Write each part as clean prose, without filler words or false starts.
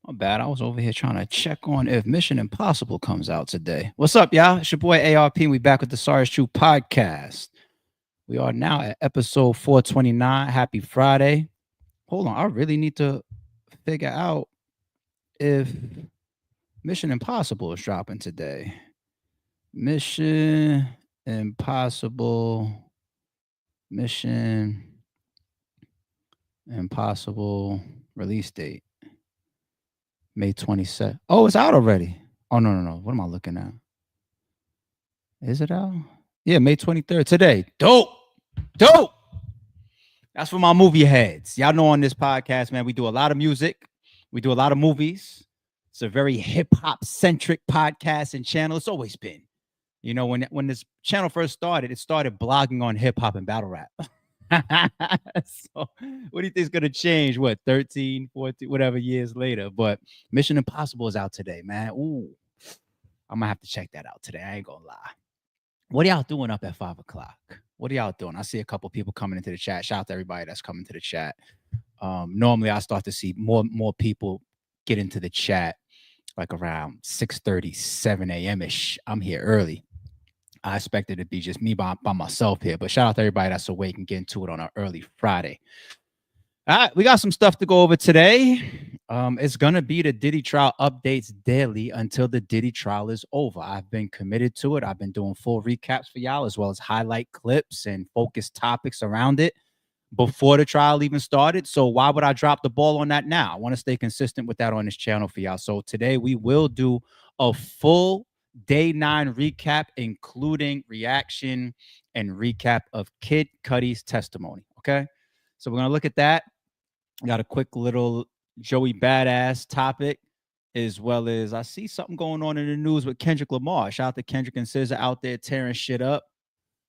My bad. I was over here trying to check on if Mission Impossible comes out today. What's up, y'all? It's your boy ARP. We back with the Sorry Is True podcast. We are now at episode 429. Happy Friday. Hold on. I really need to figure out if Mission Impossible is dropping today. Mission Impossible. Mission Impossible release date. May 27th. Oh, it's out already. Oh, no. What am I looking at? Is it out? Yeah, May 23rd. Today. Dope. Dope. That's for my movie heads. Y'all know on this podcast, man, we do a lot of music. We do a lot of movies. It's a very hip-hop centric podcast and channel. It's always been. You know, when this channel first started, it started blogging on hip-hop and battle rap. So what do you think is going to change? What, 13, 14, whatever years later? But Mission Impossible is out today, man. Ooh, I'm going to have to check that out today. I ain't going to lie. What are y'all doing up at 5 o'clock? What are y'all doing? I see a couple people coming into the chat. Shout out to everybody that's coming to the chat. Normally, I start to see more people get into the chat like around 6:30, 7 a.m.-ish. I'm here early. I expected it to be just me by myself here. But shout out to everybody that's awake and getting to it on an early Friday. All right, we got some stuff to go over today. It's going to be the Diddy trial updates daily until the Diddy trial is over. I've been committed to it. I've been doing full recaps for y'all, as well as highlight clips and focus topics around it before the trial even started. So why would I drop the ball on that now? I want to stay consistent with that on this channel for y'all. So today we will do a full day 9 recap, including reaction and recap of Kid Cudi's testimony. Okay, so we're going to look at that. Got a quick little Joey Badass topic, as well as I see something going on in the news with Kendrick Lamar. Shout out to Kendrick and SZA out there tearing shit up.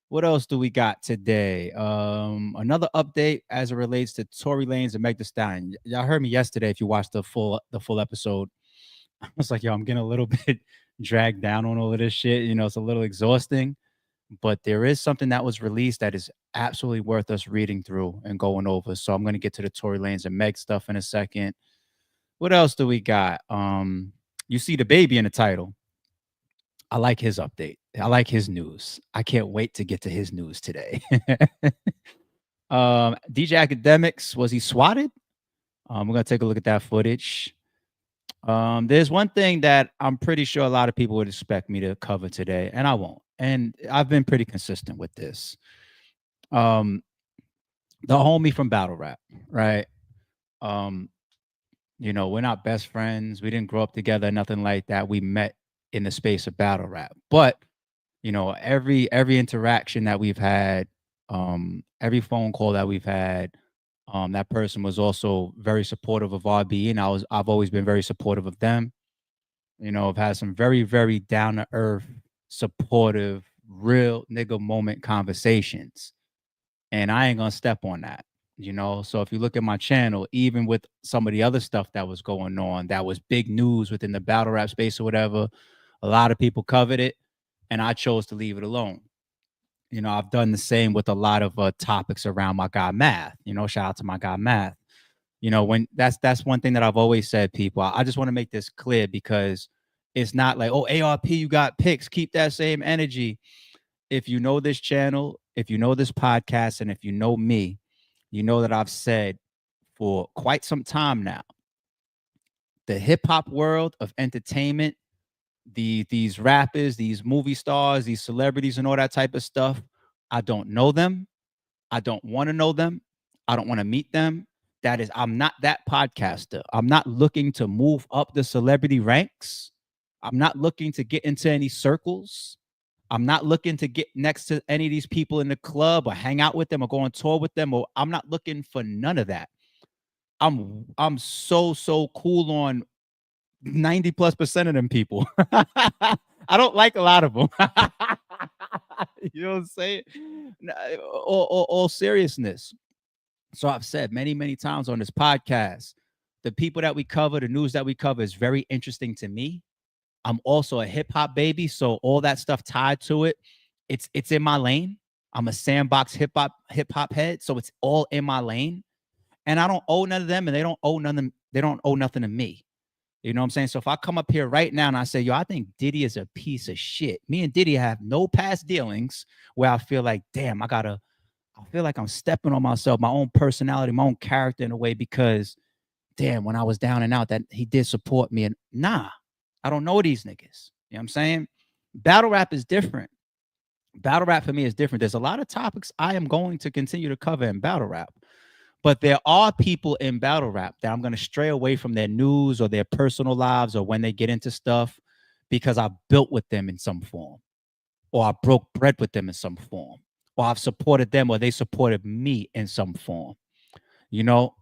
What else do we got today? Another update as it relates to Tory Lanez and Meg Thee Stallion. Y'all heard me yesterday. If you watched the full episode, I was like, yo, I'm getting a little bit dragged down on all of this shit. You know, it's a little exhausting. But there is something that was released that is absolutely worth us reading through and going over. So I'm going to get to the Tory Lanez and Meg stuff in a second. What else do we got? You see the baby in the title. I like his update. I like his news. I can't wait to get to his news today. DJ Akademiks, was he swatted? We're going to take a look at that footage. There's one thing that I'm pretty sure a lot of people would expect me to cover today, and I won't. And I've been pretty consistent with this. The homie from battle rap, right? You know, we're not best friends. We didn't grow up together, nothing like that. We met in the space of battle rap. But, you know, every interaction that we've had, every phone call that we've had, that person was also very supportive of RB, and I've always been very supportive of them. You know, I've had some very, very down to earth, supportive, real nigga moment conversations. And I ain't gonna step on that, you know. So if you look at my channel, even with some of the other stuff that was going on, that was big news within the battle rap space or whatever, a lot of people covered it, and I chose to leave it alone. You know, I've done the same with a lot of topics around my guy Math. You know, shout out to my guy Math. You know, when that's one thing that I've always said, people. I just want to make this clear because it's not like, oh, ARP, you got picks. Keep that same energy. If you know this channel, if you know this podcast, and if you know me, you know that I've said for quite some time now, the hip hop world of entertainment, these rappers, these movie stars, these celebrities, and all that type of stuff, I don't know them. I don't want to know them. I don't want to meet them. I'm not that podcaster. I'm not looking to move up the celebrity ranks. I'm not looking to get into any circles. I'm not looking to get next to any of these people in the club or hang out with them or go on tour with them. Or I'm not looking for none of that. I'm so cool on 90+% of them people. I don't like a lot of them. You know what I'm saying? All seriousness. So I've said many times on this podcast, the people that we cover, the news that we cover is very interesting to me. I'm also a hip hop baby, so all that stuff tied to it, it's in my lane. I'm a sandbox hip hop head, so it's all in my lane. And I don't owe none of them, and they don't owe nothing to me. You know what I'm saying? So if I come up here right now and I say, yo, I think Diddy is a piece of shit. Me and Diddy have no past dealings where I feel like, damn, I feel like I'm stepping on myself, my own personality, my own character in a way because, damn, when I was down and out, that he did support me. And nah, I don't know these niggas. You know what I'm saying? Battle rap is different. Battle rap for me is different. There's a lot of topics I am going to continue to cover in battle rap. But there are people in battle rap that I'm going to stray away from their news or their personal lives or when they get into stuff because I built with them in some form or I broke bread with them in some form or I've supported them or they supported me in some form. You know,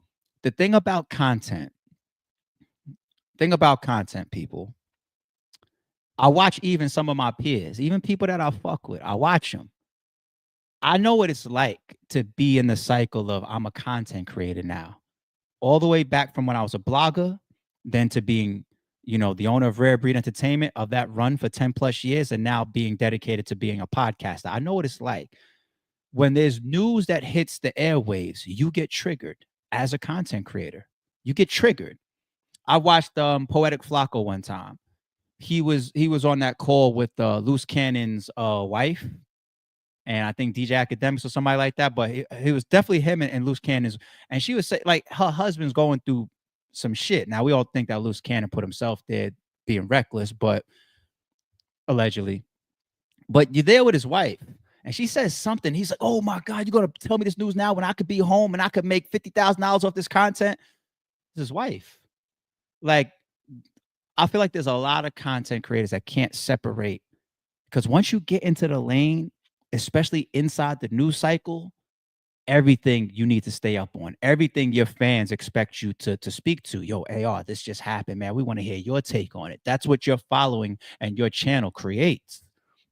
the thing about content, people, I watch even some of my peers, even people that I fuck with, I watch them. I know what it's like to be in the cycle of I'm a content creator now, all the way back from when I was a blogger, then to being, the owner of Rare Breed Entertainment of that run for 10 plus years, and now being dedicated to being a podcaster. I know what it's like. When there's news that hits the airwaves, you get triggered as a content creator. You get triggered. I watched Poetic Flacco one time. He was on that call with Loose Cannon's wife, and I think DJ Akademiks or somebody like that. But he was definitely him and Loose Cannon's. And she was saying like her husband's going through some shit. Now we all think that Loose Cannon put himself there being reckless, but allegedly. But you're there with his wife. And she says something. He's like, "Oh my God, you're gonna tell me this news now when I could be home and I could make $50,000 off this content." It's his wife. Like, I feel like there's a lot of content creators that can't separate because once you get into the lane, especially inside the news cycle, everything you need to stay up on, everything your fans expect you to speak to. Yo, AR, this just happened, man. We want to hear your take on it. That's what your following and your channel creates.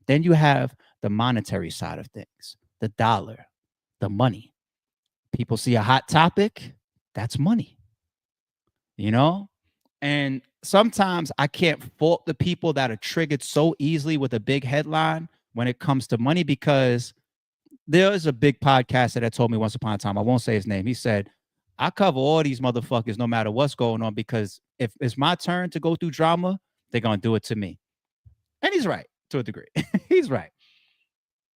Then you have the monetary side of things, the dollar, the money. People see a hot topic, that's money, you know? And sometimes I can't fault the people that are triggered so easily with a big headline when it comes to money because there is a big podcaster that told me once upon a time, I won't say his name. He said, I cover all these motherfuckers no matter what's going on because if it's my turn to go through drama, they're going to do it to me. And he's right to a degree. He's right.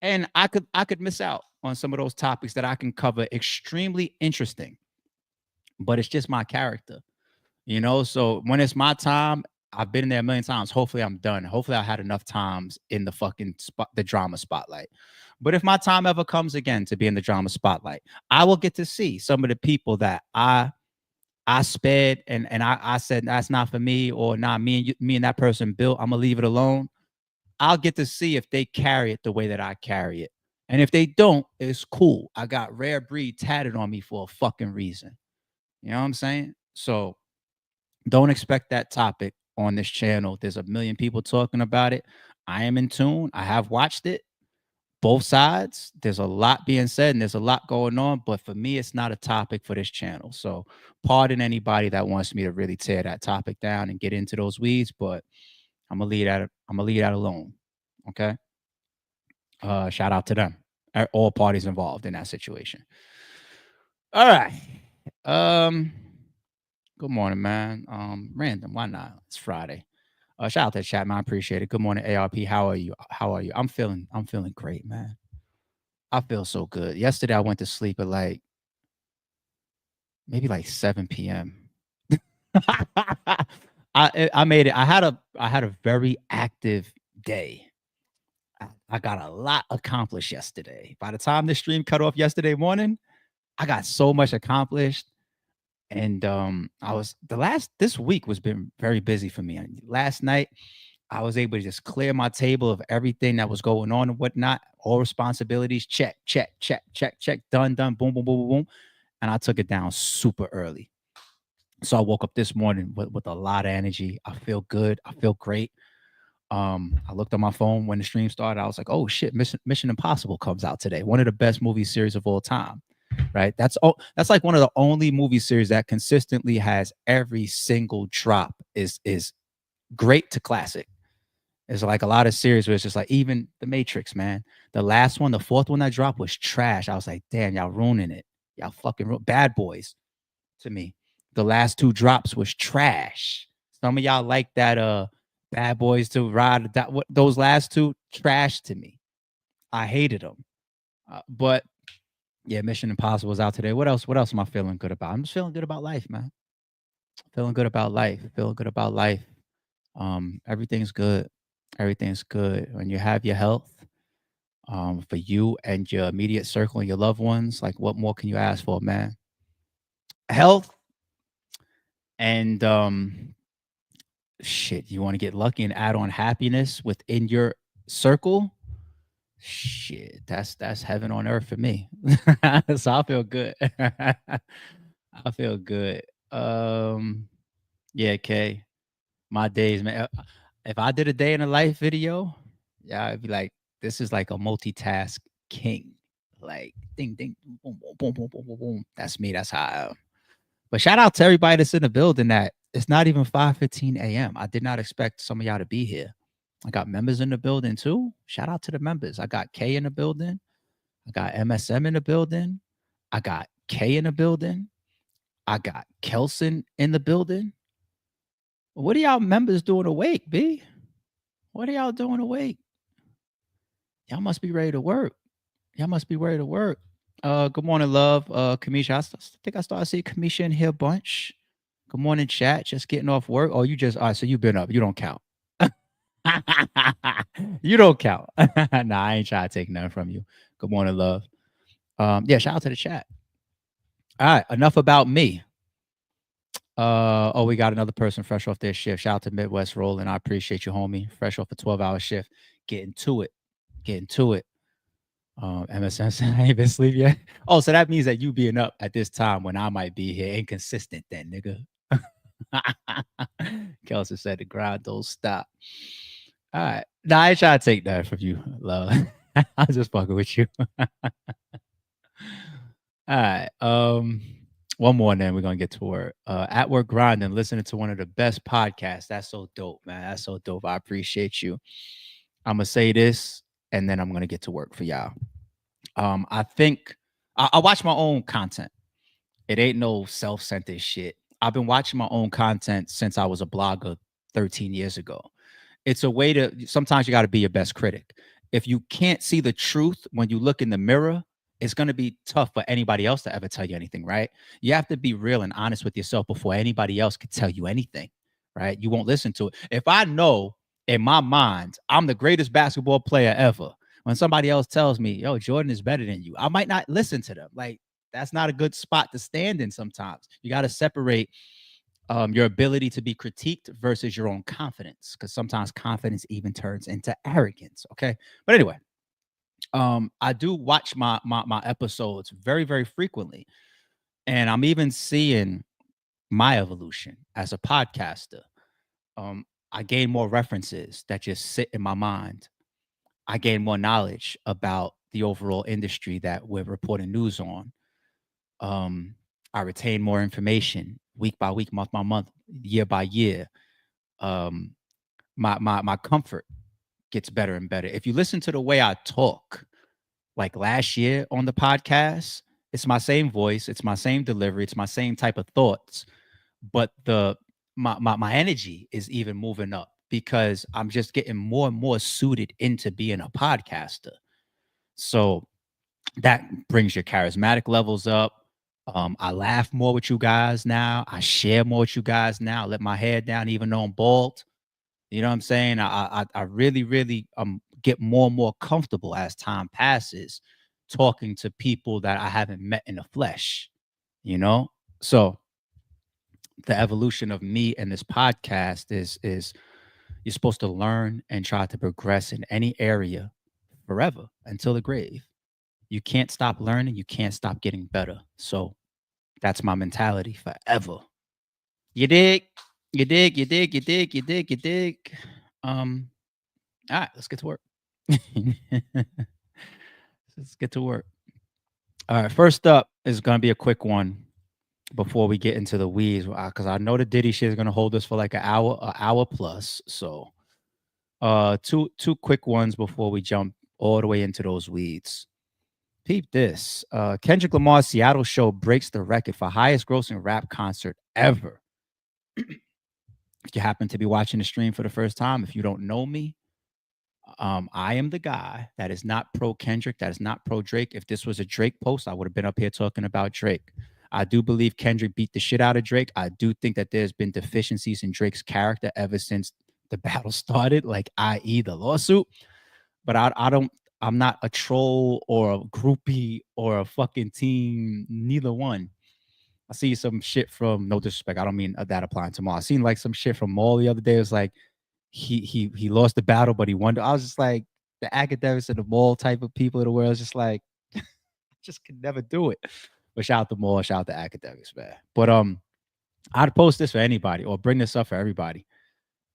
And I could miss out on some of those topics that I can cover extremely interesting, but it's just my character. So when it's my time, I've been in there a million times. Hopefully I'm done. Hopefully I had enough times in the fucking the drama spotlight. But if my time ever comes again to be in the drama spotlight, I will get to see some of the people that I spared and I said that's not for me or not me and that person built. I'm gonna leave it alone. I'll get to see if they carry it the way that I carry it. And if they don't, it's cool. I got Rare Breed tatted on me for a fucking reason. You know what I'm saying? So don't expect that topic on this channel. There's a million people talking about it. I am in tune. I have watched it. Both sides. There's a lot being said and there's a lot going on. But for me, it's not a topic for this channel. So pardon anybody that wants me to really tear that topic down and get into those weeds. But I'm gonna leave that alone. Okay. Shout out to them. All parties involved in that situation. All right. Good morning, man. Random. Why not? It's Friday. Shout out to the chat, man. I appreciate it. Good morning, ARP. How are you? How are you? I'm feeling great, man. I feel so good. Yesterday I went to sleep at like maybe like 7 p.m. I made it. I had a very active day. I got a lot accomplished yesterday. By the time the stream cut off yesterday morning, I got so much accomplished. And I was this week was been very busy for me. And last night, I was able to just clear my table of everything that was going on and whatnot. All responsibilities, check, check, check, check, check, done, done, boom, boom, boom, boom, boom. And I took it down super early. So I woke up this morning with a lot of energy. I feel good. I feel great. I looked on my phone when the stream started. I was like, oh shit, Mission Impossible comes out today. One of the best movie series of all time. Right. That's like one of the only movie series that consistently has every single drop is great to classic. It's like a lot of series where it's just like even The Matrix, man. The last one, the fourth one that dropped was trash. I was like, damn, y'all ruining it. Y'all fucking Bad Boys to me. The last two drops was trash. Some of y'all like that Bad Boys to Ride that what those last two trash to me. I hated them. But yeah, Mission Impossible is out today. What else? What else am I feeling good about? I'm just feeling good about life, man. Feeling good about life. Feeling good about life. Everything's good. Everything's good. When you have your health, for you and your immediate circle and your loved ones, like what more can you ask for, man? Health and shit. You want to get lucky and add on happiness within your circle? Shit, that's heaven on earth for me. So I feel good. I feel good. Yeah, Kay. My days, man. If I did a day in a life video, yeah, I'd be like, this is like a multitask king. Like ding ding boom boom boom boom boom boom boom. That's me. That's how I am. But shout out to everybody that's in the building that it's not even 5:15 a.m. I did not expect some of y'all to be here. I got members in the building too. Shout out to the members. I got K in the building. I got MSM in the building. I got K in the building. I got Kelson in the building. What are y'all members doing awake, B? What are y'all doing awake? Y'all must be ready to work. Y'all must be ready to work. Good morning, love. Kamisha. Think I started seeing Kamisha in here a bunch. Good morning, chat. Just getting off work. Oh, you just all right, so you've been up. You don't count. You don't count. Nah, I ain't trying to take nothing from you. Good morning, love. Yeah, shout out to the chat. All right, enough about me. Oh, we got another person fresh off their shift. Shout out to Midwest Rolling. I appreciate you, homie. Fresh off a 12-hour shift. Getting to it. Getting to it. MSN said I ain't been asleep yet. Oh, so that means that you being up at this time when I might be here inconsistent then, nigga. Kelson said the grind don't stop. All right. Nah, I ain't trying to take that from you, love. I'm just fucking with you. All right. One more and then we're gonna get to work. At work grinding, listening to one of the best podcasts. That's so dope, man. That's so dope. I appreciate you. I'm gonna say this and then I'm gonna get to work for y'all. I think I watch my own content. It ain't no self-centered shit. I've been watching my own content since I was a blogger 13 years ago. It's a way to sometimes you got to be your best critic. If you can't see the truth when you look in the mirror, it's going to be tough for anybody else to ever tell you anything, right? You have to be real and honest with yourself before anybody else can tell you anything, right? You won't listen to it. If I know in my mind I'm the greatest basketball player ever, when somebody else tells me, yo, Jordan is better than you, I might not listen to them. Like, that's not a good spot to stand in sometimes. You got to separate your ability to be critiqued versus your own confidence, because sometimes confidence even turns into arrogance. Okay, but anyway, I do watch my episodes very very frequently, and I'm even seeing my evolution as a podcaster. I gain more references that just sit in my mind. I gain more knowledge about the overall industry that we're reporting news on. I retain more information week by week, month by month, year by year. Um, my comfort gets better and better. If you listen to the way I talk, like last year on the podcast, it's my same voice, it's my same delivery, it's my same type of thoughts, but my energy is even moving up because I'm just getting more and more suited into being a podcaster. So that brings your charismatic levels up. I laugh more with you guys now. I share more with you guys now. I let my hair down, even though I'm bald. You know what I'm saying? I really, really get more and more comfortable as time passes, talking to people that I haven't met in the flesh. You know, so the evolution of me and this podcast is you're supposed to learn and try to progress in any area forever until the grave. You can't stop learning. You can't stop getting better. So that's my mentality forever. You dig? You dig? You dig? You dig? You dig? You dig? Um. All right, let's get to work. Let's get to work. All right. First up is gonna be a quick one before we get into the weeds, because I know the Diddy shit is gonna hold us for like an hour plus. So, two quick ones before we jump all the way into those weeds. Peep this. Kendrick Lamar's Seattle show breaks the record for highest grossing rap concert ever. If you happen to be watching the stream for the first time, if you don't know me, I am the guy that is not pro Kendrick, that is not pro Drake. If this was a Drake post, I would have been up here talking about Drake. I do believe Kendrick beat the shit out of Drake. I do think that there's been deficiencies in Drake's character ever since the battle started, like i.e. the lawsuit. But I'm not a troll or a groupie or a fucking team, neither one. I see some shit from, no disrespect, I don't mean that applying to Maul. I seen like some shit from Maul the other day. It was like he lost the battle, but he won. I was just like, the Akademiks and the Maul type of people in the world is just like, just could never do it. But shout out to Maul, shout out to Akademiks, man. But I'd post this for anybody or bring this up for everybody.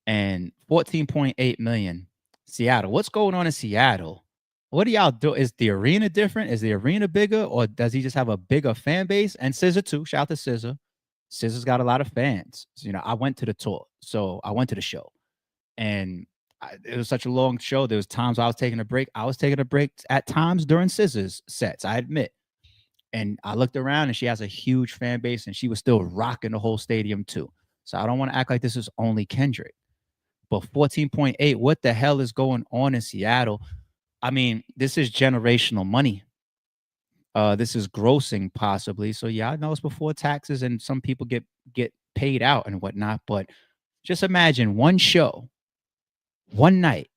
And 14.8 million, Seattle. What's going on in Seattle? What do y'all do? Is the arena different? Is the arena bigger, or does he just have a bigger fan base? And SZA too. Shout out to SZA. SZA's got a lot of fans. So, you know, I went to the tour, so I went to the show, and it was such a long show. There was times I was taking a break. I was taking a break at times during SZA's sets, I admit. And I looked around, and she has a huge fan base, and she was still rocking the whole stadium too. So I don't want to act like this is only Kendrick. But 14.8, what the hell is going on in Seattle? I mean, this is generational money. This is grossing possibly. So yeah, I know it's before taxes and some people get paid out and whatnot. But just imagine one show, one night,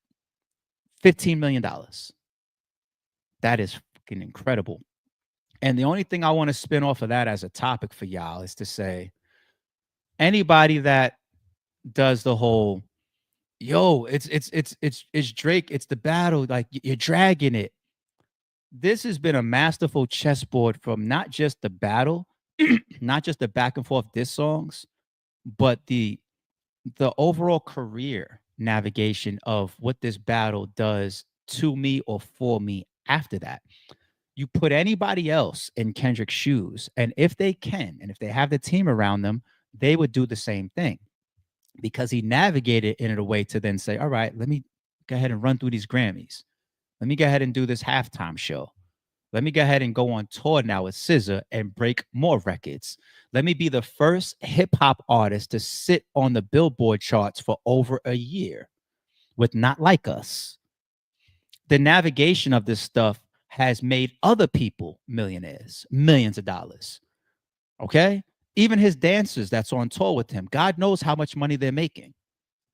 $15 million. That is fucking incredible. And the only thing I want to spin off of that as a topic for y'all is to say, anybody that does the whole, yo, it's Drake, it's the battle, like you're dragging it. This has been a masterful chessboard from not just the battle, not just the back and forth diss songs, but the overall career navigation of what this battle does to me or for me after that. You put anybody else in Kendrick's shoes, and if they can, and if they have the team around them, they would do the same thing, because he navigated in a way to then say, all right, let me go ahead and run through these Grammys. Let me go ahead and do this halftime show. Let me go ahead and go on tour now with SZA and break more records. Let me be the first hip hop artist to sit on the Billboard charts for over a year with Not Like Us. The navigation of this stuff has made other people millionaires, millions of dollars. Okay? Even his dancers that's on tour with him, God knows how much money they're making.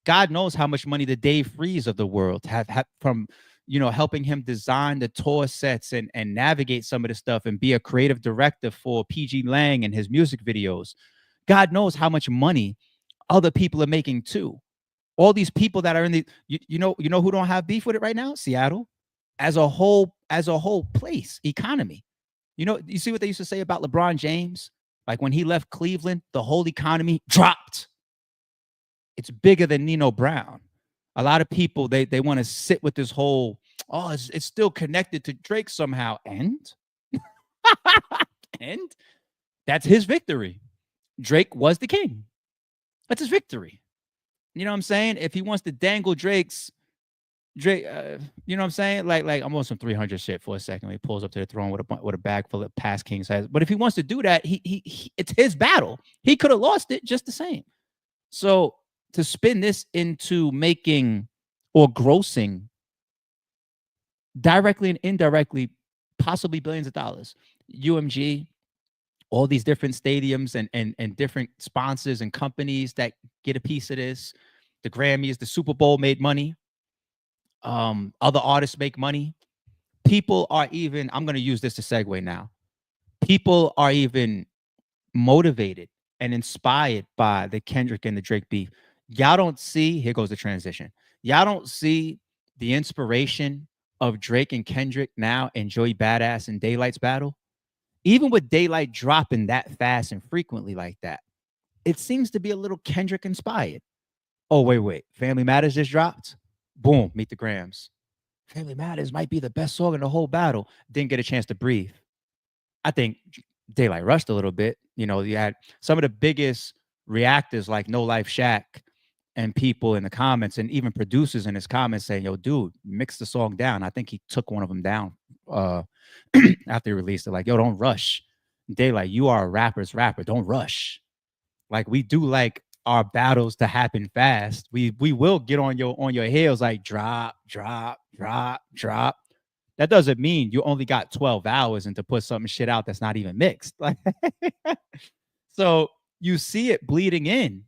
God knows how much money the Dave Freeze of the world have from, you know, helping him design the tour sets and navigate some of the stuff and be a creative director for PG Lang and his music videos. God knows how much money other people are making too. All these people that are in the, you know who don't have beef with it right now? Seattle, as a whole place, economy. You know, you see what they used to say about LeBron James? Like when he left Cleveland, the whole economy dropped. It's bigger than Nino Brown. A lot of people, they want to sit with this whole, oh, it's still connected to Drake somehow. And that's his victory. Drake was the king. That's his victory. You know what I'm saying? If he wants to dangle Drake, you know what I'm saying? Like I'm on some 300 shit for a second. He pulls up to the throne with a bag full of past kings. But if he wants to do that, he it's his battle. He could have lost it just the same. So to spin this into making or grossing directly and indirectly, possibly billions of dollars, UMG, all these different stadiums and different sponsors and companies that get a piece of this, the Grammys, the Super Bowl made money. Other artists make money. People are even, I'm going to use this to segue now. People are even motivated and inspired by the Kendrick and the Drake beef. Y'all don't see, here goes the transition. Y'all don't see the inspiration of Drake and Kendrick now in Joey Badass and Daylight's battle. Even with Daylight dropping that fast and frequently like that, it seems to be a little Kendrick inspired. Oh, wait. Family Matters just dropped. Boom, Meet the Grams. Family Matters might be the best song in the whole battle. Didn't get a chance to breathe. I think Daylight rushed a little bit. You know, you had some of the biggest reactors like No Life Shaq and people in the comments and even producers in his comments saying, yo, dude, mix the song down. I think he took one of them down after he released it. Like, yo, don't rush. Daylight, you are a rapper's rapper. Don't rush. Like, we do like our battles to happen fast. We will get on your heels like drop, drop, drop, drop. That doesn't mean you only got 12 hours and to put some shit out that's not even mixed. Like, so you see it bleeding in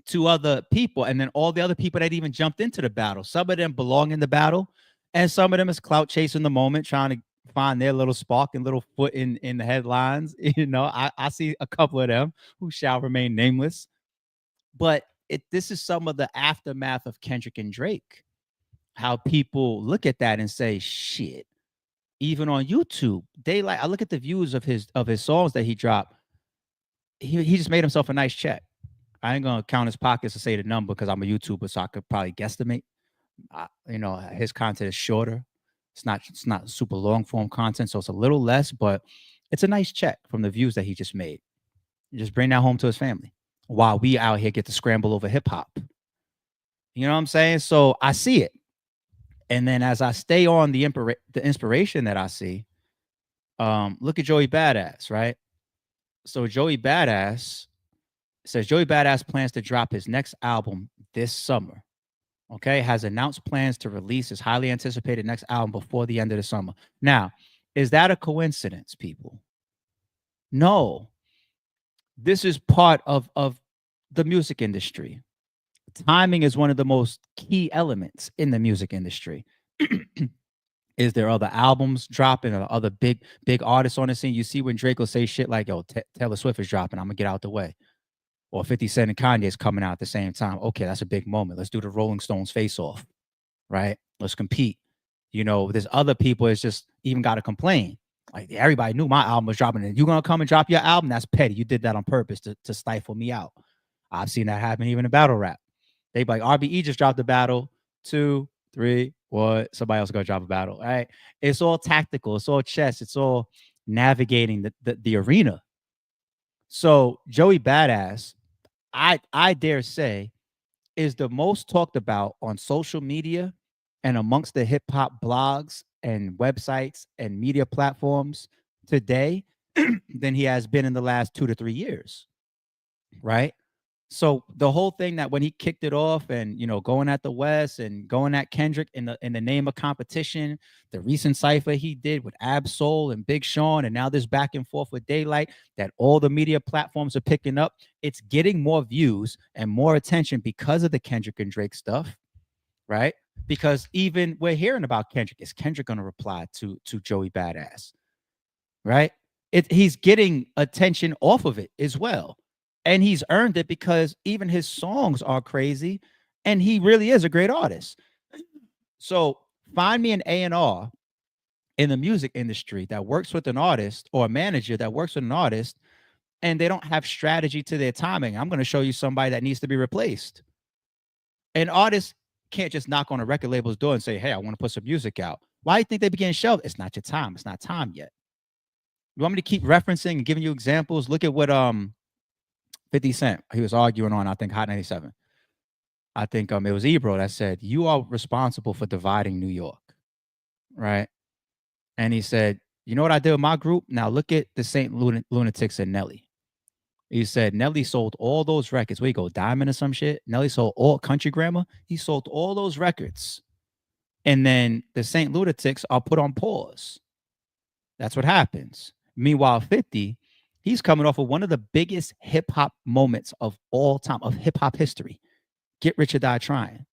to other people, and then all the other people that even jumped into the battle. Some of them belong in the battle, and some of them is clout chasing the moment, trying to find their little spark and little foot in the headlines. I see a couple of them who shall remain nameless, but this is some of the aftermath of Kendrick and Drake. How people look at that and say, shit. Even on YouTube, I look at the views of his songs that he dropped. He just made himself a nice check. I ain't gonna count his pockets to say the number because I'm a YouTuber, so I could probably guesstimate. His content is shorter. It's not super long form content, so it's a little less, but it's a nice check from the views that he just made. You just bring that home to his family while we out here get to scramble over hip hop. You know what I'm saying? So I see it. And then as I stay on the inspiration that I see, look at Joey Badass, right? So Joey Badass says Joey Badass plans to drop his next album this summer. Okay, has announced plans to release his highly anticipated next album before the end of the summer. Now, is that a coincidence, people? No. This is part of the music industry. Timing is one of the most key elements in the music industry. Is there other albums dropping or other big artists on the scene? You see when Drake will say shit like, yo, Taylor Swift is dropping, I'm gonna get out the way. Or 50 Cent and Kanye is coming out at the same time. Okay, that's a big moment. Let's do the Rolling Stones face off, right? Let's compete. There's other people that's just even got to complain. Like, everybody knew my album was dropping, and you gonna come and drop your album? That's petty. You did that on purpose to stifle me out. I've seen that happen even in battle rap. They be like, RBE just dropped the battle. 2, 3, what? Somebody else gonna drop a battle. All right. It's all tactical. It's all chess. It's all navigating the arena. So Joey Badass, I dare say, is the most talked about on social media and amongst the hip hop blogs and websites and media platforms today than he has been in the last 2 to 3 years. Right? So the whole thing that when he kicked it off and going at the West and going at Kendrick in the name of competition, the recent cipher he did with Ab-Soul and Big Sean, and now this back and forth with Daylight that all the media platforms are picking up, it's getting more views and more attention because of the Kendrick and Drake stuff, right? Because even we're hearing about Kendrick. Is Kendrick going to reply to Joey Badass, right? He's getting attention off of it as well. And he's earned it because even his songs are crazy and he really is a great artist. So find me an A&R in the music industry that works with an artist or a manager that works with an artist and they don't have strategy to their timing. I'm going to show you somebody that needs to be replaced. An artist can't just knock on a record label's door and say, hey, I want to put some music out. Why do you think they begin shelved? It's not your time. It's not time yet. You want me to keep referencing and giving you examples? Look at what 50 Cent, he was arguing on, I think, Hot 97. I think it was Ebro that said, you are responsible for dividing New York, right? And he said, you know what I did with my group? Now look at the Saint Lunatics and Nelly. He said, Nelly sold all those records. Where you go, Diamond or some shit? Nelly sold all Country Grammar. He sold all those records. And then the Saint Lunatics are put on pause. That's what happens. Meanwhile, 50, he's coming off of one of the biggest hip hop moments of all time, of hip hop history. Get Rich or Die Trying.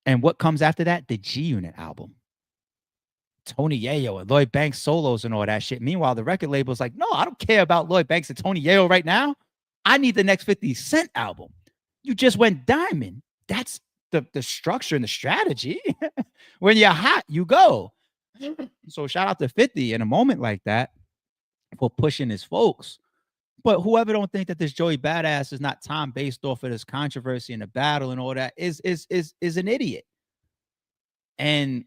And what comes after that? The G Unit album. Tony Yayo and Lloyd Banks solos and all that shit. Meanwhile, the record label's like, no, I don't care about Lloyd Banks and Tony Yayo right now. I need the next 50 Cent album. You just went diamond. That's the structure and the strategy. When you're hot, you go. So shout out to 50 in a moment like that for pushing his folks. But whoever don't think that this Joey Badass is not time based off of this controversy and the battle and all that is an idiot. And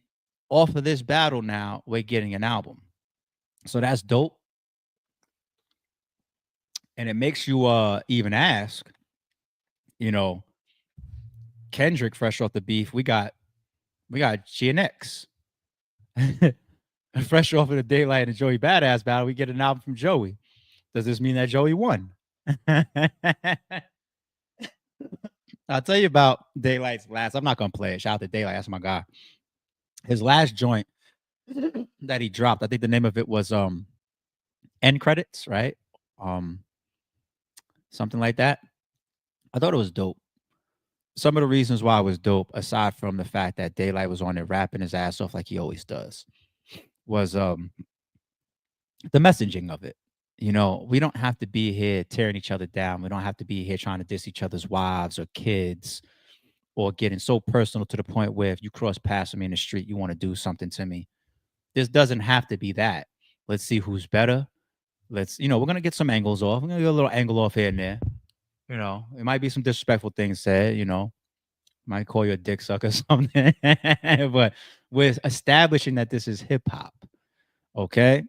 off of this battle now, we're getting an album. So that's dope. And it makes you even ask, Kendrick fresh off the beef, we got GNX. Fresh off of the Daylight and Joey Badass battle, we get an album from Joey. Does this mean that Joey won? I'll tell you about Daylight's last. I'm not gonna play it. Shout out to Daylight. That's my guy. His last joint that he dropped. I think the name of it was End Credits, right? Um, Something like that. I thought it was dope. Some of the reasons why it was dope, aside from the fact that Daylight was on there rapping his ass off like he always does, was the messaging of it. You know, we don't have to be here tearing each other down. We don't have to be here trying to diss each other's wives or kids or getting so personal to the point where if you cross paths with me in the street, you want to do something to me. This doesn't have to be that. Let's see who's better. We're gonna get some angles off. We're gonna get a little angle off here and there. You know, it might be some disrespectful things said, might call you a dick sucker or something. But we're establishing that this is hip hop. Okay.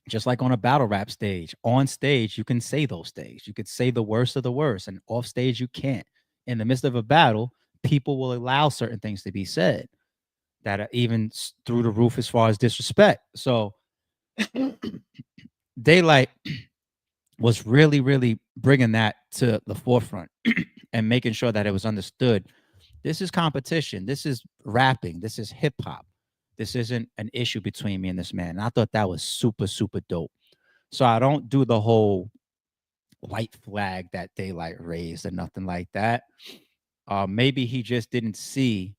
Just like on a battle rap stage, on stage, you can say those things. You could say the worst of the worst, and off stage, you can't. In the midst of a battle, people will allow certain things to be said that are even through the roof as far as disrespect. So, Daylight was really, really bringing that to the forefront and making sure that it was understood. This is competition. This is rapping. This is hip hop. This isn't an issue between me and this man. And I thought that was super, super dope. So I don't do the whole white flag that Daylight raised or nothing like that. Maybe he just didn't see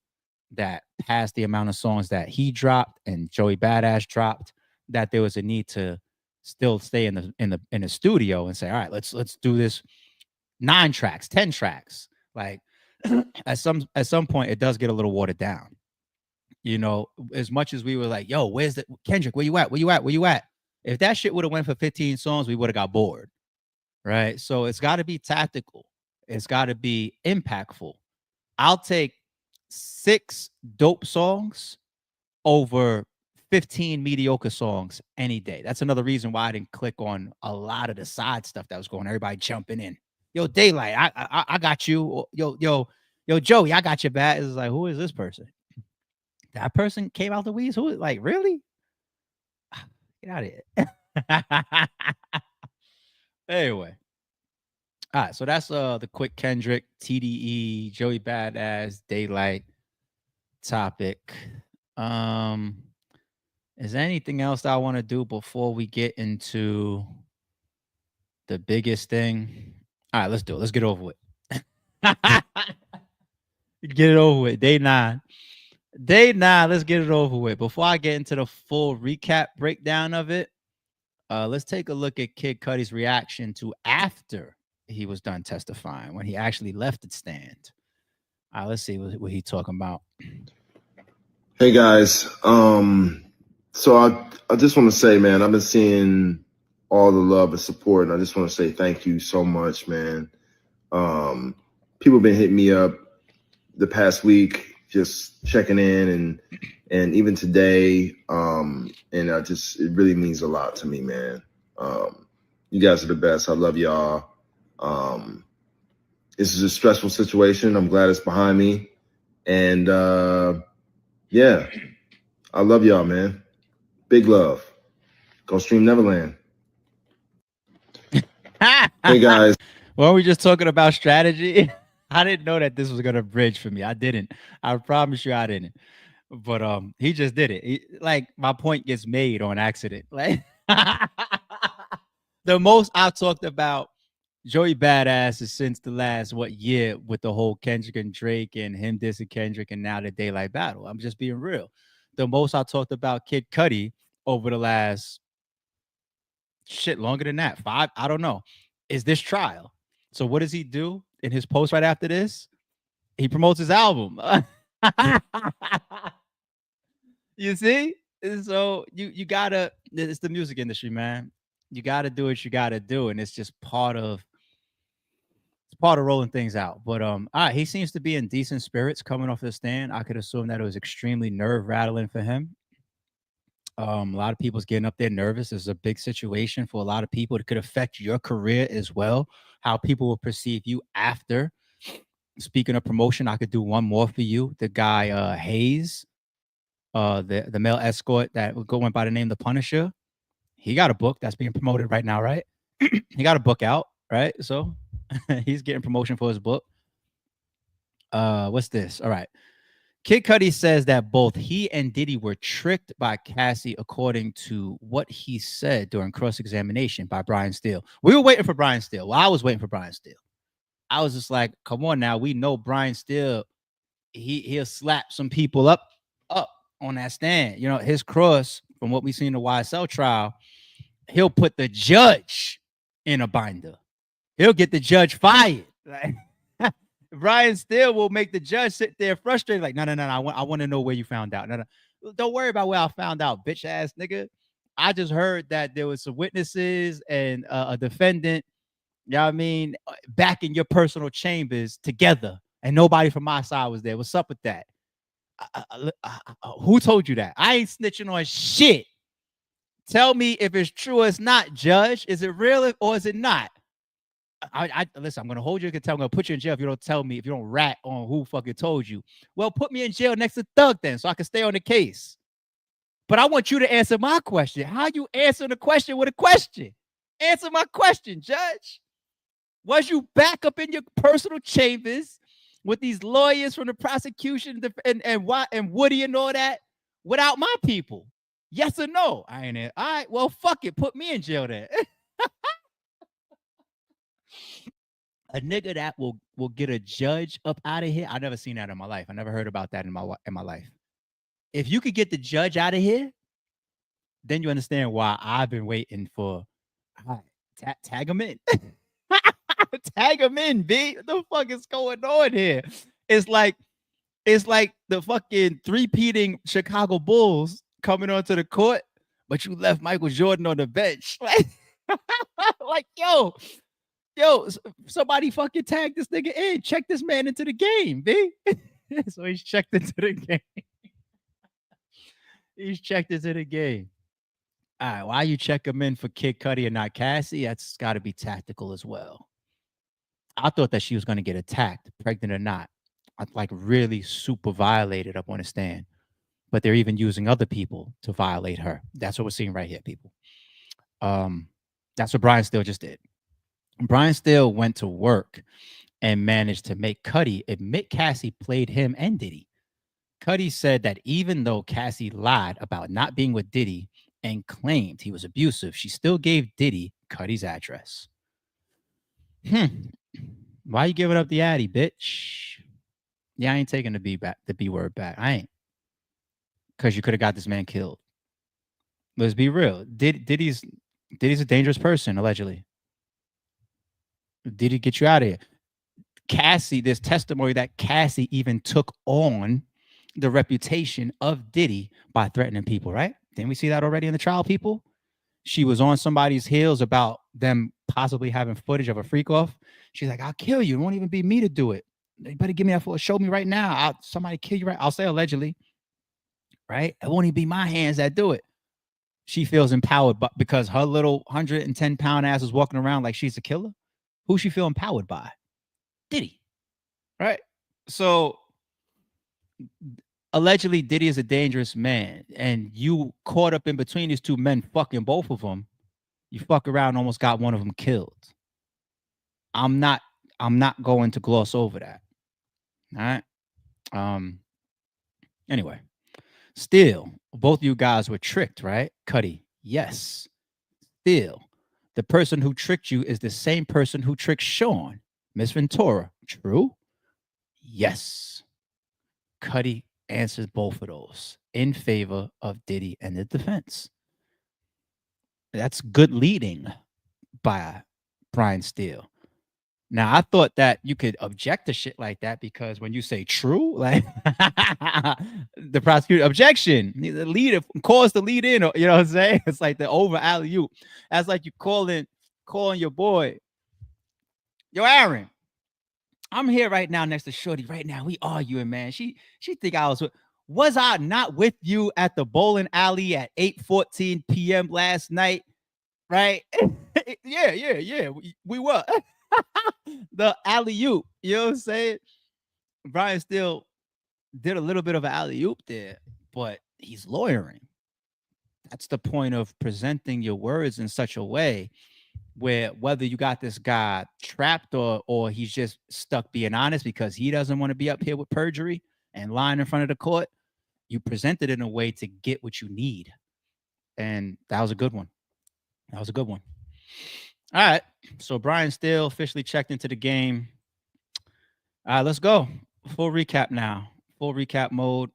that past the amount of songs that he dropped and Joey Badass dropped, that there was a need to still stay in the studio and say, all right, let's do this 9 tracks, 10 tracks. Like at some point, it does get a little watered down. As much as we were like, yo, where's the Kendrick? Where you at? Where you at? Where you at? If that shit would have went for 15 songs, we would have got bored. Right. So it's got to be tactical. It's got to be impactful. I'll take 6 dope songs over 15 mediocre songs any day. That's another reason why I didn't click on a lot of the side stuff that was going. Everybody jumping in. Yo, Daylight, I got you. Yo, Joey, I got your back. It's like, who is this person? That person came out the weeds. Who? Like, really? Get out of here. Anyway. All right, so that's the quick Kendrick, TDE, Joey Badass, Daylight topic. Is there anything else I want to do before we get into the biggest thing? All right, let's do it. Let's get over it. Get it over with. Day 9. Let's get it over with. Before I get into the full recap breakdown of it, let's take a look at Kid Cudi's reaction to after he was done testifying, when he actually left the stand. All right, let's see what he talking about. Hey guys, so I just want to say, man, I've been seeing all the love and support, and I just want to say thank you so much, man. People have been hitting me up the past week, just checking in, and even today, and it really means a lot to me, man. You guys are the best. I love y'all. This is a stressful situation. I'm glad it's behind me, and yeah, I love y'all, man. Big love. Go stream Neverland. Hey guys. Weren't we just talking about strategy? I didn't know that this was gonna bridge for me. I didn't. I promise you, I didn't. But he just did it. Like, my point gets made on accident. Like the most I've talked about Joey Badass is since the last year with the whole Kendrick and Drake and him dissing Kendrick and now the Daylight battle. I'm just being real. The most I talked about Kid Cudi over the last longer than that, 5, I don't know, is this trial. So what does he do in his post right after this? He promotes his album. You see? So you gotta, it's the music industry, man. You gotta do what you gotta do, and it's just part of rolling things out. But all right, he seems to be in decent spirits coming off the stand. I could assume that it was extremely nerve rattling for him. A lot of people's getting up there nervous. It's a big situation for a lot of people. It could affect your career as well, how people will perceive you after. Speaking of promotion, I could do one more for you. The guy Hayes, the male escort that went by the name The Punisher, he got a book that's being promoted right now, right? He got a book out, right? So he's getting promotion for his book. What's this? All right. Kid Cudi says that both he and Diddy were tricked by Cassie, according to what he said during cross-examination by Brian Steele. We were waiting for Brian Steele. Well, I was waiting for Brian Steele. I was just like, come on now. We know Brian Steele, he'll slap some people up on that stand. You know, his cross, from what we seen in the YSL trial, he'll put the judge in a binder. He'll get the judge fired. Like, Brian Steele will make the judge sit there frustrated, like, no. I want to know where you found out. No. Don't worry about where I found out, bitch ass nigga. I just heard that there was some witnesses and a defendant, you know what I mean, back in your personal chambers together, and nobody from my side was there. What's up with that? Who told you that? I ain't snitching on shit. Tell me if it's true or it's not, judge. Is it real or is it not? I listen, I'm gonna hold you to tell. I'm gonna put you in jail if you don't tell me, if you don't rat on who fucking told you. Well, put me in jail next to Thug then, so I can stay on the case. But I want you to answer my question. How you answer the question with a question? Answer my question, judge. Was you back up in your personal chambers with these lawyers from the prosecution and Woody and all that without my people? Yes or no? I ain't it. All right, well, fuck it. Put me in jail then. A nigga that will get a judge up out of here. I've never seen that in my life. I never heard about that in my life. If you could get the judge out of here, then you understand why I've been waiting for. Tag him in. Tag him in, B. What the fuck is going on here? It's like the fucking three-peating Chicago Bulls coming onto the court, but you left Michael Jordan on the bench. Like, yo, somebody fucking tag this nigga in. Check this man into the game, B. So he's checked into the game. He's checked into the game. All right, why you check him in for Kid Cudi and not Cassie? That's got to be tactical as well. I thought that she was going to get attacked, pregnant or not. Like really super violated up on the stand. But they're even using other people to violate her. That's what we're seeing right here, people. That's what Brian Steele just did. Brian Steele went to work and managed to make Cudi admit Cassie played him and Diddy. Cudi said that even though Cassie lied about not being with Diddy and claimed he was abusive, she still gave Diddy Cudi's address. Why you giving up the addy, bitch? Yeah, I ain't taking the B word back. I ain't. Because you could have got this man killed. Let's be real. Diddy's a dangerous person, allegedly. Did he get you out of here? Cassie, there's testimony that Cassie even took on the reputation of Diddy by threatening people, right? Didn't we see that already in the trial, people? She was on somebody's heels about them possibly having footage of a freak off. She's like, I'll kill you. It won't even be me to do it. You better give me that show me right now. Somebody kill you right. I'll say allegedly, right? It won't even be my hands that do it. She feels empowered because her little 110-pound ass is walking around like she's a killer. Who she feel empowered by? Diddy, right? So allegedly Diddy is a dangerous man, and you caught up in between these two men fucking both of them. You fuck around, almost got one of them killed. I'm not going to gloss over that. All right. Anyway, still, both of you guys were tricked, right? Cudi, yes. Still, the person who tricked you is the same person who tricked Sean, Miss Ventura. True? Yes. Cudi answers both of those in favor of Diddy and the defense. That's good leading by Brian Steele. Now, I thought that you could object to shit like that because when you say true, like the prosecutor objection, the leader calls the lead in, you know what I'm saying? It's like the over alley-oop. That's like you calling your boy, yo, Aaron, I'm here right now next to Shorty. Right now, we arguing, man. She think I was I not with you at the bowling alley at 8:14 p.m. last night? Right? yeah. We were. The alley-oop, you know what I'm saying? Brian Steele did a little bit of an alley-oop there, but he's lawyering. That's the point of presenting your words in such a way where whether you got this guy trapped or he's just stuck being honest because he doesn't want to be up here with perjury and lying in front of the court, you present it in a way to get what you need. And that was a good one. That was a good one. All right. So Brian Steele officially checked into the game. All right, let's go. Full recap now. Full recap mode.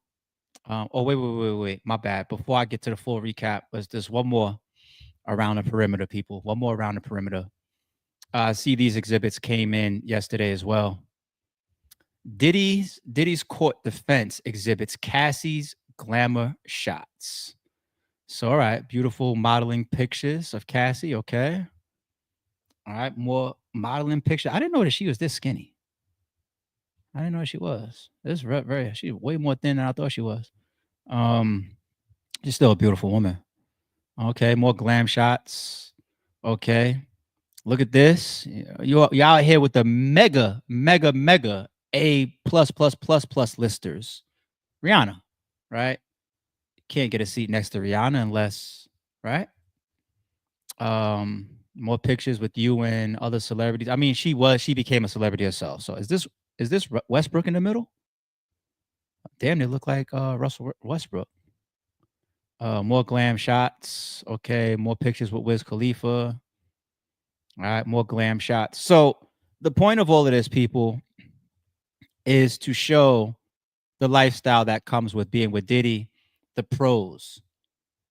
Wait. My bad. Before I get to the full recap, let's just one more around the perimeter, people. One more around the perimeter. I see these exhibits came in yesterday as well. Diddy's court defense exhibits Cassie's glamour shots. So, all right, beautiful modeling pictures of Cassie. Okay. All right, more modeling picture. I didn't know that she was this skinny. I didn't know she was. This is very. She's way more thin than I thought she was. She's still a beautiful woman. Okay, more glam shots. Okay, look at this. Y'all out here with the mega A plus listers. Rihanna, right? Can't get a seat next to Rihanna unless, right? More pictures with you and other celebrities. I mean, she became a celebrity herself. So is this Westbrook in the middle? Damn, they look like Russell Westbrook. More glam shots. Okay, more pictures with Wiz Khalifa. All right, more glam shots. So the point of all of this, people, is to show the lifestyle that comes with being with Diddy, the pros.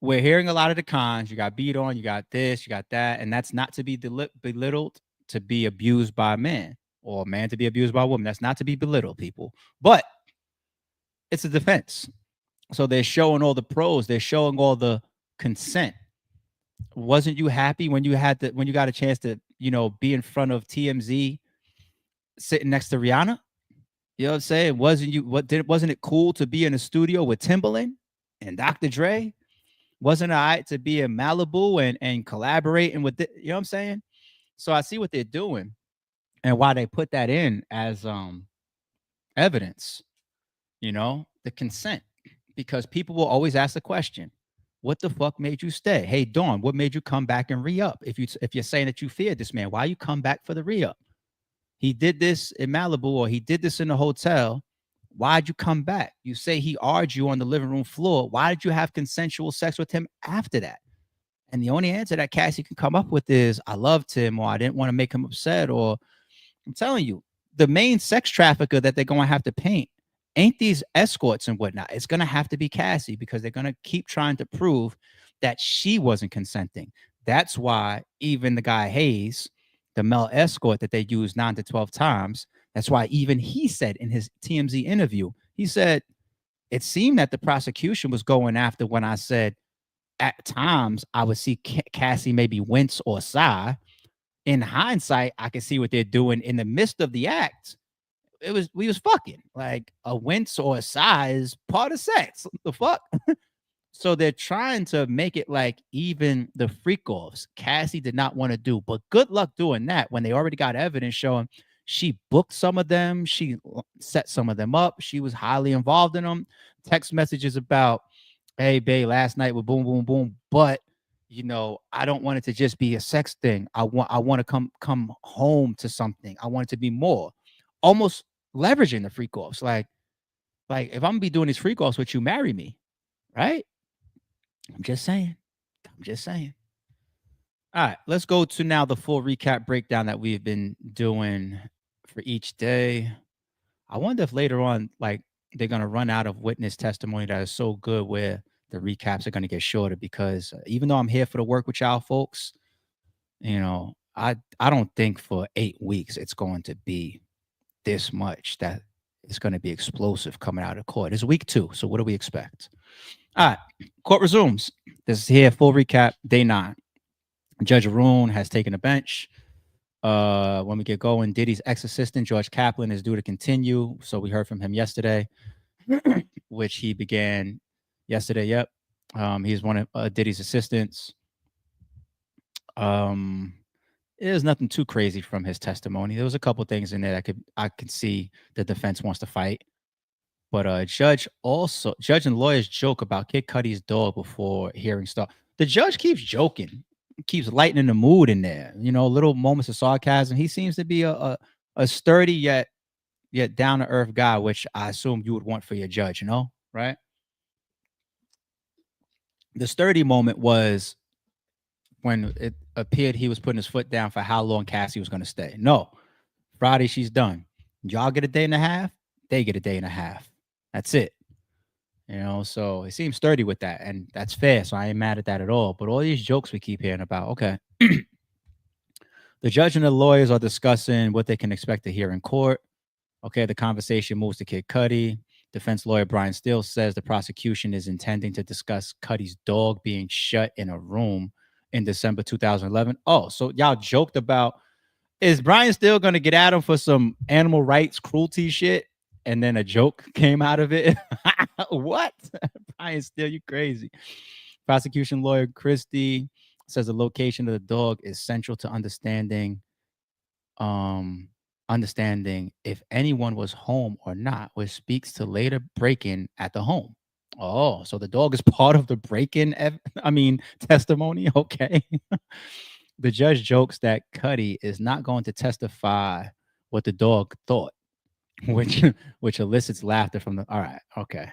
We're hearing a lot of the cons. You got beat on, you got this, you got that, and that's not to be belittled, to be abused by a man, or a man to be abused by a woman. That's not to be belittled, people. But it's a defense. So they're showing all the pros. They're showing all the consent. Wasn't you happy when you got a chance to, be in front of TMZ, sitting next to Rihanna? You know what I'm saying? Wasn't it cool to be in a studio with Timbaland and Dr. Dre? Wasn't it all right to be in Malibu and collaborating with you know what I'm saying? So I see what they're doing and why they put that in as evidence, the consent. Because people will always ask the question, what the fuck made you stay? Hey, Dawn, what made you come back and re-up? If you're saying that you feared this man, why you come back for the re-up? He did this in Malibu or he did this in the hotel. Why'd you come back? You say he argued you on the living room floor. Why did you have consensual sex with him after that? And the only answer that Cassie can come up with is, I loved him, or I didn't want to make him upset, or I'm telling you, the main sex trafficker that they're going to have to paint ain't these escorts and whatnot. It's going to have to be Cassie, because they're going to keep trying to prove that she wasn't consenting. That's why even the guy Hayes, the male escort that they used 9 to 12 times, that's why even he said in his TMZ interview, he said, it seemed that the prosecution was going after when I said at times I would see Cassie maybe wince or sigh. In hindsight, I can see what they're doing in the midst of the act. We was fucking. Like, a wince or a sigh is part of sex. The fuck? So they're trying to make it like even the freak offs Cassie did not want to do. But good luck doing that when they already got evidence showing she booked some of them. She set some of them up. She was highly involved in them. Text messages about, hey, babe, last night with boom, boom, boom. But, I don't want it to just be a sex thing. I want to come home to something. I want it to be more. Almost leveraging the freak offs. Like if I'm gonna be doing these freak offs with you, marry me. Right? I'm just saying. All right, let's go to now the full recap breakdown that we've been doing for each day. I wonder if later on, like, they're going to run out of witness testimony that is so good where the recaps are going to get shorter, because even though I'm here for the work with y'all folks, I don't think for 8 weeks it's going to be this much that it's going to be explosive coming out of court. It's week 2, so what do we expect? All right, court resumes. This is here, full recap, day 9. Judge Arun has taken a bench. When we get going, Diddy's ex-assistant, George Kaplan, is due to continue. So we heard from him yesterday, which he began yesterday. Yep. He's one of Diddy's assistants. There's nothing too crazy from his testimony. There was a couple things in there that I could see the defense wants to fight. But judge and lawyers joke about Kid Cudi's dog before hearing stuff. The judge keeps joking. keeps lightening the mood in there. Little moments of sarcasm. He seems to be a sturdy yet down to earth guy, which I assume you would want for your judge. Right? The sturdy moment was when it appeared he was putting his foot down for how long Cassie was going to stay. No, Friday she's done. Y'all get a day and a half. They get a day and a half. That's it. So it seems sturdy with that, and that's fair. So I ain't mad at that at all. But all these jokes we keep hearing about, okay. The judge and the lawyers are discussing what they can expect to hear in court. Okay, the conversation moves to Kid Cudi. Defense lawyer Brian Steele says the prosecution is intending to discuss Cudi's dog being shut in a room in December 2011. Oh, so y'all joked about, is Brian Steele going to get at him for some animal rights cruelty shit? And then a joke came out of it. What? Brian Steele, you crazy. Prosecution lawyer Christie says the location of the dog is central to understanding if anyone was home or not, which speaks to later break-in at the home. Oh, so the dog is part of the break-in, testimony. Okay. The judge jokes that Cudi is not going to testify what the dog thought, which elicits laughter from the. All right, okay.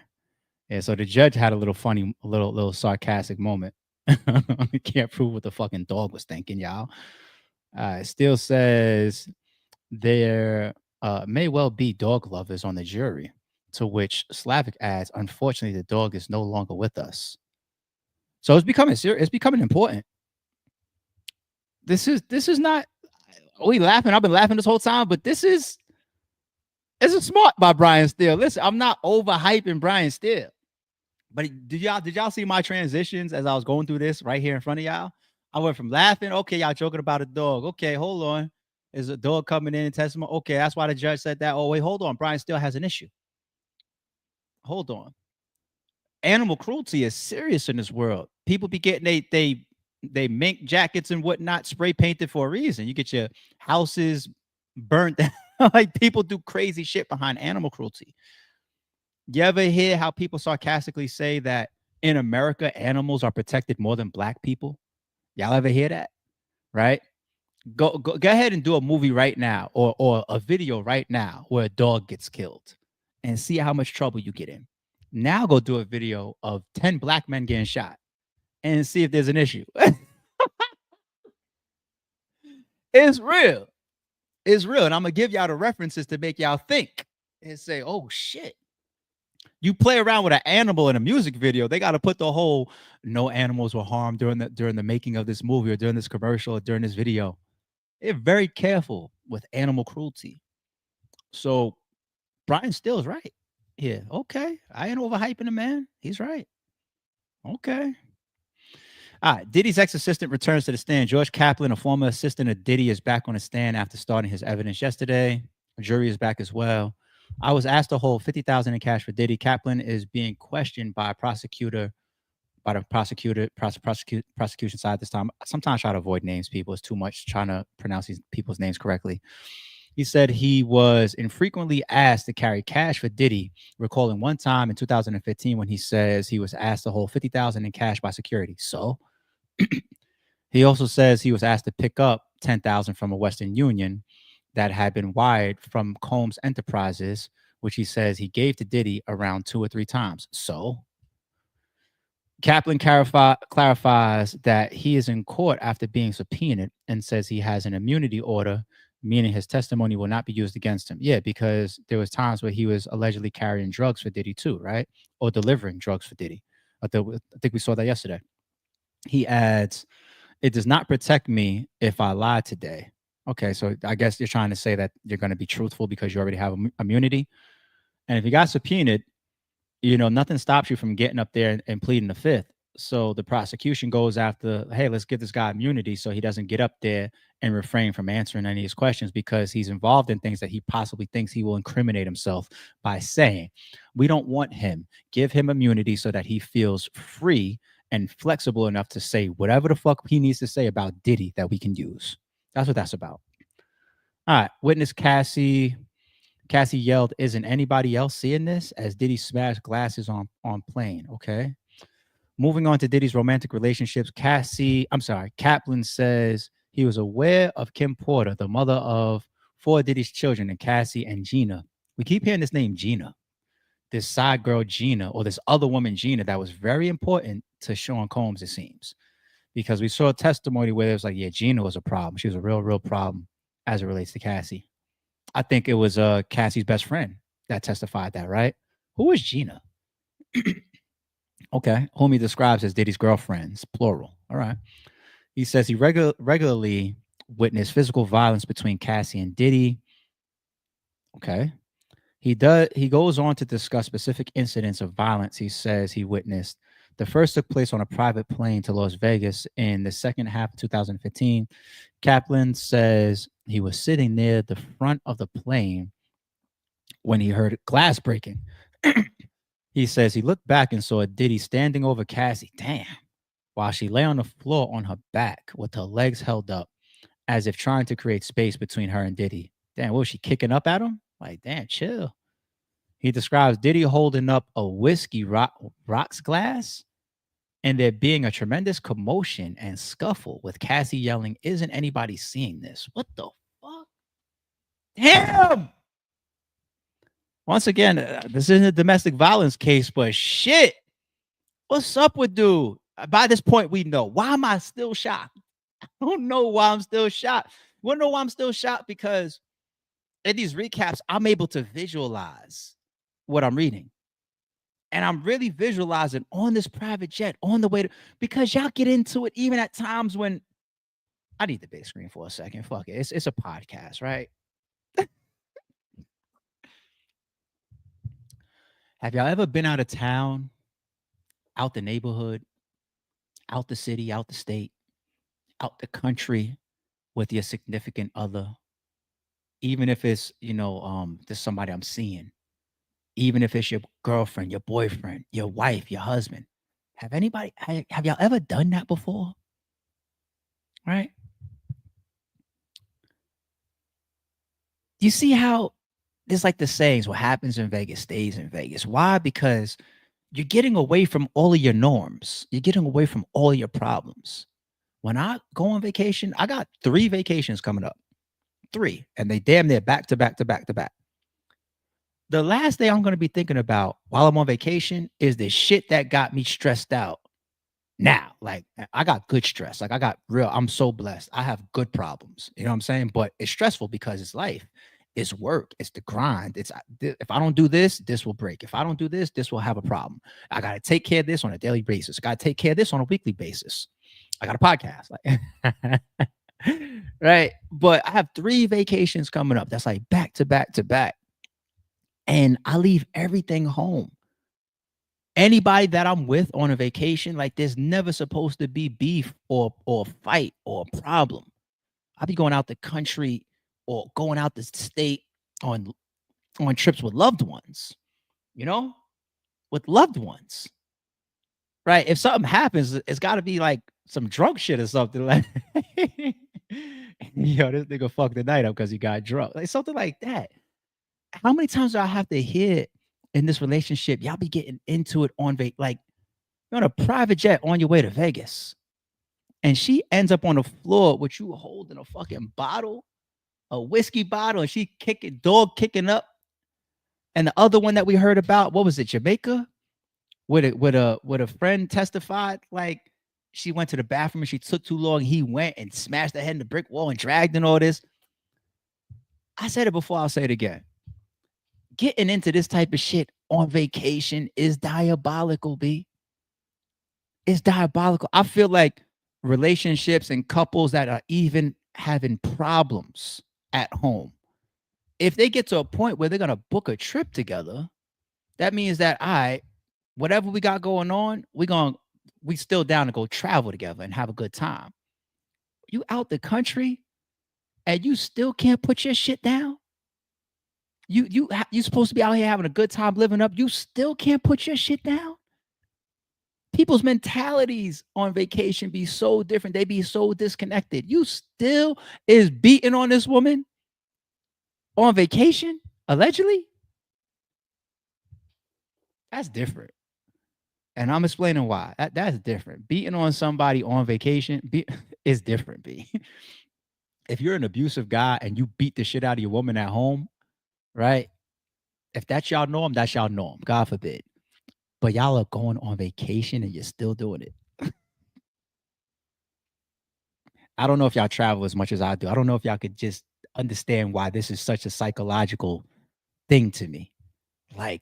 Yeah, so the judge had a little funny, little sarcastic moment. You can't prove what the fucking dog was thinking, y'all. Steele says there may well be dog lovers on the jury, to which Slavic adds, unfortunately, the dog is no longer with us. So it's becoming serious. It's becoming important. This is not, we laughing. I've been laughing this whole time, but this is smart by Brian Steele. Listen, I'm not overhyping Brian Steele. But did y'all see my transitions as I was going through this right here in front of y'all? I went from laughing, okay, y'all joking about a dog. Okay, hold on. Is a dog coming in testimony? Okay, that's why the judge said that. Oh, wait, hold on. Brian Steele has an issue. Hold on. Animal cruelty is serious in this world. People be getting they mink jackets and whatnot spray painted for a reason. You get your houses burnt down. Like, people do crazy shit behind animal cruelty. You ever hear how people sarcastically say that in America, animals are protected more than black people? Y'all ever hear that? Right? Go ahead and do a movie right now or a video right now where a dog gets killed and see how much trouble you get in. Now go do a video of 10 black men getting shot and see if there's an issue. It's real. It's real. And I'm going to give y'all the references to make y'all think and say, oh, shit. You play around with an animal in a music video, they got to put the whole no animals were harmed during the making of this movie or during this commercial or during this video. They're very careful with animal cruelty. So Brian Steele's right. Yeah, okay. I ain't overhyping the man. He's right. Okay. All right. Diddy's ex-assistant returns to the stand. George Kaplan, a former assistant of Diddy, is back on the stand after starting his evidence yesterday. The jury is back as well. I was asked to hold $50,000 in cash for Diddy. Kaplan is being questioned by the prosecution side this time. Sometimes I try to avoid names, people. It's too much trying to pronounce these people's names correctly. He said he was infrequently asked to carry cash for Diddy, recalling one time in 2015 when he says he was asked to hold $50,000 in cash by security. So he also says he was asked to pick up $10,000 from a Western Union that had been wired from Combs Enterprises, which he says he gave to Diddy around 2 or 3 times. So Kaplan clarifies that he is in court after being subpoenaed and says he has an immunity order, meaning his testimony will not be used against him. Yeah, because there was times where he was allegedly carrying drugs for Diddy too, right? Or delivering drugs for Diddy. I think we saw that yesterday. He adds, it does not protect me if I lie today. Okay, so I guess you're trying to say that you're going to be truthful because you already have immunity. And if you got subpoenaed, nothing stops you from getting up there and pleading the fifth. So the prosecution goes after, hey, let's give this guy immunity so he doesn't get up there and refrain from answering any of his questions because he's involved in things that he possibly thinks he will incriminate himself by saying. We don't want him. Give him immunity so that he feels free and flexible enough to say whatever the fuck he needs to say about Diddy that we can use. That's what that's about. All right. Witness Cassie yelled, isn't anybody else seeing this? As Diddy smashed glasses on plane. Okay. Moving on to Diddy's romantic relationships, Kaplan says he was aware of Kim Porter, the mother of 4 Diddy's children, and Cassie and Gina. We keep hearing this name Gina, this side girl Gina, or this other woman Gina that was very important to Sean Combs, it seems, because we saw a testimony where it was like, yeah, Gina was a problem. She was a real problem as it relates to Cassie. I think it was Cassie's best friend that testified that, right? Who is Gina? Okay, whom he describes as Diddy's girlfriends, plural. All right. He says he regularly witnessed physical violence between Cassie and Diddy. Okay. He goes on to discuss specific incidents of violence he says he witnessed. The first took place on a private plane to Las Vegas in the second half of 2015. Kaplan says he was sitting near the front of the plane when he heard glass breaking. He says he looked back and saw Diddy standing over Cassie, damn, while she lay on the floor on her back with her legs held up as if trying to create space between her and Diddy. Damn, what was she kicking up at him? Like, damn, chill. He describes Diddy holding up a whiskey rocks glass and there being a tremendous commotion and scuffle with Cassie yelling, "Isn't anybody seeing this?" What the fuck? Damn! Once again, this isn't a domestic violence case, but shit. What's up with dude? By this point, we know. Why am I still shocked? I don't know why I'm still shocked. You want to know why I'm still shocked? Because in these recaps, I'm able to visualize what I'm reading. And I'm really visualizing on this private jet on the way to, because y'all get into it even at times when I need the big screen for a second. Fuck it. It's a podcast, right? Have y'all ever been out of town, out the neighborhood, out the city, out the state, out the country with your significant other? Even if it's, there's somebody I'm seeing, even if it's your girlfriend, your boyfriend, your wife, your husband. Have y'all ever done that before? Right? You see how there's like the sayings, what happens in Vegas stays in Vegas. Why? Because you're getting away from all of your norms. You're getting away from all your problems. When I go on vacation, I got 3 vacations coming up. 3. And they damn near back to back to back to back. The last thing I'm going to be thinking about while I'm on vacation is the shit that got me stressed out. Now, like, I got good stress. Like, I'm so blessed. I have good problems. You know what I'm saying? But it's stressful because it's life. It's work. It's the grind. If I don't do this, this will break. If I don't do this, this will have a problem. I got to take care of this on a daily basis. I got to take care of this on a weekly basis. I got a podcast. Like, right. But I have 3 vacations coming up. That's like back to back to back. And I leave everything home. Anybody that I'm with on a vacation, like, there's never supposed to be beef or fight or problem. I'll be going out the country or going out the state on trips with loved ones, with loved ones. Right. If something happens, it's got to be like some drunk shit or something like, this nigga fucked the night up because he got drunk. Like something like that. How many times do I have to hear in this relationship, y'all be getting into it on like you're on a private jet on your way to Vegas, and she ends up on the floor with you holding a fucking bottle, a whiskey bottle, and she kicking up. And the other one that we heard about, what was it, Jamaica? With a friend testified, like she went to the bathroom and she took too long. He went and smashed her head in the brick wall and dragged and all this. I said it before, I'll say it again. Getting into this type of shit on vacation is diabolical, B. It's diabolical. I feel like relationships and couples that are even having problems at home, if they get to a point where they're going to book a trip together, that means that, whatever we got going on, we still down to go travel together and have a good time. You out the country and you still can't put your shit down? You supposed to be out here having a good time living up. You still can't put your shit down? People's mentalities on vacation be so different. They be so disconnected. You still is beating on this woman on vacation, allegedly? That's different. And I'm explaining why. That's different. Beating on somebody on vacation is different, B. If you're an abusive guy and you beat the shit out of your woman at home, right? If that's y'all norm, that's y'all norm. God forbid. But y'all are going on vacation and you're still doing it. I don't know if y'all travel as much as I do. I don't know if y'all could just understand why this is such a psychological thing to me. Like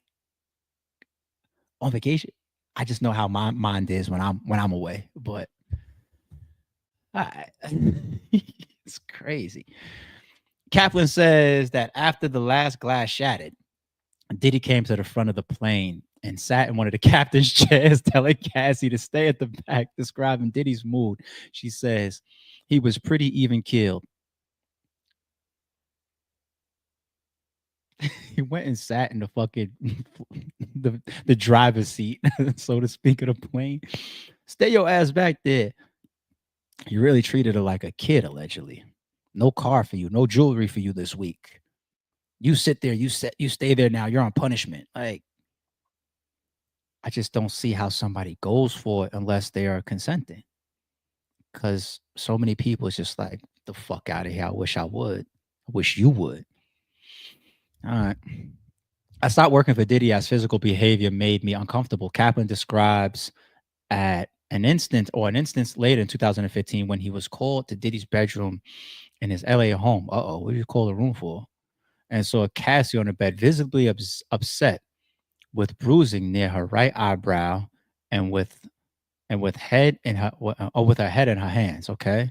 on vacation, I just know how my mind is when I'm away. But I, it's crazy. Kaplan says that after the last glass shattered, Diddy came to the front of the plane and sat in one of the captain's chairs, telling Cassie to stay at the back, describing Diddy's mood. She says he was pretty even keeled. He went and sat in the fucking the driver's seat, so to speak, of the plane. Stay your ass back there. He really treated her like a kid, allegedly. No car for you, no jewelry for you this week. You sit there, you stay there now. You're on punishment. Like, I just don't see how somebody goes for it unless they are consenting. Because so many people is just like, the fuck out of here. I wish I would. I wish you would. All right. I stopped working for Diddy as physical behavior made me uncomfortable. Kaplan describes at an instance later in 2015 when he was called to Diddy's bedroom in his LA home. What did you call the room for? And saw Cassie on the bed, visibly upset, with bruising near her right eyebrow, and with head in her with her head in her hands. Okay.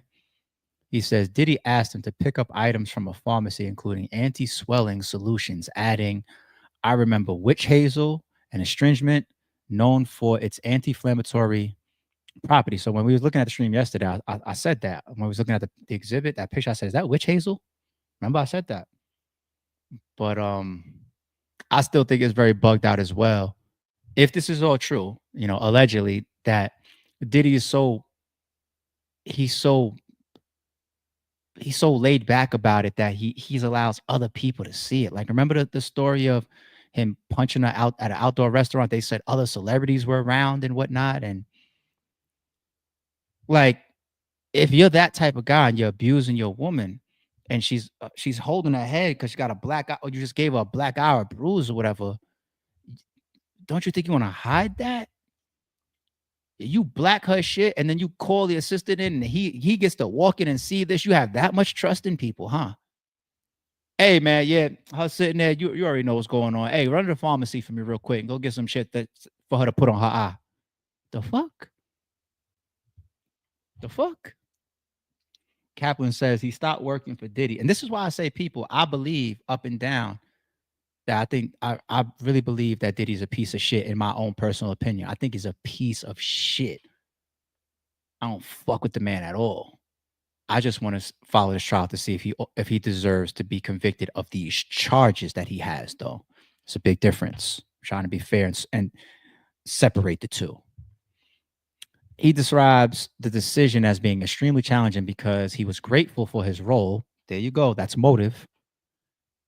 He says Diddy asked him to pick up items from a pharmacy, including anti-swelling solutions, adding, "I remember witch hazel, an astringent known for its anti-inflammatory property." So when we was looking at the stream yesterday, I said that when we was looking at the exhibit, that picture, I said, "Is that witch hazel?" Remember I said that. But I still think it's very bugged out as well. If this is all true, allegedly that Diddy is he's so he's so laid back about it that he's allows other people to see it. Like, remember the story of him punching her out at an outdoor restaurant? They said other celebrities were around and whatnot. And like, if you're that type of guy and you're abusing your woman and she's holding her head because she got a black eye, or you just gave her a black eye or a bruise or whatever, don't you think you want to hide that? You black her shit and then you call the assistant in and he gets to walk in and see this. You have that much trust in people, huh? Hey man, yeah, her sitting there. You already know what's going on. Hey, run to the pharmacy for me real quick and go get some shit that for her to put on her eye. The fuck? The fuck? Kaplan says he stopped working for Diddy. And this is why I say, people, I believe up and down that I really believe that Diddy's a piece of shit in my own personal opinion. I think he's a piece of shit. I don't fuck with the man at all. I just want to follow this trial to see if he deserves to be convicted of these charges that he has, though. It's a big difference. I'm trying to be fair and separate the two. He describes the decision as being extremely challenging because he was grateful for his role. There you go. That's motive.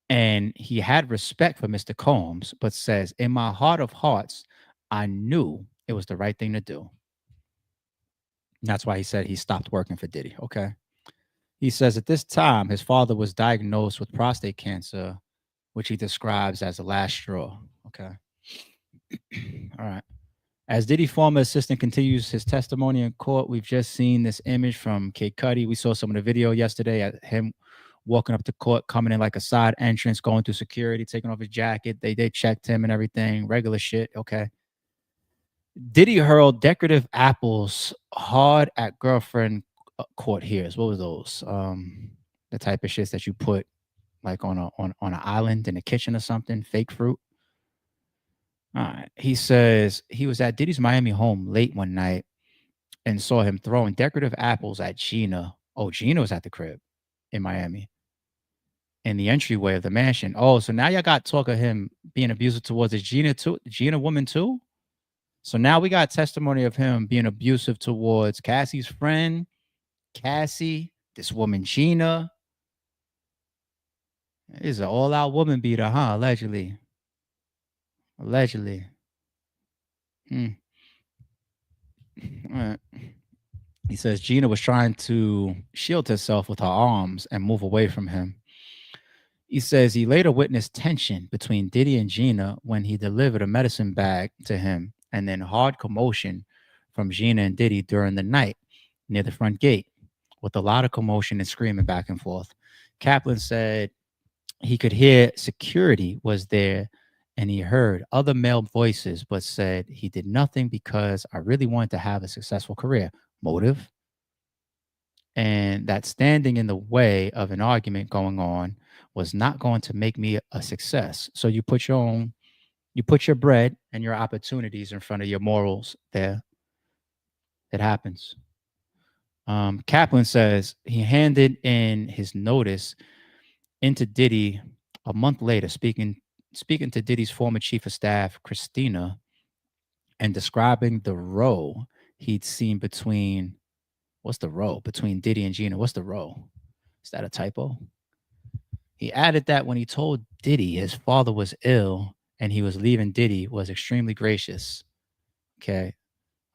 And he had respect for Mr. Combs, but says, in my heart of hearts, I knew it was the right thing to do. And that's why he said he stopped working for Diddy. Okay. He says at this time, his father was diagnosed with prostate cancer, which he describes as the last straw. Okay. All right. As Diddy former assistant continues his testimony in court, we've just seen this image from Kid Cudi. We saw some of the video yesterday at him walking up to court, coming in like a side entrance, going through security, taking off his jacket. They checked him and everything. Regular shit. Okay. Diddy hurled decorative apples hard at girlfriend court hears. What was those? The type of shits that you put like on an island in a kitchen or something, fake fruit. All right. He says he was at Diddy's Miami home late one night and saw him throwing decorative apples at Gina. Oh, Gina was at the crib in Miami in the entryway of the mansion. Oh, so now y'all got talk of him being abusive towards his Gina woman too. So now we got testimony of him being abusive towards Cassie's friend, Cassie, this woman Gina. Is an all-out woman beater, huh? Allegedly. Hmm. All right. He says Gina was trying to shield herself with her arms and move away from him. He says he later witnessed tension between Diddy and Gina when he delivered a medicine bag to him, and then hard commotion from Gina and Diddy during the night near the front gate, with a lot of commotion and screaming back and forth. Kaplan said he could hear security was there and he heard other male voices, but said he did nothing because I really wanted to have a successful career. Motive? And that standing in the way of an argument going on was not going to make me a success. So you put your bread and your opportunities in front of your morals there. It happens. Kaplan says he handed in his notice into Diddy a month later, speaking to Diddy's former chief of staff, Christina, and describing the row he'd seen between what's the row between Diddy and Gina? What's the row? Is that a typo? He added that when he told Diddy his father was ill and he was leaving Diddy was extremely gracious. Okay.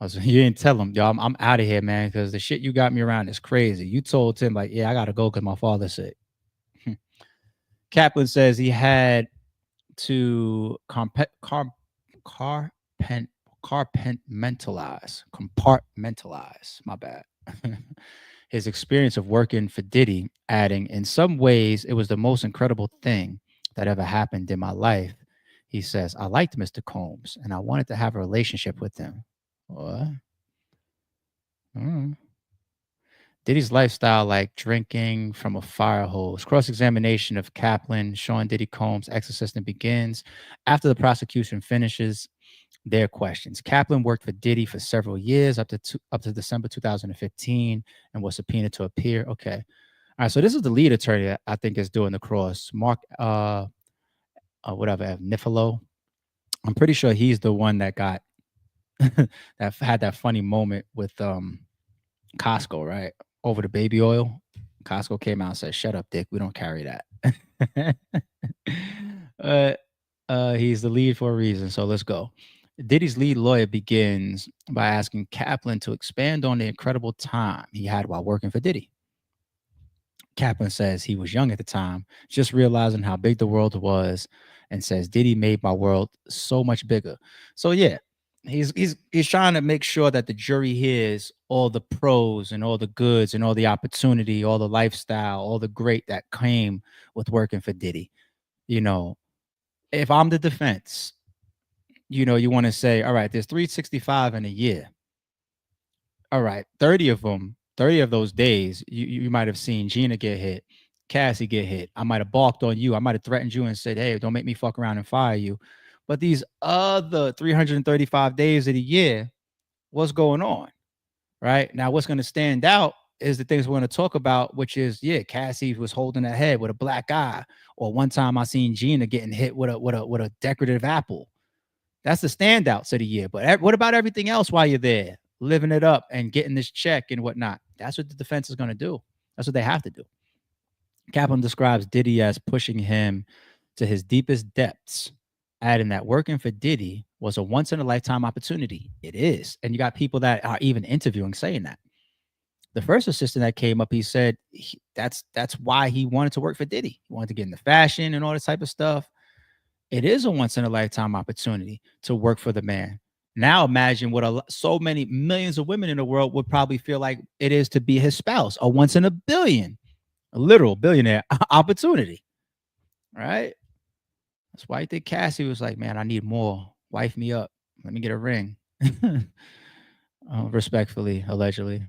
I was, you didn't tell him, yo, I'm out of here, man, because the shit you got me around is crazy. You told him, like, yeah, I got to go because my father's sick. Kaplan says he had to compartmentalize, my bad, his experience of working for Diddy, adding, in some ways, it was the most incredible thing that ever happened in my life. He says, I liked Mr. Combs and I wanted to have a relationship with him. What? Diddy's lifestyle, like drinking from a fire hose. Cross examination of Kaplan, Sean Diddy Combs' ex assistant begins after the prosecution finishes their questions. Kaplan worked for Diddy for several years, up to December 2015, and was subpoenaed to appear. Okay. All right. So this is the lead attorney that I think is doing the cross. Mark, whatever, Nifalo. I'm pretty sure he's the one that got that had that funny moment with Costco, right? Over the baby oil. Costco came out and said, "Shut up, Dick. We don't carry that." He's the lead for a reason. So let's go. Diddy's lead lawyer begins by asking Kaplan to expand on the incredible time he had while working for Diddy. Kaplan says he was young at the time, just realizing how big the world was, and says Diddy made my world so much bigger. So yeah, he's trying to make sure that the jury hears all the pros and all the goods and all the opportunity, all the lifestyle, all the great that came with working for Diddy. You know, if I'm the defense, you want to say, all right, there's 365 in a year. All right, 30 of them, 30 of those days, you might have seen Gina get hit, Cassie get hit. I might have balked on you. I might have threatened you and said, hey, don't make me fuck around and fire you. But these other 335 days of the year, what's going on? Right? Now, what's going to stand out is the things we're going to talk about, which is, yeah, Cassie was holding her head with a black eye. Or one time I seen Gina getting hit with a decorative apple. That's the standouts of the year. But what about everything else while you're there, living it up and getting this check and whatnot? That's what the defense is going to do. That's what they have to do. Kaplan describes Diddy as pushing him to his deepest depths, adding that working for Diddy was a once in a lifetime opportunity. It is. And you got people that are even interviewing saying that. The first assistant that came up, he said that's why he wanted to work for Diddy. He wanted to get into fashion and all this type of stuff. It is a once in a lifetime opportunity to work for the man. Now imagine what so many millions of women in the world would probably feel like it is to be his spouse, a once in a billion, a literal billionaire opportunity, right? That's why I think Cassie was like, man, I need more. Wife me up. Let me get a ring. Respectfully, allegedly.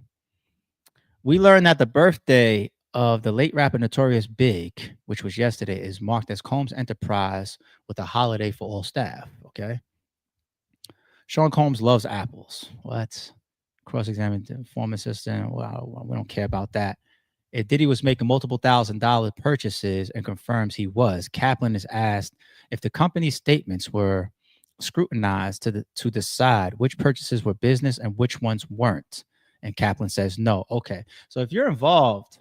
We learned that the birthday of the late rapper Notorious Big, which was yesterday, is marked as Combs Enterprise with a holiday for all staff. Okay. Sean Combs loves apples. What? Cross-examined former assistant. Well, we don't care about that. If Diddy was making multiple $1,000 purchases and confirms he was, Kaplan is asked if the company's statements were scrutinized to decide which purchases were business and which ones weren't. And Kaplan says no. Okay. So if you're involved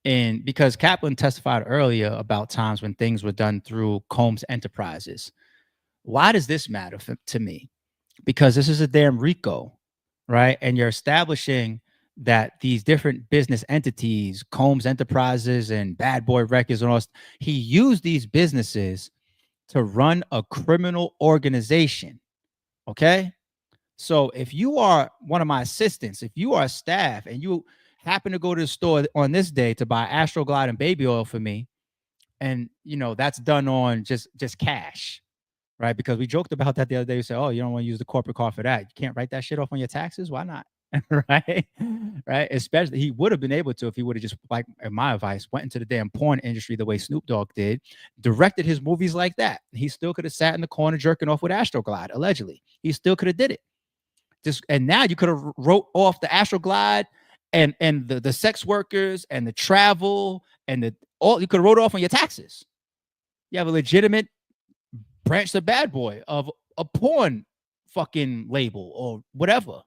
in, because Kaplan testified earlier about times when things were done through Combs Enterprises. Why does this matter to me? Because this is a damn RICO, right? And you're establishing that these different business entities, Combs Enterprises and Bad Boy Records and all, he used these businesses to run a criminal organization. Okay. So if you are one of my assistants, if you are staff and you happen to go to the store on this day to buy Astroglide and baby oil for me, and that's done on just cash, right? Because we joked about that the other day. We said, "Oh, you don't want to use the corporate card for that. You can't write that shit off on your taxes. Why not?" Right? Right? Especially, he would have been able to if he would have just, like, in my advice, went into the damn porn industry the way Snoop Dogg did, directed his movies like that. He still could have sat in the corner jerking off with Astroglide. Allegedly, he still could have did it. Just, and now you could have wrote off the Astroglide and the sex workers and the travel and the all. You could have wrote it off on your taxes. You have a legitimate branch the bad boy of a porn fucking label or whatever.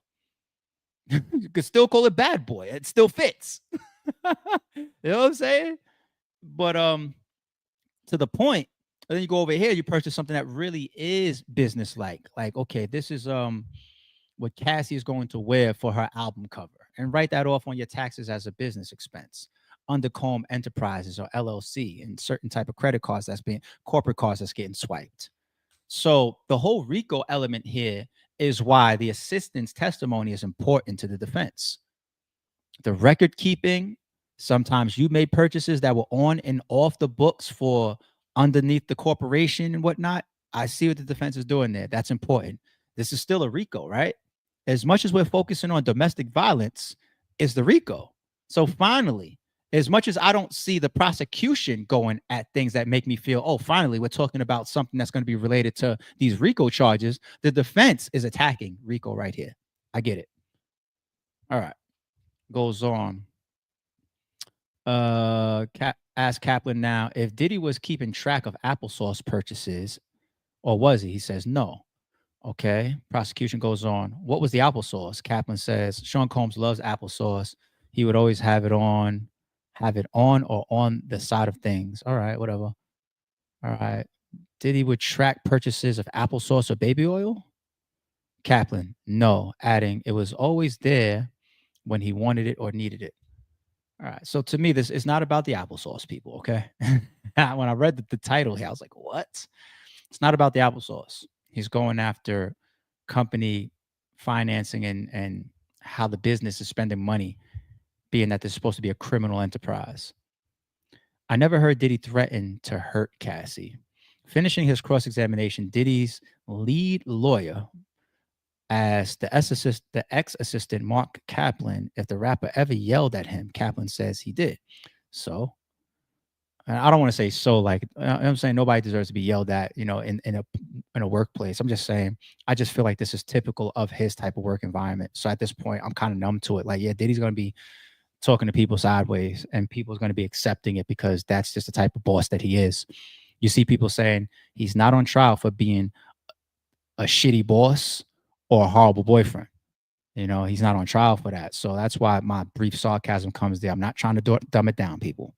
You could still call it bad boy. It still fits. You know what I'm saying? But to the point, and then you go over here, you purchase something that really is business like. Like, okay, this is what Cassie is going to wear for her album cover, and write that off on your taxes as a business expense under Comb Enterprises or LLC and certain type of credit cards that's being corporate cards that's getting swiped. So the whole RICO element here is why the assistant's testimony is important to the defense. The record keeping, sometimes you made purchases that were on and off the books for underneath the corporation and whatnot. I see what the defense is doing there. That's important. This is still a RICO, right? As much as we're focusing on domestic violence, is the RICO. So finally, as much as I don't see the prosecution going at things that make me feel, oh, finally, we're talking about something that's going to be related to these RICO charges, the defense is attacking RICO right here. I get it. All right. Goes on. Ask Kaplan now if Diddy was keeping track of applesauce purchases, or was he? He says no. Okay. Prosecution goes on. What was the applesauce? Kaplan says Sean Combs loves applesauce. He would always have it on or on the side of things. All right, whatever. All right. Diddy would track purchases of applesauce or baby oil? Kaplan, no, adding it was always there when he wanted it or needed it. All right. So to me, this is not about the applesauce, people. Okay. When I read the title here, I was like, what? It's not about the applesauce. He's going after company financing and how the business is spending money, being that this is supposed to be a criminal enterprise. I never heard Diddy threaten to hurt Cassie. Finishing his cross examination, Diddy's lead lawyer asked the ex assistant Mark Kaplan if the rapper ever yelled at him. Kaplan says he did. So, and I don't want to say so, like, I'm saying nobody deserves to be yelled at, in a workplace. I'm just saying, I just feel like this is typical of his type of work environment. So at this point, I'm kind of numb to it. Like, yeah, Diddy's going to be talking to people sideways and people's going to be accepting it because that's just the type of boss that he is. You see people saying he's not on trial for being a shitty boss or a horrible boyfriend. He's not on trial for that. So that's why my brief sarcasm comes there. I'm not trying to dumb it down, people.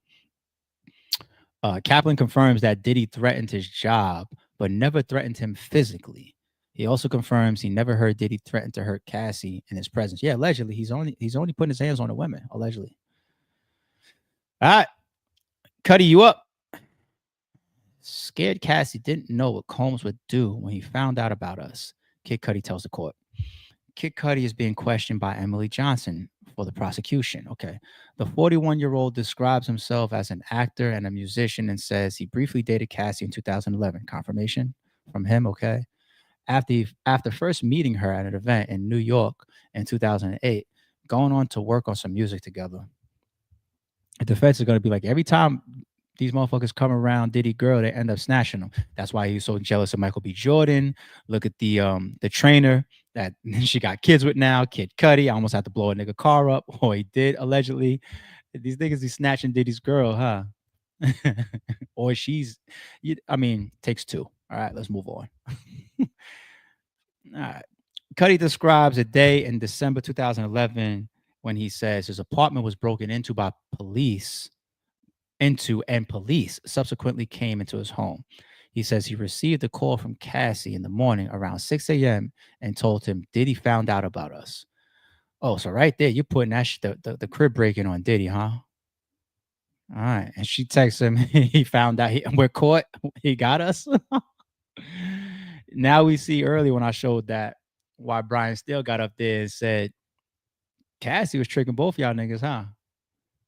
Kaplan confirms that Diddy threatened his job, but never threatened him physically. He also confirms he never heard Diddy threaten to hurt Cassie in his presence. Yeah, allegedly, he's only putting his hands on the women, allegedly. All right, Cudi, you up? Scared Cassie didn't know what Combs would do when he found out about us. Kid Cudi tells the court. Kid Cudi is being questioned by Emily Johnson for the prosecution. Okay. The 41-year-old describes himself as an actor and a musician and says he briefly dated Cassie in 2011. Confirmation from him. Okay. After first meeting her at an event in New York in 2008, going on to work on some music together. The defense is going to be like, every time these motherfuckers come around Diddy girl, they end up snatching them. That's why he's so jealous of Michael B. Jordan. Look at the trainer that she got kids with now, Kid Cudi. I almost had to blow a nigga car up, or he did, allegedly. These niggas be snatching Diddy's girl, huh? Or takes two. All right, let's move on. All right. Cudi describes a day in December 2011 when he says his apartment was broken into by police, and police subsequently came into his home. He says he received a call from Cassie in the morning around 6 a.m. and told him Diddy found out about us. Oh, so right there, you're putting that the crib breaking on Diddy, huh? All right. And she texts him, he found out we're caught. He got us. Now we see early when I showed that why Brian still got up there and said, Cassie was tricking both y'all niggas, huh?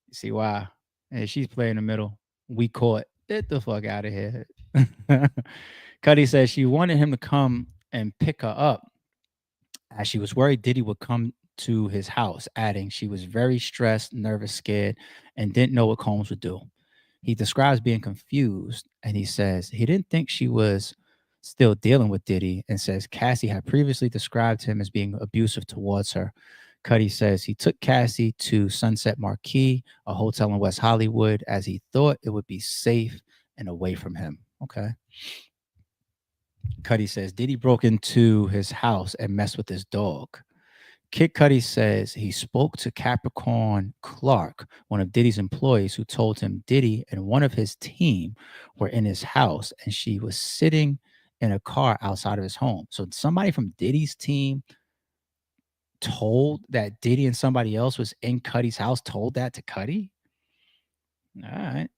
You see why? And she's playing the middle. We caught. Get the fuck out of here. Cudi says she wanted him to come and pick her up as she was worried Diddy would come to his house, adding she was very stressed, nervous, scared, and didn't know what Combs would do. He describes being confused and he says he didn't think she was still dealing with Diddy and says Cassie had previously described him as being abusive towards her. Cudi says he took Cassie to Sunset Marquis, a hotel in West Hollywood, as he thought it would be safe and away from him. Okay. Cudi says Diddy broke into his house and messed with his dog. Kid Cudi says he spoke to Capricorn Clark, one of Diddy's employees, who told him Diddy and one of his team were in his house and she was sitting in a car outside of his home. So somebody from Diddy's team told that Diddy and somebody else was in Cudi's house, told that to Cudi? All right.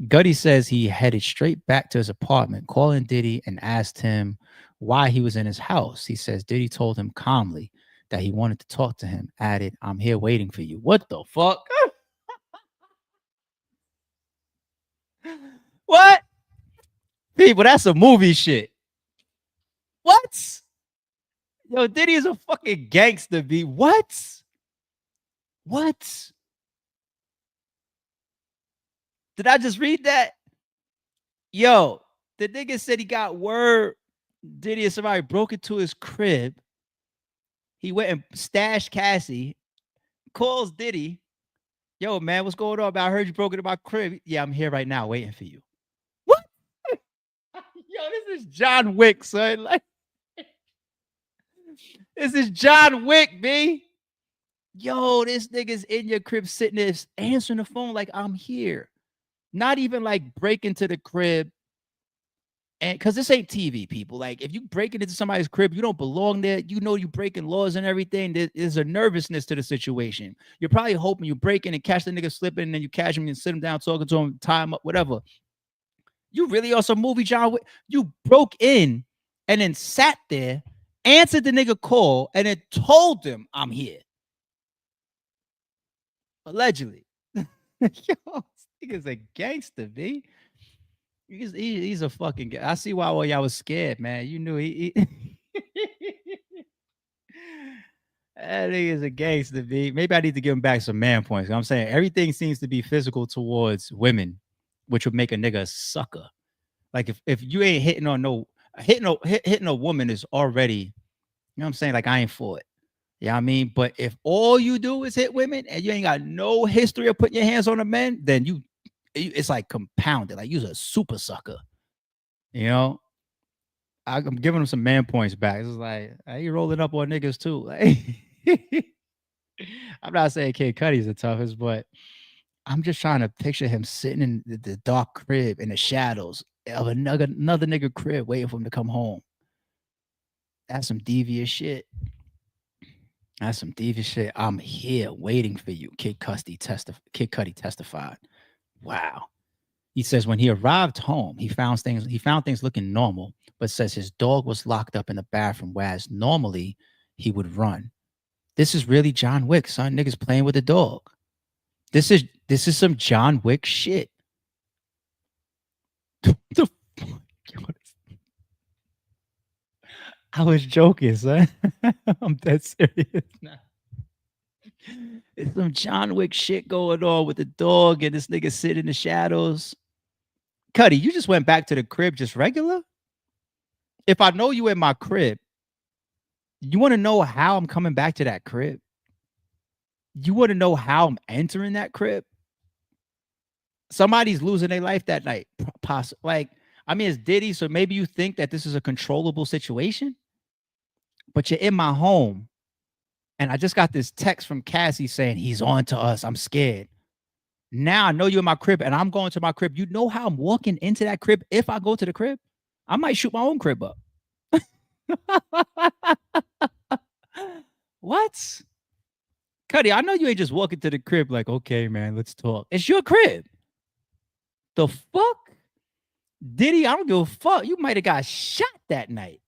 Cudi says he headed straight back to his apartment, calling Diddy and asked him why he was in his house. He says Diddy told him calmly that he wanted to talk to him, added, I'm here waiting for you. What the fuck? What? People, that's a movie shit. What? Yo, Diddy is a fucking gangster, B. What? What? Did I just read that? Yo, the nigga said he got word Diddy and somebody broke into his crib. He went and stashed Cassie, calls Diddy. Yo, man, what's going on? I heard you broke into my crib. Yeah, I'm here right now waiting for you. What? Yo, this is John Wick, son. Like, this is John Wick, B. Yo, this nigga's in your crib sitting there answering the phone like I'm here. Not even like break into the crib. And because this ain't TV, people. Like, if you break into somebody's crib, you don't belong there. You know you breaking laws and everything. There's a nervousness to the situation. You're probably hoping you break in and catch the nigga slipping, and then you catch him and sit him down, talking to him, tie him up, whatever. You really on some movie, John Wick. You broke in and then sat there, answered the nigga call, and then told him, I'm here. Allegedly. Yo, this nigga's a gangster, B. He's a fucking. I see why y'all was scared, man. You knew he that nigga's a gangster, B. Maybe I need to give him back some man points. I'm saying everything seems to be physical towards women, which would make a nigga a sucker. Like if you ain't hitting on hitting a woman is already, you know what I'm saying? Like I ain't for it. You know what I mean? But if all you do is hit women and you ain't got no history of putting your hands on a man, then it's like compounded. Like you're a super sucker. You know, I'm giving him some man points back. It's like you rolling up on niggas too. Like, I'm not saying Kid Cudi's the toughest, but I'm just trying to picture him sitting in the dark crib in the shadows of another nigga crib waiting for him to come home. That's some devious shit. That's some devious shit. I'm here waiting for you. Kid Cudi testified. Wow. He says when he arrived home, he found things looking normal, but says his dog was locked up in the bathroom, whereas normally he would run. This is really John Wick, son. Niggas playing with the dog. This is some John Wick shit. I was joking, son. I'm dead serious now. It's some John Wick shit going on with the dog and this nigga sitting in the shadows. Cudi, you just went back to the crib just regular? If I know you in my crib, you want to know how I'm coming back to that crib? You want to know how I'm entering that crib? Somebody's losing their life that night. Like, I mean, it's Diddy, so maybe you think that this is a controllable situation, but you're in my home, and I just got this text from Cassie saying he's on to us. I'm scared. Now I know you're in my crib, and I'm going to my crib. You know how I'm walking into that crib? If I go to the crib, I might shoot my own crib up. What? Cudi, I know you ain't just walking to the crib like, okay, man, let's talk. It's your crib. The fuck? Diddy, I don't give a fuck. You might have got shot that night.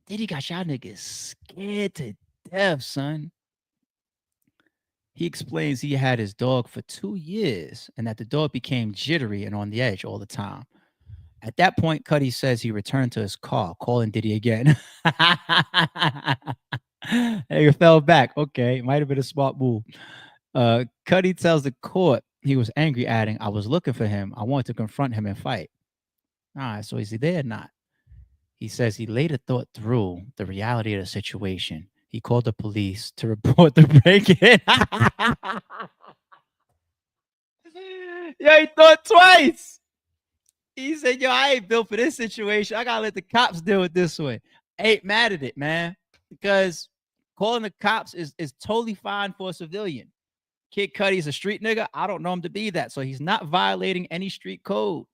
Diddy got y'all niggas scared to death, son. He explains he had his dog for 2 years and that the dog became jittery and on the edge all the time. At that point, Cudi says he returned to his car, calling Diddy again. He fell back. Okay, might have been a smart move. Cudi tells the court he was angry, adding, I was looking for him. I wanted to confront him and fight. All right, so is he there or not? He says he later thought through the reality of the situation. He called the police to report the break-in. Yo, he thought twice. He said, yo, I ain't built for this situation. I gotta let the cops deal with this one. I ain't mad at it, man. Because calling the cops is totally fine for a civilian. Kid Cudi's a street nigga. I don't know him to be that. So he's not violating any street code.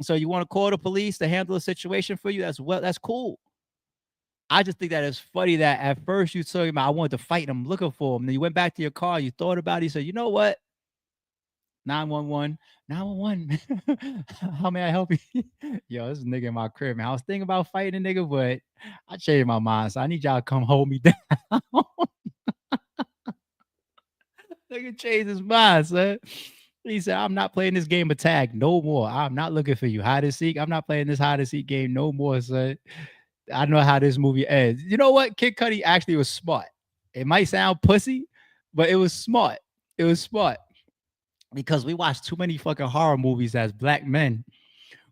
So you want to call the police to handle a situation for you? That's cool. I just think that it's funny that at first you told him I wanted to fight him, looking for him. Then you went back to your car, you thought about it, you said, you know what? 911, 911. How may I help you? Yo, this nigga in my crib, man. I was thinking about fighting a nigga, but I changed my mind. So I need y'all to come hold me down. Nigga changed his mind, son. He said, I'm not playing this game of tag no more. I'm not looking for you. Hide and seek. I'm not playing this hide and seek game no more, son. I know how this movie ends. You know what? Kid Cudi actually was smart. It might sound pussy, but it was smart. It was smart. Because we watch too many fucking horror movies as black men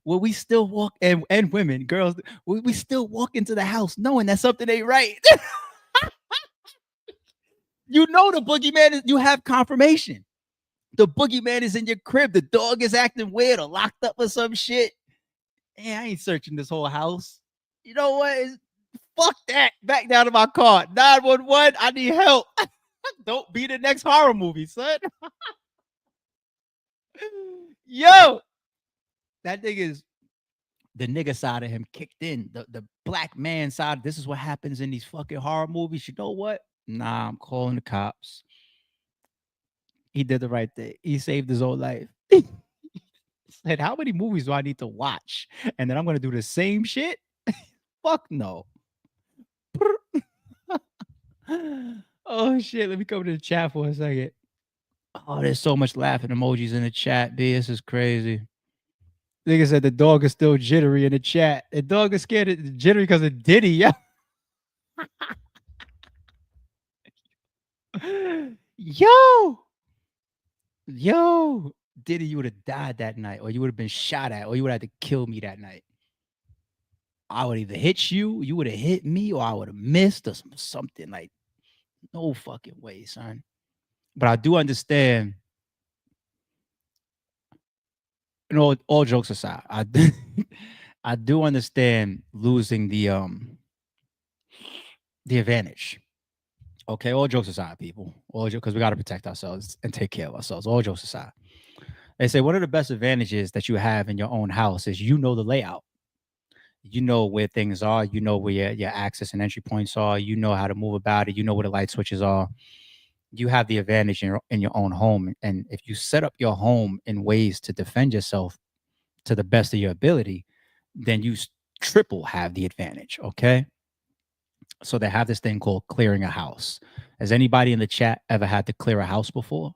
where we still walk and women, girls, we still walk into the house knowing that something ain't right. You know the boogeyman is, you have confirmation. The boogeyman is in your crib. The dog is acting weird or locked up or some shit. Hey, I ain't searching this whole house. You know what? Fuck that. Back down to my car. 911, I need help. Don't be the next horror movie, son. Yo, that nigga is the nigga side of him kicked in. The black man side. This is what happens in these fucking horror movies. You know what? Nah, I'm calling the cops. He did the right thing. He saved his own life. Said, how many movies do I need to watch? And then I'm gonna do the same shit? Fuck no. Oh shit. Let me come to the chat for a second. Oh, there's so much laughing emojis in the chat, B. This is crazy. Nigga said the dog is still jittery in the chat. The dog is scared of jittery because of Diddy, yeah. Yo, Diddy, you would have died that night, or you would have been shot at, or you would have had to kill me that night. I would either hit you, you would have hit me, or I would have missed or something. Like, no fucking way, son. But I do understand. You know, all jokes aside, I do understand losing the advantage. Okay, all jokes aside, people. All because we got to protect ourselves and take care of ourselves. All jokes aside, they say one of the best advantages that you have in your own house is you know the layout. You know where things are. You know where your access and entry points are. You know how to move about it. You know where the light switches are. You have the advantage in your own home. And if you set up your home in ways to defend yourself to the best of your ability, then you triple have the advantage. Okay. So they have this thing called clearing a house. Has anybody in the chat ever had to clear a house before?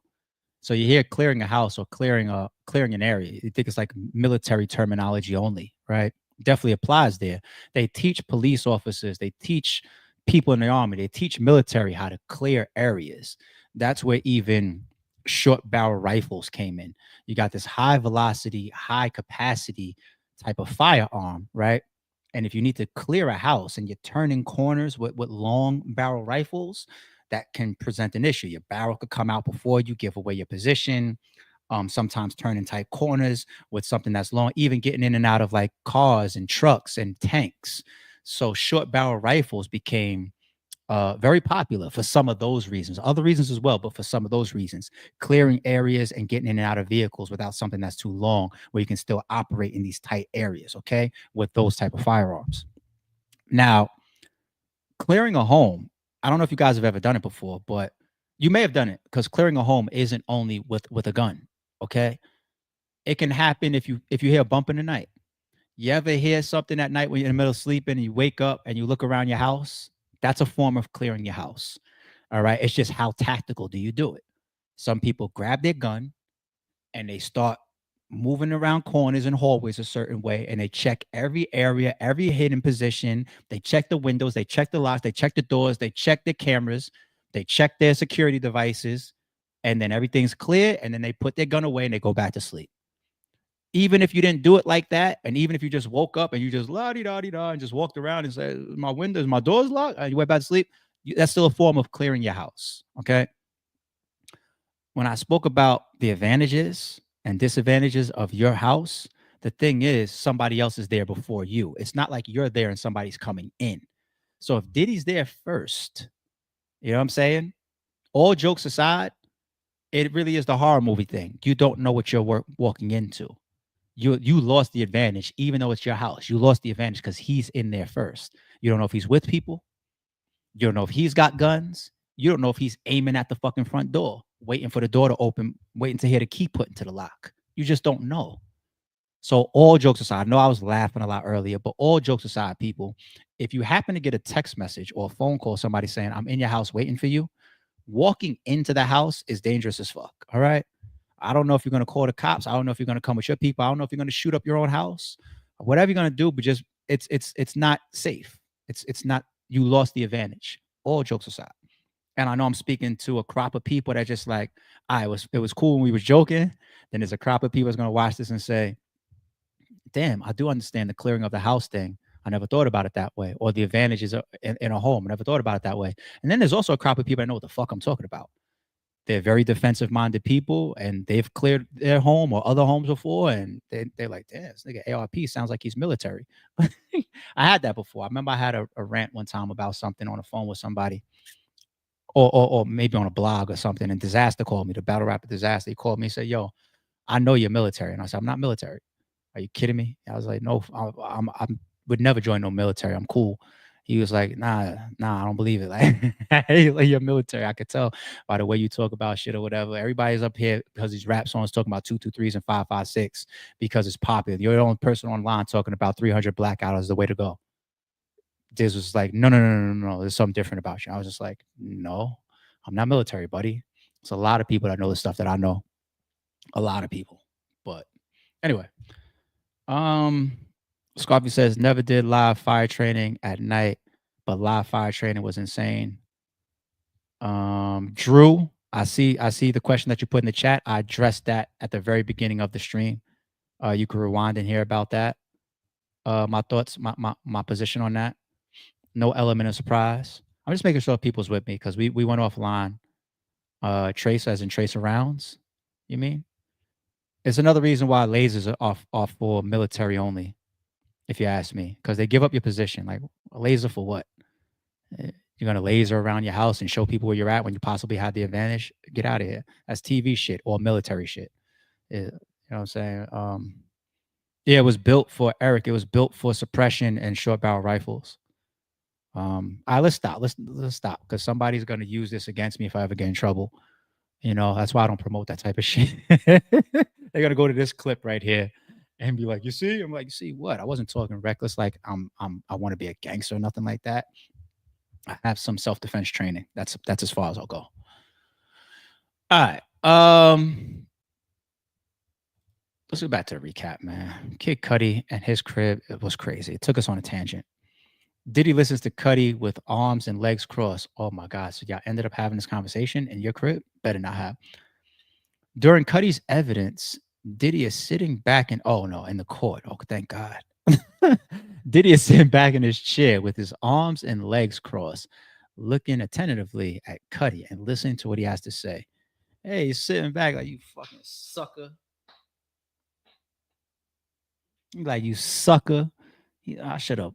So you hear clearing a house or clearing an area. You think it's like military terminology only, right? Definitely applies there. They teach police officers, they teach people in the army, they teach military how to clear areas. That's where even short barrel rifles came in. You got this high velocity, high capacity type of firearm, right? And if you need to clear a house and you're turning corners with long barrel rifles, that can present an issue. Your barrel could come out before you, give away your position. Sometimes turning tight corners with something that's long, even getting in and out of like cars and trucks and tanks. So short barrel rifles became very popular for some of those reasons, other reasons as well, but for some of those reasons, clearing areas and getting in and out of vehicles without something that's too long, where you can still operate in these tight areas, okay, with those type of firearms. Now, clearing a home I don't know if you guys have ever done it before, but you may have done it because clearing a home isn't only with a gun. Okay, it can happen if you hear a bump in the night. You ever hear something at night when you're in the middle of sleeping and you wake up and you look around your house? That's a form of clearing your house. All right. It's just how tactical do you do it? Some people grab their gun and they start moving around corners and hallways a certain way and they check every area, every hidden position. They check the windows, they check the locks, they check the doors, they check the cameras, they check their security devices, and then everything's clear. And then they put their gun away and they go back to sleep. Even if you didn't do it like that, and even if you just woke up and you just la di da di da and just walked around and said, "My windows, my doors locked," and you went back to sleep, that's still a form of clearing your house. Okay. When I spoke about the advantages and disadvantages of your house, the thing is, somebody else is there before you. It's not like you're there and somebody's coming in. So if Diddy's there first, you know what I'm saying? All jokes aside, it really is the horror movie thing. You don't know what you're walking into. You lost the advantage, even though it's your house. You lost the advantage because he's in there first. You don't know if he's with people. You don't know if he's got guns. You don't know if he's aiming at the fucking front door, waiting for the door to open, waiting to hear the key put into the lock. You just don't know. So all jokes aside, I know I was laughing a lot earlier, but all jokes aside, people, if you happen to get a text message or a phone call, somebody saying, "I'm in your house waiting for you," walking into the house is dangerous as fuck. All right. I don't know if you're going to call the cops. I don't know if you're going to come with your people. I don't know if you're going to shoot up your own house. Whatever you're going to do, but just it's not safe. It's not. You lost the advantage. All jokes aside, and I know I'm speaking to a crop of people that just like, it was cool when we was joking. Then there's a crop of people that's going to watch this and say, "Damn, I do understand the clearing of the house thing. I never thought about it that way, or the advantages in a home. I never thought about it that way." And then there's also a crop of people that know what the fuck I'm talking about. They're very defensive minded people and they've cleared their home or other homes before. And they're like, "Damn, this nigga ARP sounds like he's military." I had that before. I remember I had a rant one time about something on the phone with somebody or maybe on a blog or something. And Disaster called me, the battle rapper Disaster. He called me and said, "Yo, I know you're military." And I said, "I'm not military. Are you kidding me?" I was like, "No, I would never join no military. I'm cool." He was like, nah, I don't believe it. Like you're military. I could tell by the way you talk about shit or whatever. Everybody's up here because these rap songs talking about 223s and 556 because it's popular. You're the only person online talking about 300 blackout is the way to go. Diz was like, no. There's something different about you. I was just like, no, I'm not military, buddy. It's a lot of people that know the stuff that I know. A lot of people. But anyway, Scarpy says never did live fire training at night, but live fire training was insane. Drew, I see the question that you put in the chat. I addressed that at the very beginning of the stream. You can rewind and hear about that. My thoughts, my position on that. No element of surprise. I'm just making sure people's with me because we went offline. Trace as in trace rounds. You mean? It's another reason why lasers are off for military only, if you ask me, because they give up your position. Like a laser for what? You're gonna laser around your house and show people where you're at when you possibly have the advantage. Get out of here. That's TV shit or military shit. You know what I'm saying? Yeah, it was built for Eric. It was built for suppression and short barrel rifles. All right, let's stop. Let's stop because somebody's gonna use this against me if I ever get in trouble. You know, that's why I don't promote that type of shit. They're gonna go to this clip right here and be like, "You see?" I'm like, "You see what? I wasn't talking reckless. Like I want to be a gangster or nothing like that. I have some self-defense training. That's as far as I'll go." All right. Let's go back to the recap, man. Kid Cudi and his crib, it was crazy. It took us on a tangent. Diddy listens to Cudi with arms and legs crossed. Oh my God. So y'all ended up having this conversation in your crib? Better not have. During Cudi's evidence, Diddy is sitting back in the court. Oh, thank God. Diddy is sitting back in his chair with his arms and legs crossed, looking attentively at Cudi and listening to what he has to say. Hey, he's sitting back like, "You fucking sucker." Like, "You sucker." I should have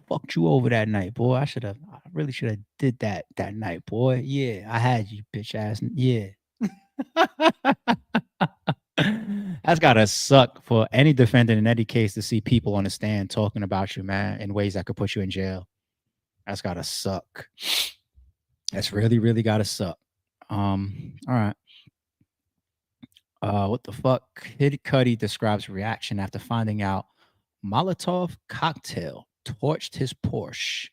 fucked you over that night, boy. I really should have did that night, boy. Yeah, I had you, bitch ass. Yeah. That's gotta suck for any defendant in any case to see people understand talking about you, man, in ways that could put you in jail. That's gotta suck. That's really, really gotta suck. All right. What the fuck? Kid Cudi describes reaction after finding out Molotov cocktail torched his Porsche.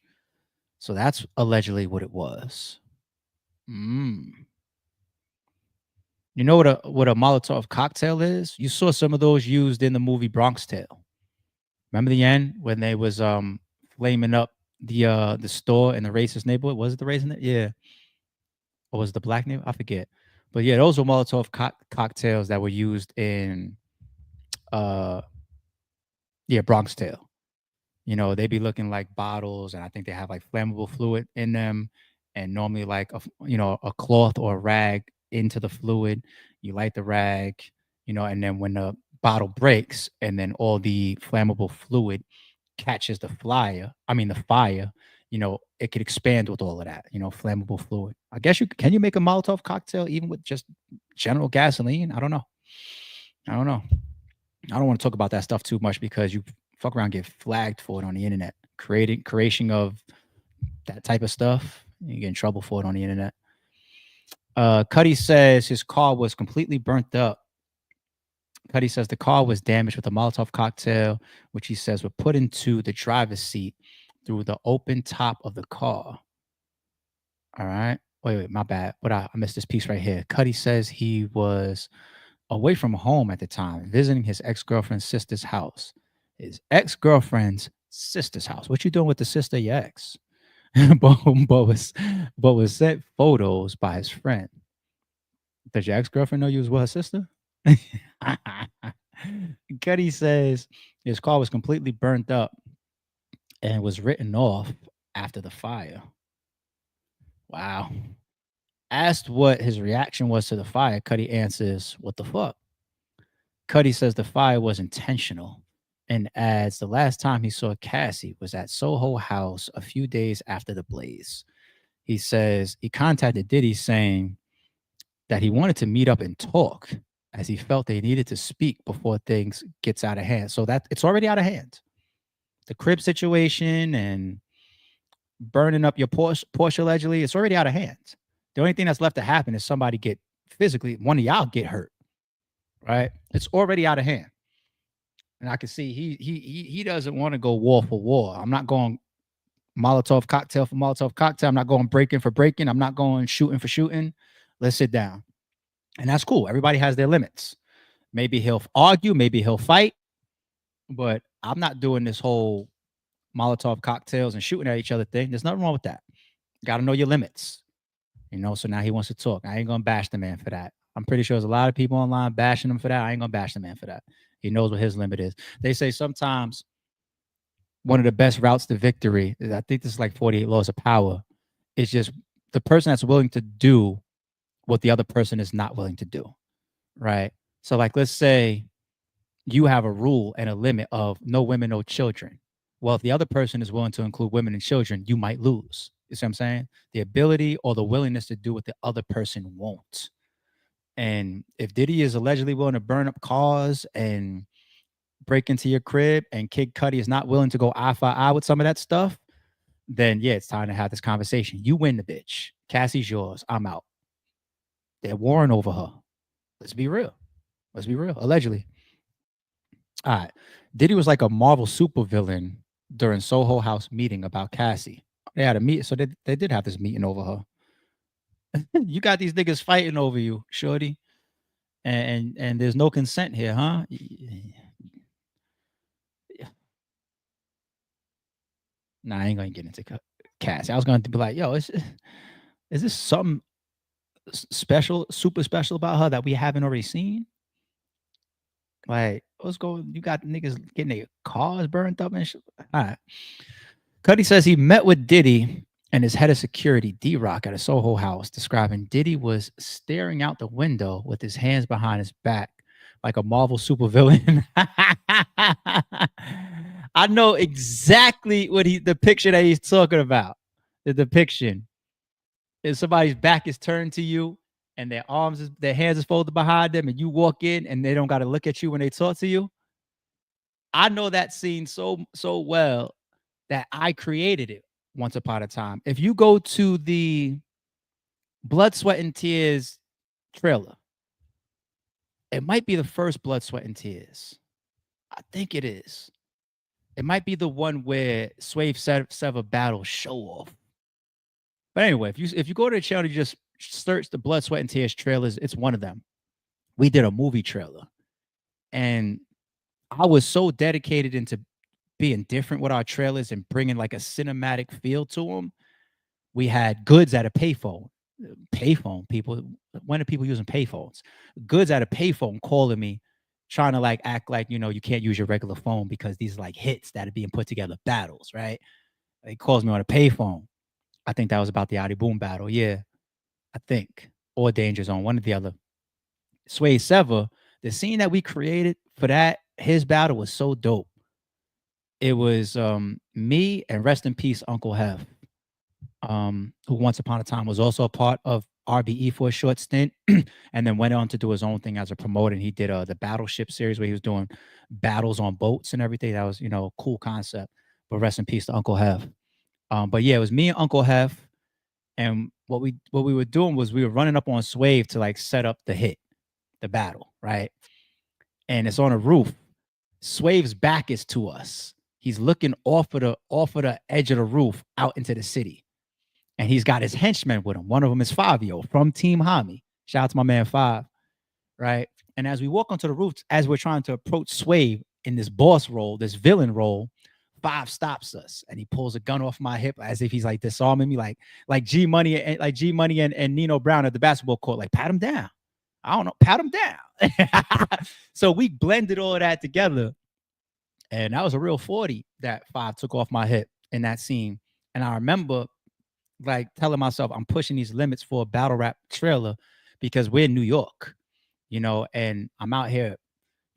So that's allegedly what it was. Mm. You know what a Molotov cocktail is? You saw some of those used in the movie Bronx Tale. Remember the end when they was flaming up the store in the racist neighborhood? Was it the racist? Yeah, or was it the black neighborhood? I forget. But yeah, those were Molotov cocktails that were used in uh yeah Bronx Tale. You know, they be looking like bottles, and I think they have like flammable fluid in them, and normally like a cloth or a rag into the fluid. You light the rag, and then when the bottle breaks, and then all the flammable fluid catches the fire, it could expand with all of that, flammable fluid. I guess can you make a Molotov cocktail even with just general gasoline? I don't know. I don't know. I don't want to talk about that stuff too much because you fuck around, get flagged for it on the internet. Creation of that type of stuff, you get in trouble for it on the internet. Cudi says his car was completely burnt up. Cudi says the car was damaged with a Molotov cocktail, which he says were put into the driver's seat through the open top of the car. All right. Wait, my bad. But I missed this piece right here. Cudi says he was away from home at the time, visiting his ex-girlfriend's sister's house. His ex-girlfriend's sister's house. What you doing with the sister of your ex? but, but was sent photos by his friend. Does your ex-girlfriend know you was with her sister? Cudi says his car was completely burnt up and was written off after the fire. Wow. Asked what his reaction was to the fire, Cudi answers, "What the fuck?" Cudi says the fire was intentional and adds the last time he saw Cassie was at Soho House a few days after the blaze. He says he contacted Diddy saying that he wanted to meet up and talk as he felt they needed to speak before things gets out of hand. So that it's already out of hand. The crib situation and burning up your Porsche allegedly, it's already out of hand. The only thing that's left to happen is somebody get physically, one of y'all get hurt, right? It's already out of hand. And I can see he doesn't want to go war for war. I'm not going Molotov cocktail for Molotov cocktail. I'm not going breaking for breaking. I'm not going shooting for shooting. Let's sit down. And that's cool. Everybody has their limits. Maybe he'll argue, maybe he'll fight, but I'm not doing this whole Molotov cocktails and shooting at each other thing. There's nothing wrong with that. Got to know your limits. So now he wants to talk. I ain't gonna bash the man for that. I'm pretty sure there's a lot of people online bashing him for that. I ain't gonna bash the man for that. He knows what his limit is. They say sometimes one of the best routes to victory, I think this is like 48 laws of power, is just the person that's willing to do what the other person is not willing to do. Right. So, like, let's say you have a rule and a limit of no women, no children. Well, if the other person is willing to include women and children, you might lose. You see what I'm saying? The ability or the willingness to do what the other person won't. And if Diddy is allegedly willing to burn up cars and break into your crib, and Kid Cudi is not willing to go eye for eye with some of that stuff, then yeah, it's time to have this conversation. You win the bitch. Cassie's yours. I'm out. They're warring over her. Let's be real. Let's be real. Allegedly. All right. Diddy was like a Marvel supervillain during Soho House meeting about Cassie. They had a meet, so they did have this meeting over her. You got these niggas fighting over you, shorty, and there's no consent here, huh? Nah, I ain't gonna get into Cassie. I was going to be like, yo, is this something special, super special about her that we haven't already seen? Like, what's going? You got niggas getting their cars burned up and shit. All right. Cudi says he met with Diddy and his head of security, D-Rock, at a Soho house, describing Diddy was staring out the window with his hands behind his back like a Marvel supervillain. I know exactly what the picture that he's talking about. The depiction is somebody's back is turned to you and their hands is folded behind them, and you walk in and they don't got to look at you when they talk to you. I know that scene so well that I created it once upon a time. If you go to the Blood, Sweat, and Tears trailer. It might be the first Blood, Sweat, and Tears. I think it is. It might be the one where Swave Sever battle show off. But anyway, if you go to the channel, you just search the Blood, Sweat, and Tears trailers. It's one of them. We did a movie trailer, and I was so dedicated into being different with our trailers and bringing like a cinematic feel to them. We had goods at a payphone. Payphone people. When are people using payphones? Goods at a payphone calling me, trying to like act like you can't use your regular phone because these are like hits that are being put together, battles, right? He calls me on a payphone. I think that was about the Audi Boom battle. Yeah, I think. Or Danger Zone, one or the other. Sway Sever, the scene that we created for that, his battle was so dope. It was me and rest in peace, Uncle Hef, who once upon a time was also a part of RBE for a short stint, and then went on to do his own thing as a promoter. And he did the Battleship series where he was doing battles on boats and everything. That was, a cool concept. But rest in peace to Uncle Hef. But yeah, it was me and Uncle Hef, and what we were doing was we were running up on Swave to like set up the hit, the battle, right? And it's on a roof. Swave's back is to us. He's looking off of the edge of the roof out into the city. And he's got his henchmen with him. One of them is Fabio from Team Hami. Shout out to my man Five, right? And as we walk onto the roof, as we're trying to approach Swave in this boss role, this villain role, Five stops us and he pulls a gun off my hip as if he's like disarming me, like G Money and Nino Brown at the basketball court, like pat him down. I don't know, pat him down. So we blended all of that together, and that was a real 40 that Five took off my hip in that scene. And I remember like telling myself I'm pushing these limits for a battle rap trailer because we're in New York, and I'm out here,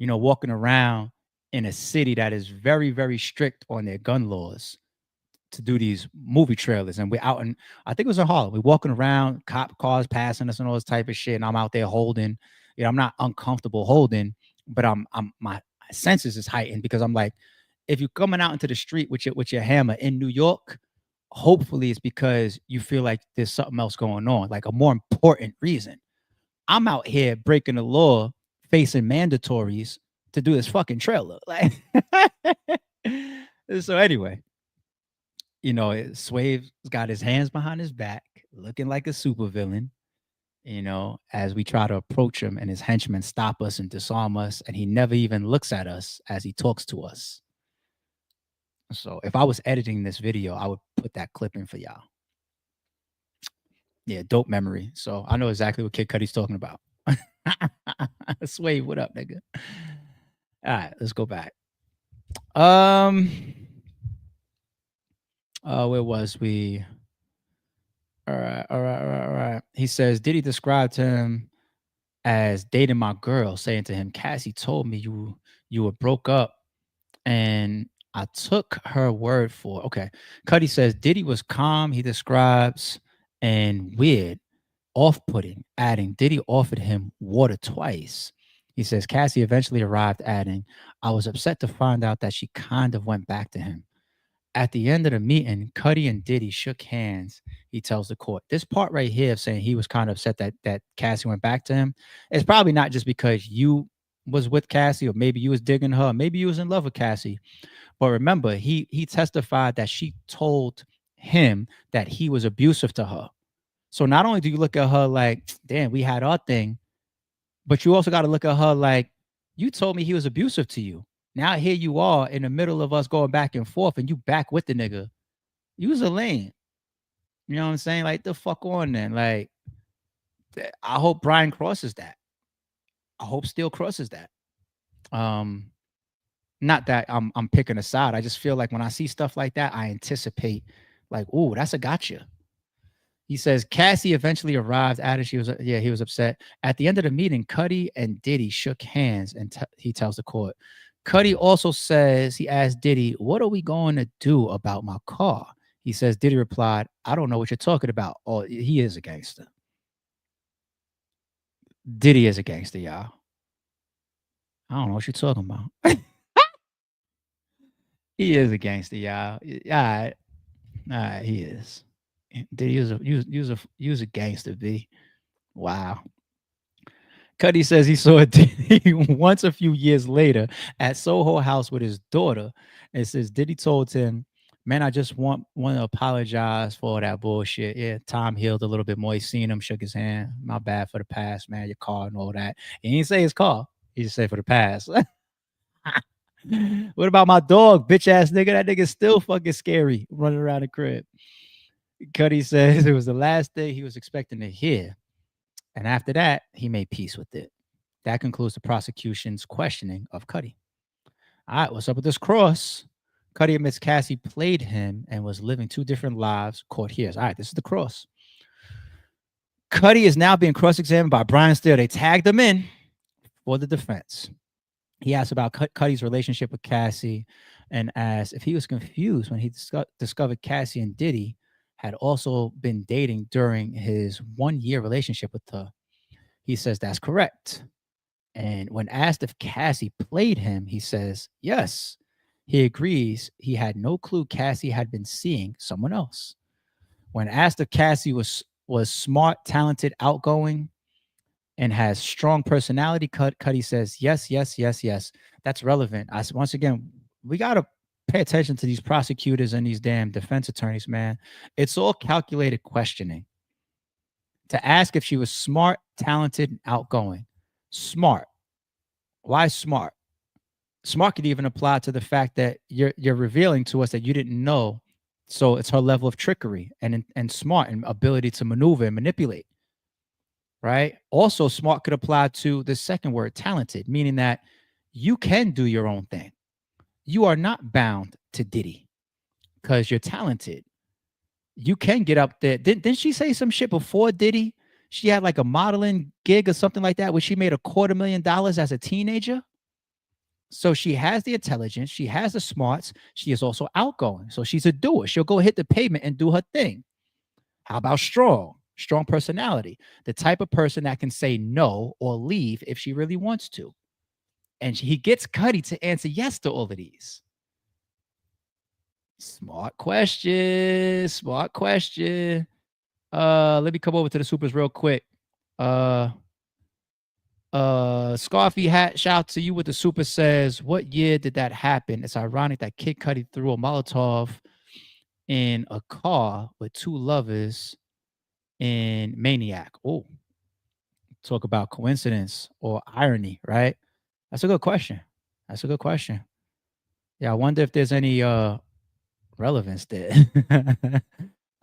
walking around in a city that is very, very strict on their gun laws to do these movie trailers. And we're out in, I think it was in Harlem. We're walking around, cop cars passing us and all this type of shit. And I'm out there holding, I'm not uncomfortable holding, but my senses is heightened because I'm like, if you're coming out into the street with your hammer in New York, hopefully it's because you feel like there's something else going on, like a more important reason. I'm out here breaking the law, facing mandatories to do this fucking trailer. Like, so anyway, Swave's got his hands behind his back, looking like a supervillain, as we try to approach him, and his henchmen stop us and disarm us, and he never even looks at us as he talks to us. So if I was editing this video, I would put that clip in for y'all. Yeah, dope memory. So I know exactly what Kid Cudi's talking about. Swave, what up, nigga? All right, let's go back. Where was we? All right. He says, Diddy described him as dating my girl, saying to him, Cassie told me you were broke up, and I took her word for it. Okay. Cudi says Diddy was calm, he describes, and weird, off-putting, adding, Diddy offered him water twice. He says Cassie eventually arrived, adding, I was upset to find out that she kind of went back to him. At the end of the meeting, Cudi and Diddy shook hands, he tells the court. This part right here of saying he was kind of upset that Cassie went back to him, it's probably not just because you was with Cassie, or maybe you was digging her, maybe you was in love with Cassie. But remember, he testified that she told him that he was abusive to her. So not only do you look at her like, damn, we had our thing, but you also got to look at her like, you told me he was abusive to you. Now here you are in the middle of us going back and forth, and you back with the nigga. You was a lame. You know what I'm saying? Like, the fuck on then. Like, I hope Brian crosses that. I hope Steele crosses that. Not that I'm picking a side. I just feel like when I see stuff like that, I anticipate like, ooh, that's a gotcha. He says Cassie eventually arrived. Added he was upset. At the end of the meeting, Cudi and Diddy shook hands, and he tells the court. Cudi also says he asked Diddy, what are we going to do about my car? He says Diddy replied, I don't know what you're talking about. Oh, he is a gangster. Diddy is a gangster, y'all. I don't know what you're talking about. He is a gangster, y'all. All right, he is. Diddy use a gangster, B. Wow. Cudi says he saw Diddy once a few years later at Soho House with his daughter. It says Diddy told him, "Man, I just want to apologize for all that bullshit. Yeah, time healed a little bit more. He seen him, shook his hand. My bad for the past, man. Your car and all that. He didn't say his car. He just said for the past." What about my dog, bitch ass nigga? That nigga's still fucking scary running around the crib. Cudi says it was the last thing he was expecting to hear. And after that, he made peace with it. That concludes the prosecution's questioning of Cudi. All right, what's up with this cross? Cudi admits Cassie played him and was living two different lives. Court hears. All right, this is the cross. Cudi is now being cross-examined by Brian Steele. They tagged him in for the defense. He asked about Cudi's relationship with Cassie and asked if he was confused when he discovered Cassie and Diddy had also been dating during his 1-year relationship with her. He says that's correct. And when asked if Cassie played him, he says yes. He agrees he had no clue Cassie had been seeing someone else. When asked if Cassie was smart, talented, outgoing, and has strong personality, Cudi says yes, yes, yes, yes. That's relevant. Once again, we got to pay attention to these prosecutors and these damn defense attorneys, man. It's all calculated questioning. To ask if she was smart, talented, and outgoing. Smart. Why smart? Smart could even apply to the fact that you're revealing to us that you didn't know. So it's her level of trickery and smart and ability to maneuver and manipulate. Right? Also, smart could apply to the second word, talented, meaning that you can do your own thing. You are not bound to Diddy because you're talented. You can get up there. Didn't she say some shit before Diddy? She had like a modeling gig or something like that where she made $250,000 as a teenager. So she has the intelligence. She has the smarts. She is also outgoing. So she's a doer. She'll go hit the pavement and do her thing. How about strong? Strong personality. The type of person that can say no or leave if she really wants to. And he gets Cudi to answer yes to all of these. Smart question. Smart question. Let me come over to the supers real quick. Scarfy Hat, shout out to you with the super says, what year did that happen? It's ironic that Kid Cudi threw a Molotov in a car with two lovers in Maniac. Oh, talk about coincidence or irony, right? That's a good question. That's a good question. Yeah, I wonder if there's any relevance there.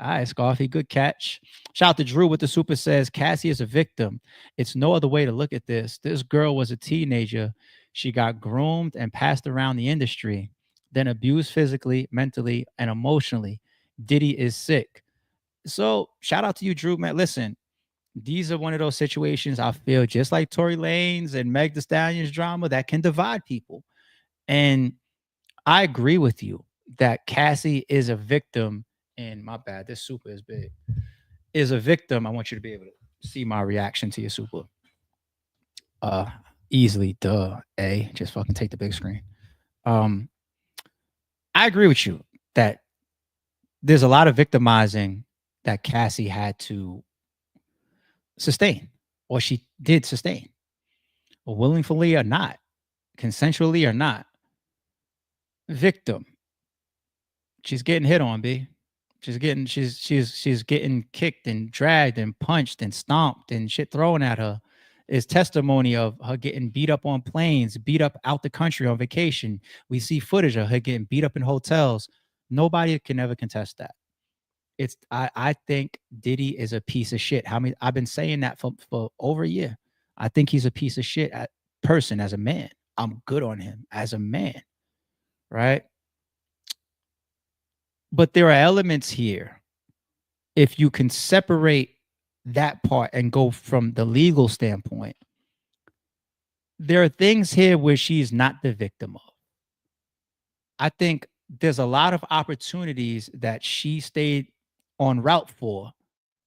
All right, Scarfy, good catch. Shout out to Drew with the super says, Cassie is a victim. It's no other way to look at this. This girl was a teenager. She got groomed and passed around the industry, then abused physically, mentally, and emotionally. Diddy is sick. So shout out to you, Drew, man. Listen, these are one of those situations I feel just like Tory Lanez and Meg Thee Stallion's drama that can divide people. And I agree with you that Cassie is a victim. And my bad, this super is big. Is a victim. I want you to be able to see my reaction to your super. Easily, duh. Just fucking take the big screen. I agree with you that there's a lot of victimizing that Cassie had to sustain, or she did sustain, willingly or not, consensually or not. Victim. She's getting hit on, B. She's getting kicked and dragged and punched and stomped and shit thrown at her. Is testimony of her getting beat up on planes, beat up out the country on vacation. We see footage of her getting beat up in hotels. Nobody can ever contest that. I think Diddy is a piece of shit. I've been saying that for over a year. I think he's a piece of shit person as a man. I'm good on him as a man, right? But there are elements here. If you can separate that part and go from the legal standpoint, there are things here where she's not the victim of. I think there's a lot of opportunities that she stayed on route for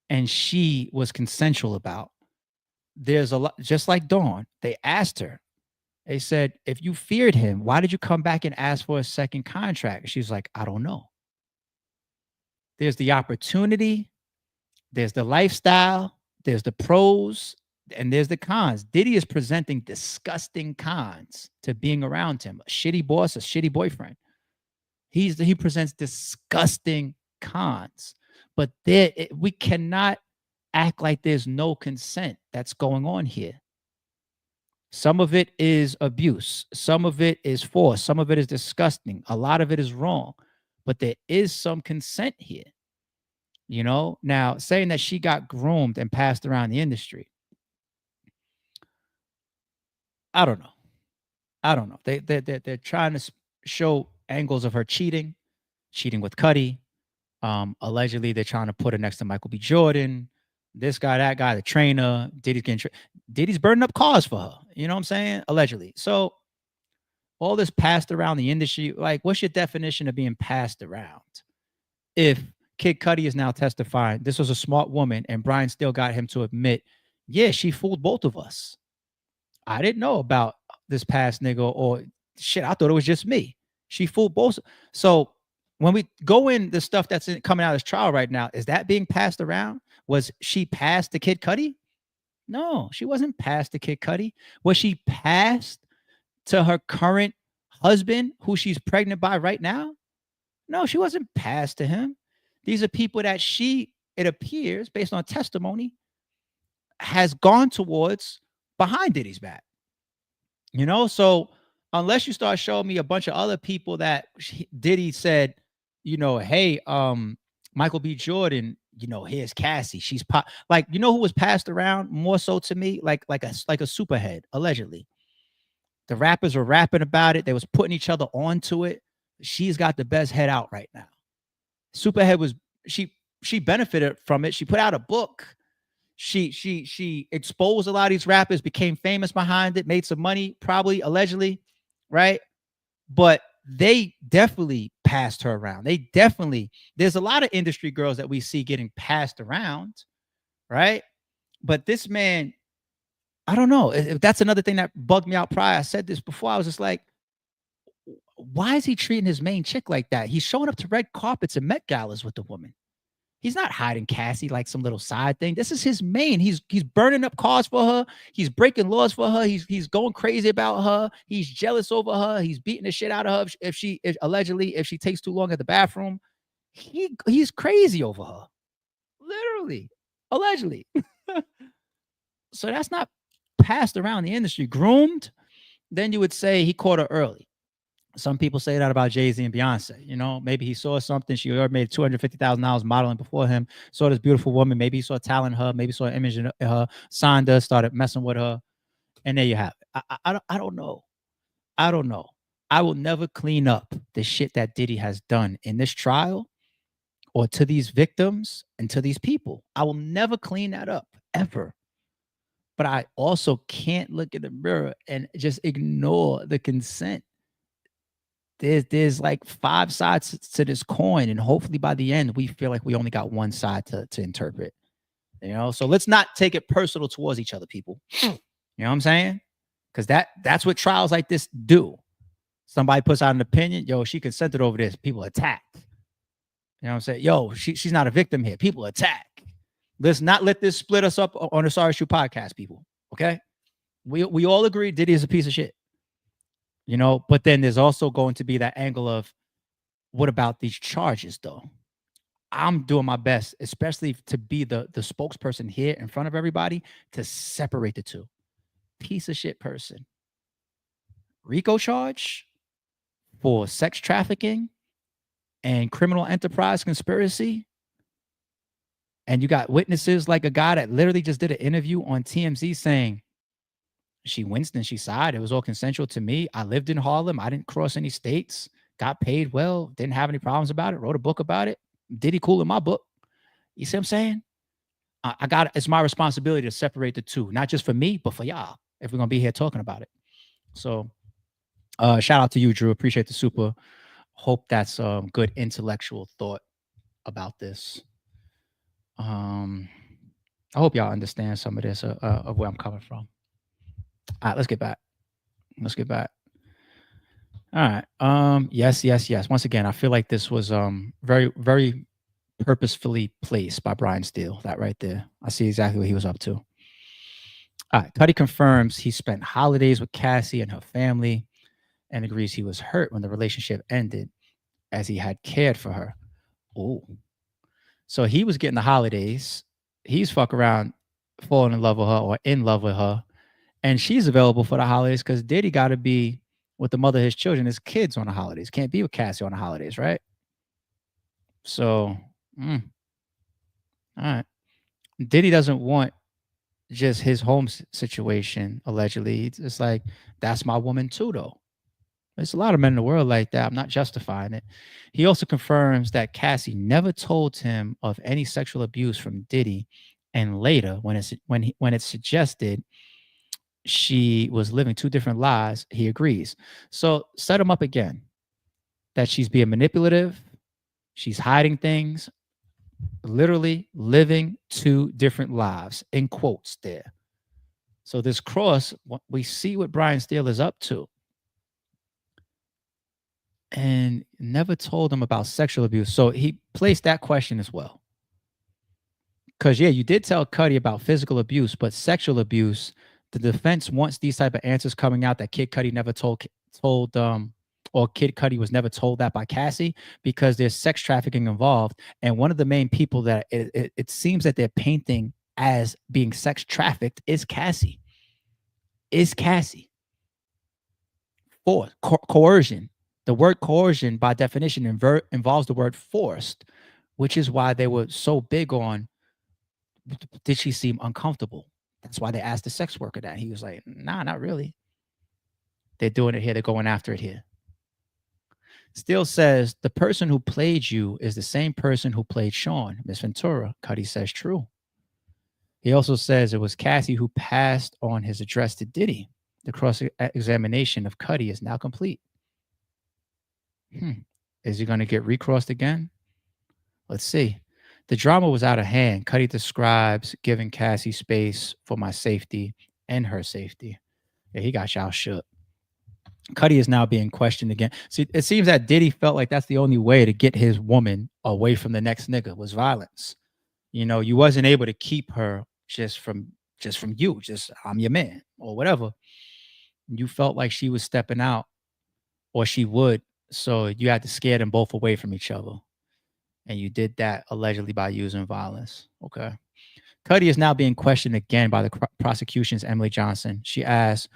and she was consensual about. There's a lot, just like Dawn, they asked her, they said, if you feared him, why did you come back and ask for a second contract? She's like, I don't know. There's the opportunity There's the lifestyle, there's the pros, and there's the cons. Diddy is presenting disgusting cons to being around him. A shitty boss, a shitty boyfriend. He presents disgusting cons. But we cannot act like there's no consent that's going on here. Some of it is abuse. Some of it is force. Some of it is disgusting. A lot of it is wrong. But there is some consent here. Now saying that she got groomed and passed around the industry, I don't know. They're trying to show angles of her cheating with Cudi. Allegedly, they're trying to put her next to Michael B. Jordan. This guy, that guy, the trainer. Diddy's burning up cars for her. You know what I'm saying? Allegedly. So all this passed around the industry. Like, what's your definition of being passed around? If Kid Cudi is now testifying, this was a smart woman, and Brian still got him to admit, yeah, she fooled both of us. I didn't know about this past nigga, or shit, I thought it was just me. She fooled both. So when we go in the stuff that's coming out of this trial right now, is that being passed around? Was she passed to Kid Cudi? No, she wasn't passed to Kid Cudi. Was she passed to her current husband, who she's pregnant by right now? No, she wasn't passed to him. These are people that it appears, based on testimony, has gone towards behind Diddy's back. So unless you start showing me a bunch of other people that Diddy said, hey, Michael B. Jordan, here's Cassie. She's like, who was passed around more so to me? Like a superhead, allegedly. The rappers were rapping about it. They was putting each other onto it. She's got the best head out right now. Superhead was she benefited from it. She put out a book. She exposed a lot of these rappers, became famous behind it, made some money, probably, allegedly, right? But they definitely passed her around. There's a lot of industry girls that we see getting passed around, right? But this man, I don't know. If that's another thing that bugged me out prior. I said this before. I was just like, why is he treating his main chick like that? He's showing up to red carpets and Met galas with the woman. He's not hiding Cassie like some little side thing. This is his main. He's burning up cars for her. He's breaking laws for her. He's going crazy about her. He's jealous over her. He's beating the shit out of her if she takes too long at the bathroom. He's crazy over her. Literally. Allegedly. So that's not passed around the industry. Groomed, then you would say he caught her early. Some people say that about Jay-Z and Beyonce. Maybe he saw something. She already made $250,000 modeling before him. Saw this beautiful woman. Maybe he saw talent in her. Maybe saw an image in her. Signed her. Started messing with her. And there you have it. I don't know. I don't know. I will never clean up the shit that Diddy has done in this trial, or to these victims and to these people. I will never clean that up, ever. But I also can't look in the mirror and just ignore the consent. There's like 5 sides to this coin, and hopefully by the end we feel like we only got one side to interpret. So let's not take it personal towards each other, people. You know what I'm saying? Because that's what trials like this do. Somebody puts out an opinion, yo, she consented over this. People attack. You know what I'm saying? Yo, she's not a victim here. People attack. Let's not let this split us up on the Sorry Shoe podcast, people. Okay? We all agree Diddy is a piece of shit. But then there's also going to be that angle of, what about these charges, though? I'm doing my best, especially to be the spokesperson here in front of everybody, to separate the two. Piece of shit person. RICO charge for sex trafficking and criminal enterprise conspiracy. And you got witnesses like a guy that literally just did an interview on TMZ saying, she winced and she sighed. It was all consensual to me. I lived in Harlem. I didn't cross any states. Got paid well. Didn't have any problems about it. Wrote a book about it. Diddy cool in my book. You see what I'm saying? It's my responsibility to separate the two, not just for me, but for y'all, if we're going to be here talking about it. So shout out to you, Drew. Appreciate the super. Hope that's good intellectual thought about this. I hope y'all understand some of this of where I'm coming from. All right, let's get back. All right. Yes. Once again, I feel like this was very, very purposefully placed by Brian Steele. That right there. I see exactly what he was up to. All right. Cudi confirms he spent holidays with Cassie and her family and agrees he was hurt when the relationship ended as he had cared for her. Oh. So he was getting the holidays. He's fuck around, falling in love with her or in love with her. And she's available for the holidays because Diddy got to be with the mother of his children, his kids on the holidays. Can't be with Cassie on the holidays, right? So, all right. Diddy doesn't want just his home situation, allegedly. It's like, that's my woman too, though. There's a lot of men in the world like that. I'm not justifying it. He also confirms that Cassie never told him of any sexual abuse from Diddy, and later, when it's suggested she was living two different lives, he agrees. So set him up again that she's being manipulative, she's hiding things, literally living two different lives, in quotes there. So this cross, we see what Brian Steele is up to. And never told him about sexual abuse. So he placed that question as well. Because, yeah, you did tell Cudi about physical abuse, but sexual abuse, the defense wants these type of answers coming out that Kid Cudi never told or Kid Cudi was never told that by Cassie, because there's sex trafficking involved. And one of the main people that it seems that they're painting as being sex trafficked is Cassie. For coercion. The word coercion, by definition, involves the word forced, which is why they were so big on, did she seem uncomfortable? That's why they asked the sex worker that. He was like, nah, not really. They're doing it here. They're going after it here. Steele says, the person who played you is the same person who played Sean, Miss Ventura. Cudi says true. He also says it was Cassie who passed on his address to Diddy. The cross-examination of Cudi is now complete. Is he going to get recrossed again? Let's see. The drama was out of hand. Cudi describes giving Cassie space for my safety and her safety. Yeah, he got y'all shook. Cudi is now being questioned again. See, it seems that Diddy felt like that's the only way to get his woman away from the next nigga was violence. You know, you wasn't able to keep her just from you. Just, I'm your man or whatever. You felt like she was stepping out, or she would. So you had to scare them both away from each other. And you did that allegedly by using violence. Okay. Cudi is now being questioned again by the prosecution's Emily Johnson. She asks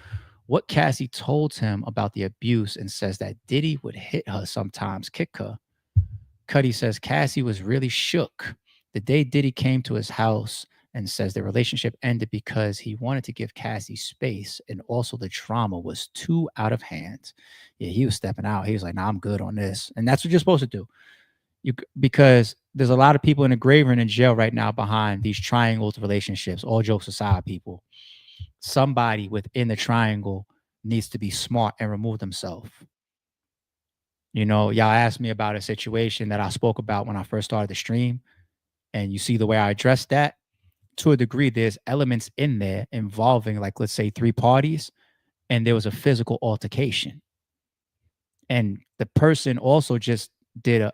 what Cassie told him about the abuse and says that Diddy would hit her sometimes, kick her. Cudi says Cassie was really shook the day Diddy came to his house, and says the relationship ended because he wanted to give Cassie space, and also the drama was too out of hand. Yeah, he was stepping out. He was like, nah, I'm good on this. And that's what you're supposed to do. Because there's a lot of people in the grave and in jail right now behind these triangles relationships. All jokes aside, people, somebody within the triangle needs to be smart and remove themselves. You know, y'all asked me about a situation that I spoke about when I first started the stream, and you see the way I addressed that. To a degree, there's elements in there involving, like, let's say 3 parties, and there was a physical altercation. And the person also just did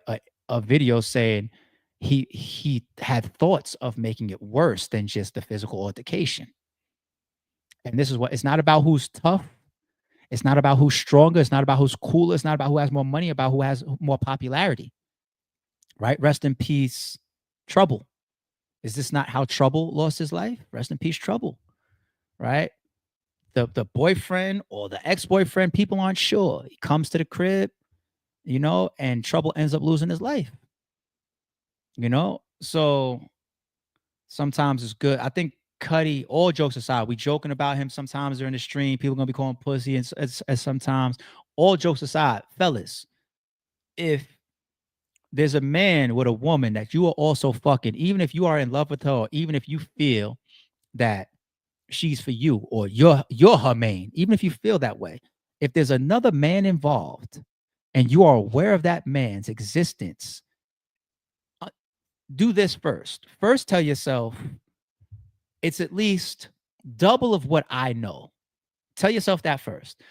a video saying he had thoughts of making it worse than just the physical altercation. And this is what, it's not about who's tough. It's not about who's stronger. It's not about who's cooler. It's not about who has more money, about who has more popularity. Right? Rest in peace, Trouble. Is this not how Trouble lost his life? Rest in peace, Trouble. Right? The boyfriend or the ex-boyfriend, people aren't sure. He comes to the crib, you know, and Trouble ends up losing his life. You know? So sometimes it's good. I think Cudi, all jokes aside, we joking about him sometimes during the stream. People gonna be calling pussy and sometimes. All jokes aside, fellas, if there's a man with a woman that you are also fucking, even if you are in love with her, or even if you feel that she's for you, or you're her main, even if you feel that way, if there's another man involved and you are aware of that man's existence, do this first. First, tell yourself it's at least double of what I know. Tell yourself that first.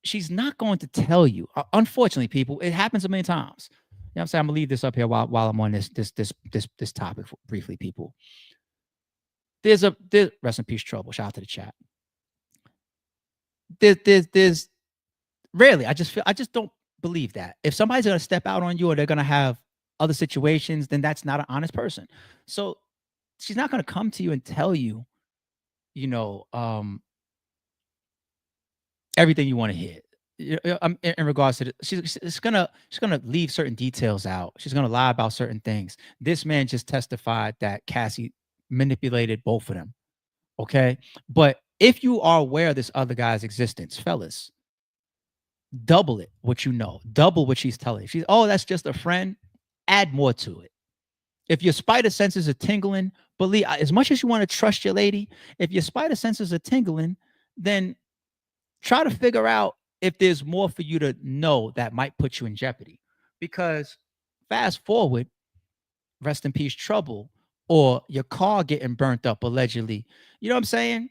She's not going to tell you. Unfortunately, people, it happens a million times. what I'm saying? I'm gonna leave this up here while I'm on this topic briefly, people. There's rest in peace, Trouble. Shout out to the chat. There's rarely. I just don't believe that. If somebody's gonna step out on you or they're gonna have other situations, then that's not an honest person. So she's not gonna come to you and tell you, you know, everything you want to hear. In regards to she's gonna leave certain details out. She's gonna lie about certain things. This man just testified that Cassie manipulated both of them. Okay, but if you are aware of this other guy's existence, fellas, double it what you know, double what she's telling you. She's, oh, that's just a friend. Add more to it. If your spider senses are tingling, believe, as much as you want to trust your lady, if your spider senses are tingling, then try to figure out if there's more for you to know that might put you in jeopardy. Because fast forward, rest in peace, Trouble, or your car getting burnt up allegedly. You know what I'm saying?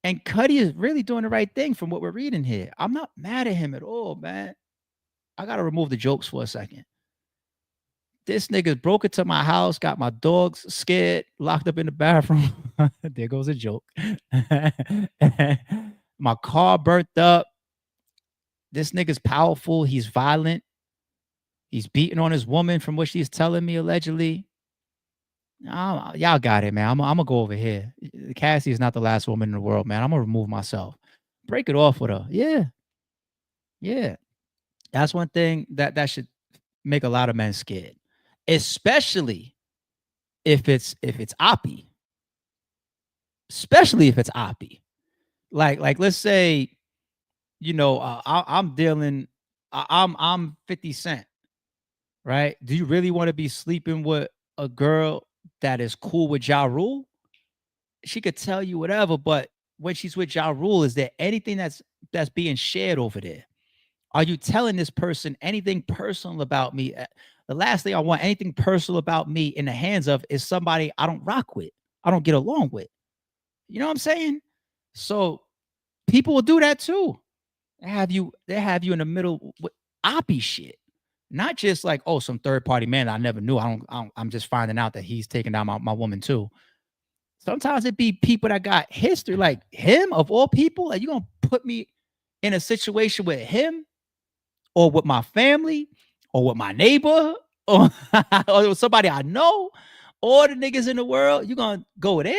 And Cudi is really doing the right thing from what we're reading here. I'm not mad at him at all, man. I got to remove the jokes for a second. This nigga broke into my house, got my dogs scared, locked up in the bathroom. There goes a joke. My car burnt up. This nigga's powerful. He's violent. He's beating on his woman from what she's telling me, allegedly. Y'all got it, man. I'm going to go over here. Cassie is not the last woman in the world, man. I'm going to remove myself. Break it off with her. Yeah. Yeah. That's one thing that should make a lot of men scared. Especially if it's Oppie. Especially if it's Oppie. Like let's say, you know, I'm 50 Cent, right? Do you really want to be sleeping with a girl that is cool with Ja Rule? She could tell you whatever, but when she's with Ja Rule, is there anything that's being shared over there? Are you telling this person anything personal about me? The last thing I want anything personal about me in the hands of is somebody I don't rock with, I don't get along with. You know what I'm saying? So people will do that too. They have you in the middle with Oppie shit. Not just like, oh, some third party man I never knew. I'm just finding out that he's taking down my woman too. Sometimes it be people that got history, like him of all people. Like, you gonna put me in a situation with him or with my family or with my neighbor or, or with somebody I know, all the niggas in the world, you gonna go there?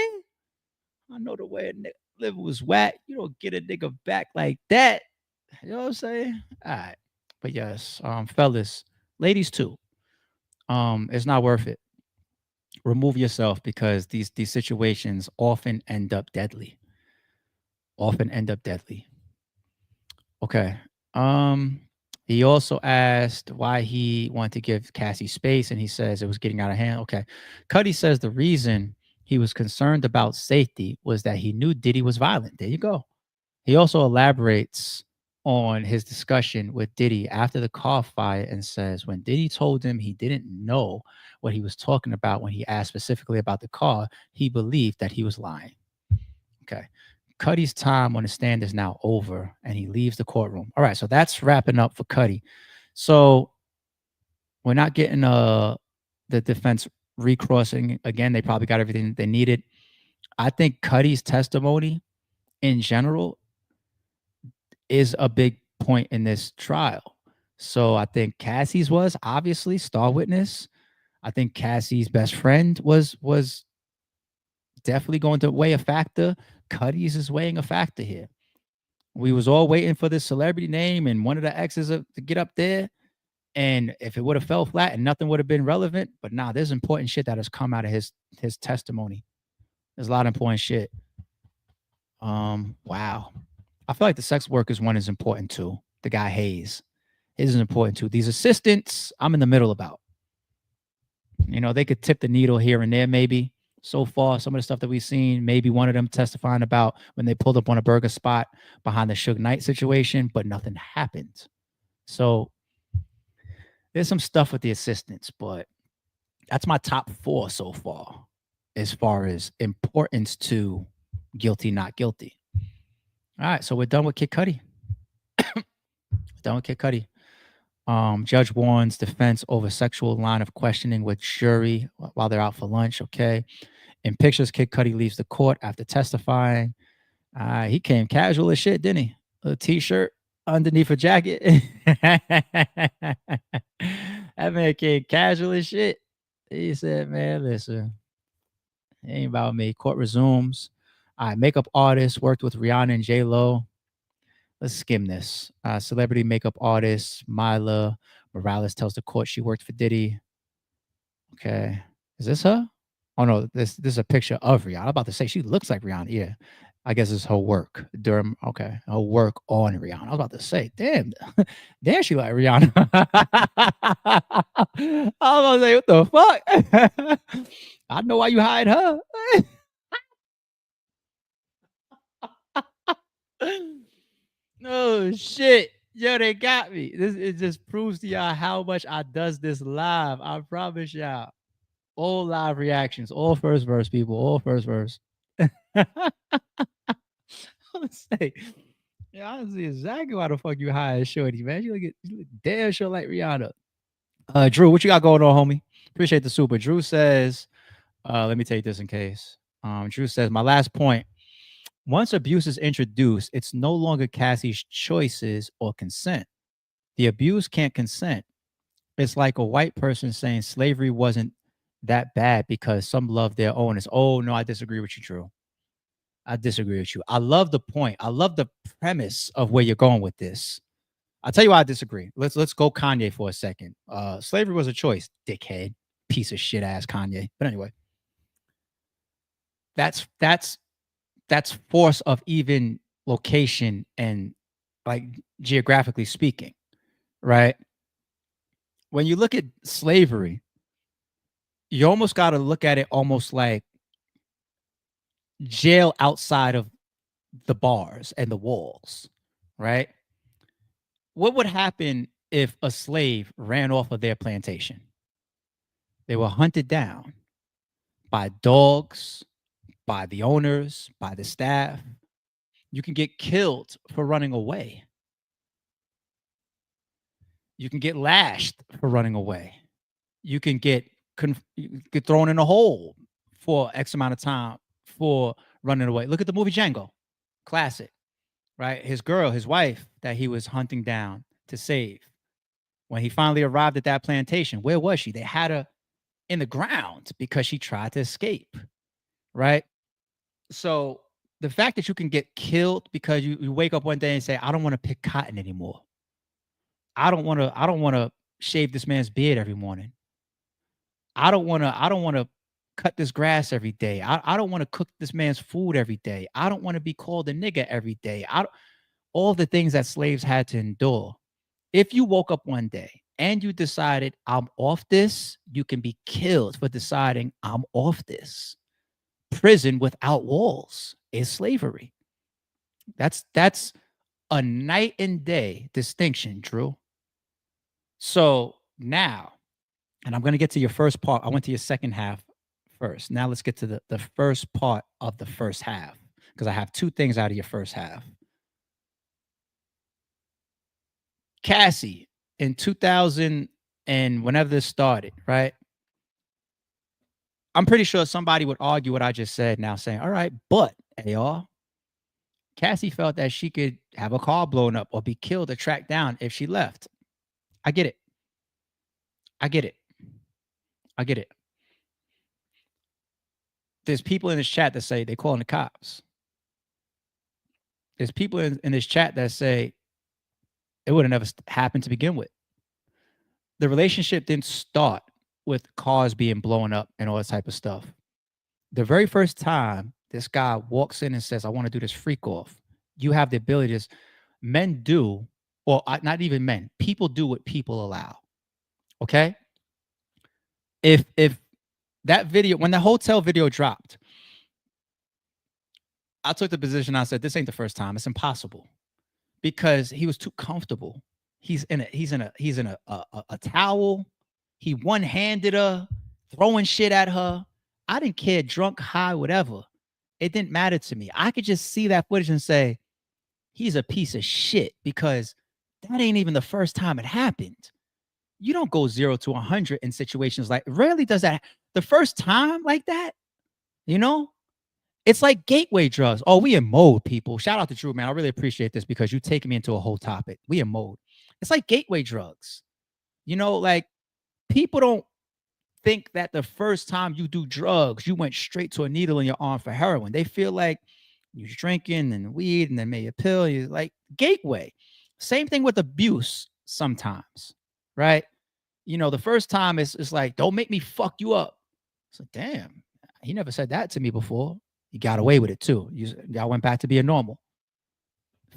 I know the way a nigga live was whack. You don't get a nigga back like that. You know what I'm saying? All right. But yes, fellas, ladies too. It's not worth it. Remove yourself because these situations often end up deadly. Often end up deadly. Okay. He also asked why he wanted to give Cassie space, and he says it was getting out of hand. Okay. Cudi says the reason he was concerned about safety was that he knew Diddy was violent. There you go. He also elaborates on his discussion with Diddy after the car fire and says when Diddy told him he didn't know what he was talking about when he asked specifically about the car, he believed that he was lying. Okay. Cudi's time on the stand is now over and he leaves the courtroom. All right. So that's wrapping up for Cudi. So we're not getting the defense recrossing again. They probably got everything they needed. I think Cudi's testimony in general is a big point in this trial. So I think Cassie's was obviously star witness. I think Cassie's best friend was definitely going to weigh a factor. Cudi's is weighing a factor here. We was all waiting for this celebrity name and one of the exes to get up there. And if it would have fell flat and nothing would have been relevant, but nah, there's important shit that has come out of his testimony. There's a lot of important shit. Wow. I feel like the sex workers one is important too. The guy Hayes. His is important too. These assistants, I'm in the middle about. You know, they could tip the needle here and there, maybe. So far, some of the stuff that we've seen, maybe one of them testifying about when they pulled up on a burger spot behind the Suge Knight situation, but nothing happened. So there's some stuff with the assistants, but that's my top 4 so far as importance to guilty, not guilty. All right, so we're done with Kid Cudi. Done with Kid Cudi. Judge warns defense over sexual line of questioning with jury while they're out for lunch. Okay. In pictures, Kid Cudi leaves the court after testifying. He came casual as shit, didn't he? A t-shirt underneath a jacket. That man came casual as shit. He said, man, listen, it ain't about me. Court resumes. All right, makeup artist worked with Rihanna and J-Lo. Let's skim this. Celebrity makeup artist Myla Morales tells the court she worked for Diddy. Okay. Is this her? Oh no, this is a picture of Rihanna. I'm about to say she looks like Rihanna. Yeah. I guess it's her work during her work on Rihanna. I was about to say, damn, damn, she like Rihanna. I was about to say, what the fuck? I know why you hired her. Oh shit. Yo, they got me. It just proves to y'all how much I does this live. I promise y'all. All live reactions, all first verse, people, all first verse. Let's say, yeah, I see exactly why the fuck you hired Shorty, man. You look damn sure like Rihanna. Drew, what you got going on, homie? Appreciate the super. Drew says, let me take this in case. Drew says, my last point. Once abuse is introduced, it's no longer Cassie's choices or consent. The abuse can't consent. It's like a white person saying slavery wasn't that bad because some love their owners. Oh, no, I disagree with you, Drew. I disagree with you. I love the point. I love the premise of where you're going with this. I'll tell you why I disagree. Let's go Kanye for a second. Slavery was a choice, dickhead, piece of shit ass Kanye. But anyway, that's force of even location and like geographically speaking, right? When you look at slavery, you almost got to look at it almost like jail outside of the bars and the walls, right? What would happen if a slave ran off of their plantation? They were hunted down by dogs, by the owners, by the staff. You can get killed for running away. You can get lashed for running away. You can get thrown in a hole for X amount of time for running away. Look at the movie Django, classic, right? His girl, his wife that he was hunting down to save. When he finally arrived at that plantation, where was she? They had her in the ground because she tried to escape, right? So the fact that you can get killed because you wake up one day and say, I don't want to pick cotton anymore. I don't want to shave this man's beard every morning. I don't want to cut this grass every day. I don't want to cook this man's food every day. I don't want to be called a nigger every day. All the things that slaves had to endure. If you woke up one day and you decided I'm off this, you can be killed for deciding I'm off this. Prison without walls is slavery. That's a night and day distinction, Drew. So now, and I'm going to get to your first part. I went to your second half first. Now let's get to the first part of the first half because I have two things out of your first half. Cassie in 2000 and whenever this started, right? I'm pretty sure somebody would argue what I just said now saying, all right, but AR, Cassie felt that she could have a car blown up or be killed or tracked down if she left. I get it. I get it. I get it. There's people in this chat that say they're calling the cops. There's people in this chat that say it would have never happened to begin with. The relationship didn't start with cars being blown up and all that type of stuff. The very first time this guy walks in and says, I want to do this freak off, you have the ability to, men do, or not even men, people do what people allow. Okay? If that video, when the hotel video dropped, I took the position, I said, this ain't the first time. It's impossible. Because he was too comfortable. He's in a towel. He one-handed her, throwing shit at her. I didn't care, drunk, high, whatever. It didn't matter to me. I could just see that footage and say, he's a piece of shit because that ain't even the first time it happened. You don't go 0 to 100 in situations like, rarely does that. The first time like that, you know, it's like gateway drugs. Oh, we in mode, people. Shout out to Drew, man. I really appreciate this because you taking me into a whole topic. We in mode. It's like gateway drugs. You know, like people don't think that the first time you do drugs, you went straight to a needle in your arm for heroin. They feel like you're drinking and weed and then maybe a pill. You like gateway. Same thing with abuse sometimes, right? You know, the first time it's like, don't make me fuck you up. It's like, damn, he never said that to me before. He got away with it too. Y'all went back to being normal.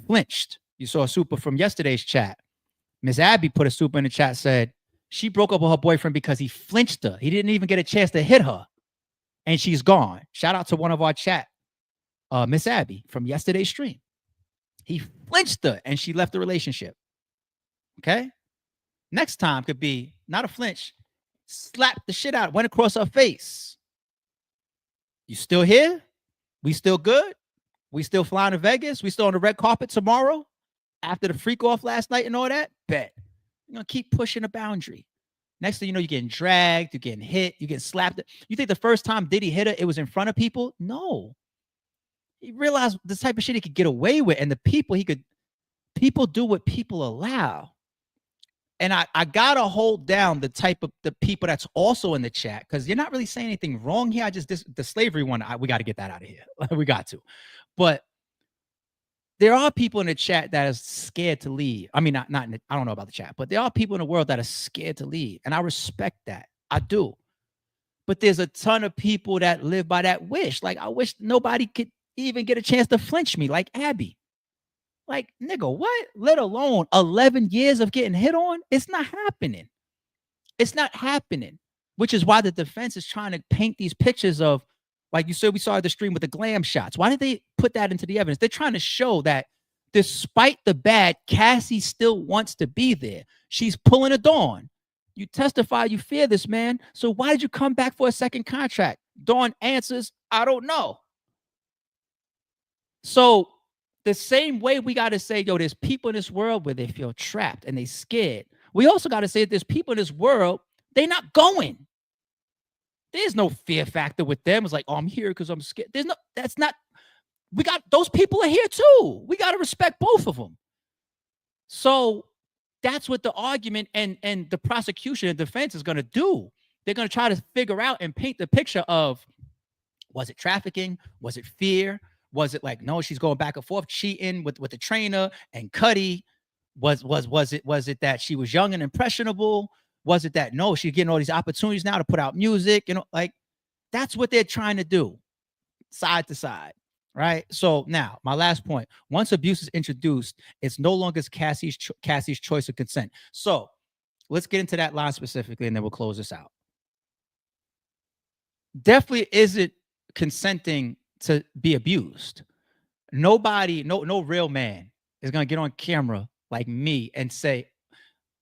Flinched. You saw a super from yesterday's chat. Miss Abby put a super in the chat, said she broke up with her boyfriend because he flinched her. He didn't even get a chance to hit her. And she's gone. Shout out to one of our chat, Miss Abby from yesterday's stream. He flinched her and she left the relationship. Okay. Next time could be not a flinch, slap the shit out, went across her face. You still here? We still good? We still flying to Vegas? We still on the red carpet tomorrow? After the freak off last night and all that? Bet. You're going to keep pushing the boundary. Next thing you know, you're getting dragged, you're getting hit, you're getting slapped. You think the first time Diddy hit her, it was in front of people? No. He realized the type of shit he could get away with, and the people people do what people allow. And I gotta hold down the type of the people that's also in the chat, because you're not really saying anything wrong here. The slavery one, we got to get that out of here. We got to. But there are people in the chat that are scared to leave. I mean, I don't know about the chat, but there are people in the world that are scared to leave. And I respect that. I do. But there's a ton of people that live by that wish. Like, I wish nobody could even get a chance to flinch me, like Abby. Like, nigga, what? Let alone 11 years of getting hit on? It's not happening. It's not happening, which is why the defense is trying to paint these pictures of, like you said, we saw the stream with the glam shots. Why did they put that into the evidence? They're trying to show that despite the bad, Cassie still wants to be there. She's pulling a Dawn. You testify you fear this man. So why did you come back for a second contract? Dawn answers, I don't know. So the same way we got to say, yo, there's people in this world where they feel trapped and they scared. We also got to say that there's people in this world, they're not going. There's no fear factor with them. It's like, oh, I'm here because I'm scared. That's not, we got, those people are here too. We got to respect both of them. So that's what the argument and the prosecution and defense is going to do. They're going to try to figure out and paint the picture of, was it trafficking? Was it fear? Was it like, no, she's going back and forth, cheating with the trainer and Cudi? Was it that she was young and impressionable? Was it that, no, she's getting all these opportunities now to put out music? You know, like, that's what they're trying to do, side to side, right? So now, my last point, once abuse is introduced, it's no longer Cassie's choice of consent. So let's get into that line specifically, and then we'll close this out. Definitely isn't consenting to be abused. Nobody, no real man is going to get on camera like me and say,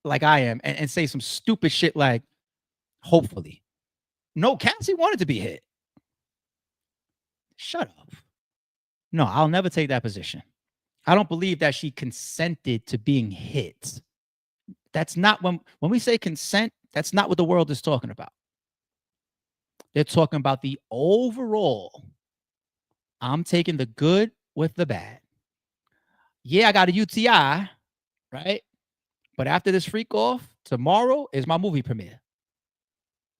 like I am, and say some stupid shit like, hopefully. No, Cassie wanted to be hit. Shut up. No, I'll never take that position. I don't believe that she consented to being hit. That's not when we say consent, that's not what the world is talking about. They're talking about the overall. I'm taking the good with the bad. Yeah, I got a UTI, right? But after this freak off, tomorrow is my movie premiere.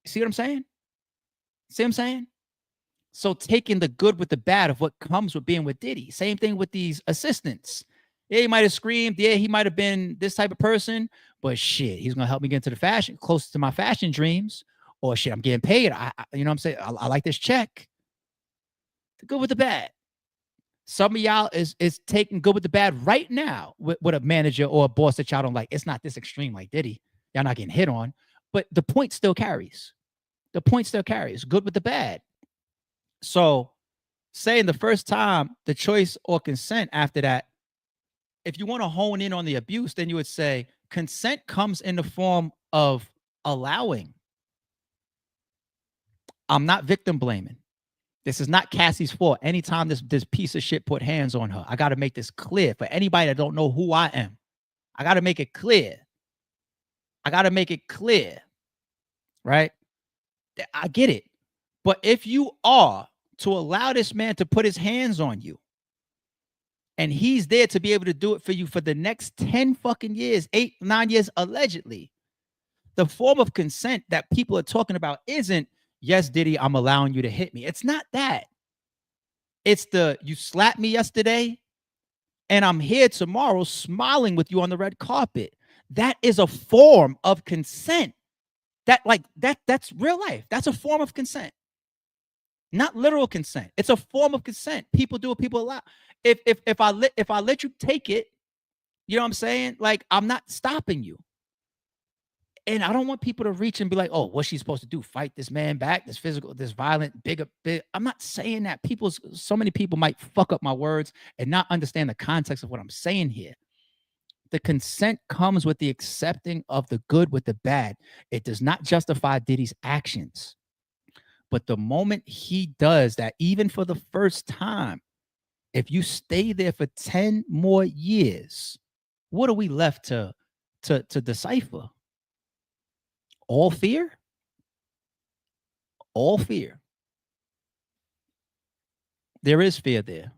See what I'm saying? See what I'm saying? So taking the good with the bad of what comes with being with Diddy. Same thing with these assistants. Yeah, he might have screamed. Yeah, he might have been this type of person. But shit, he's going to help me get into the fashion, close to my fashion dreams. Or shit, I'm getting paid. You know what I'm saying? I like this check. The good with the bad. Some of y'all is taking good with the bad right now with a manager or a boss that y'all don't like. It's not this extreme like Diddy. Y'all not getting hit on. But the point still carries. The point still carries. Good with the bad. So saying the first time, the choice or consent after that, if you want to hone in on the abuse, then you would say consent comes in the form of allowing. I'm not victim blaming. This is not Cassie's fault. Anytime this piece of shit put hands on her, I got to make this clear for anybody that don't know who I am. I got to make it clear. I got to make it clear, right? I get it. But if you are to allow this man to put his hands on you, and he's there to be able to do it for you for the next 10 fucking years, 8, 9 years, allegedly, the form of consent that people are talking about isn't, yes, Diddy, I'm allowing you to hit me. It's not that. It's the, you slapped me yesterday and I'm here tomorrow smiling with you on the red carpet. That is a form of consent. That's real life. That's a form of consent. Not literal consent. It's a form of consent. People do what people allow. If I let you take it, you know what I'm saying? Like, I'm not stopping you. And I don't want people to reach and be like, oh, what's she supposed to do? Fight this man back, this physical, this violent, big. I'm not saying that. So many people might fuck up my words and not understand the context of what I'm saying here. The consent comes with the accepting of the good with the bad. It does not justify Diddy's actions. But the moment he does that, even for the first time, if you stay there for 10 more years, what are we left to decipher? All fear? All fear. There is fear there.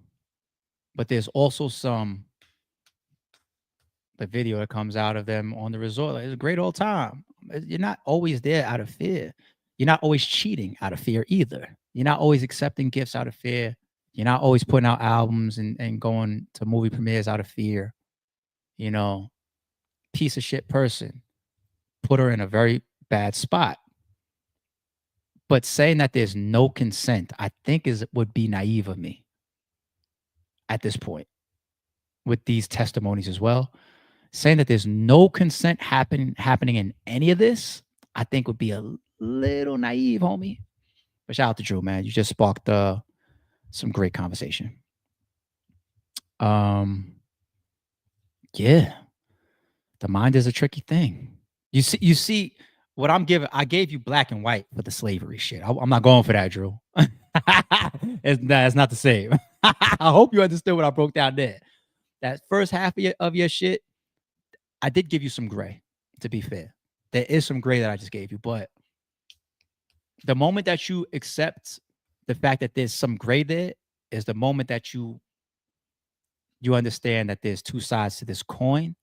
But there's also the video that comes out of them on the resort. Like, it's a great old time. You're not always there out of fear. You're not always cheating out of fear either. You're not always accepting gifts out of fear. You're not always putting out albums and going to movie premieres out of fear. You know, piece of shit person. Put her in a very bad spot. But saying that there's no consent, I think would be naive of me at this point with these testimonies as well. Saying that there's no consent happening in any of this, I think would be a little naive, homie. But shout out to Drew, man. You just sparked some great conversation. Yeah. The mind is a tricky thing. You see what I'm giving. I gave you black and white for the slavery shit. I'm not going for that, Drew. It's not the same. I hope you understood what I broke down there. That first half of your shit, I did give you some gray, to be fair. There is some gray that I just gave you, but the moment that you accept the fact that there's some gray there is the moment that you understand that there's two sides to this coin.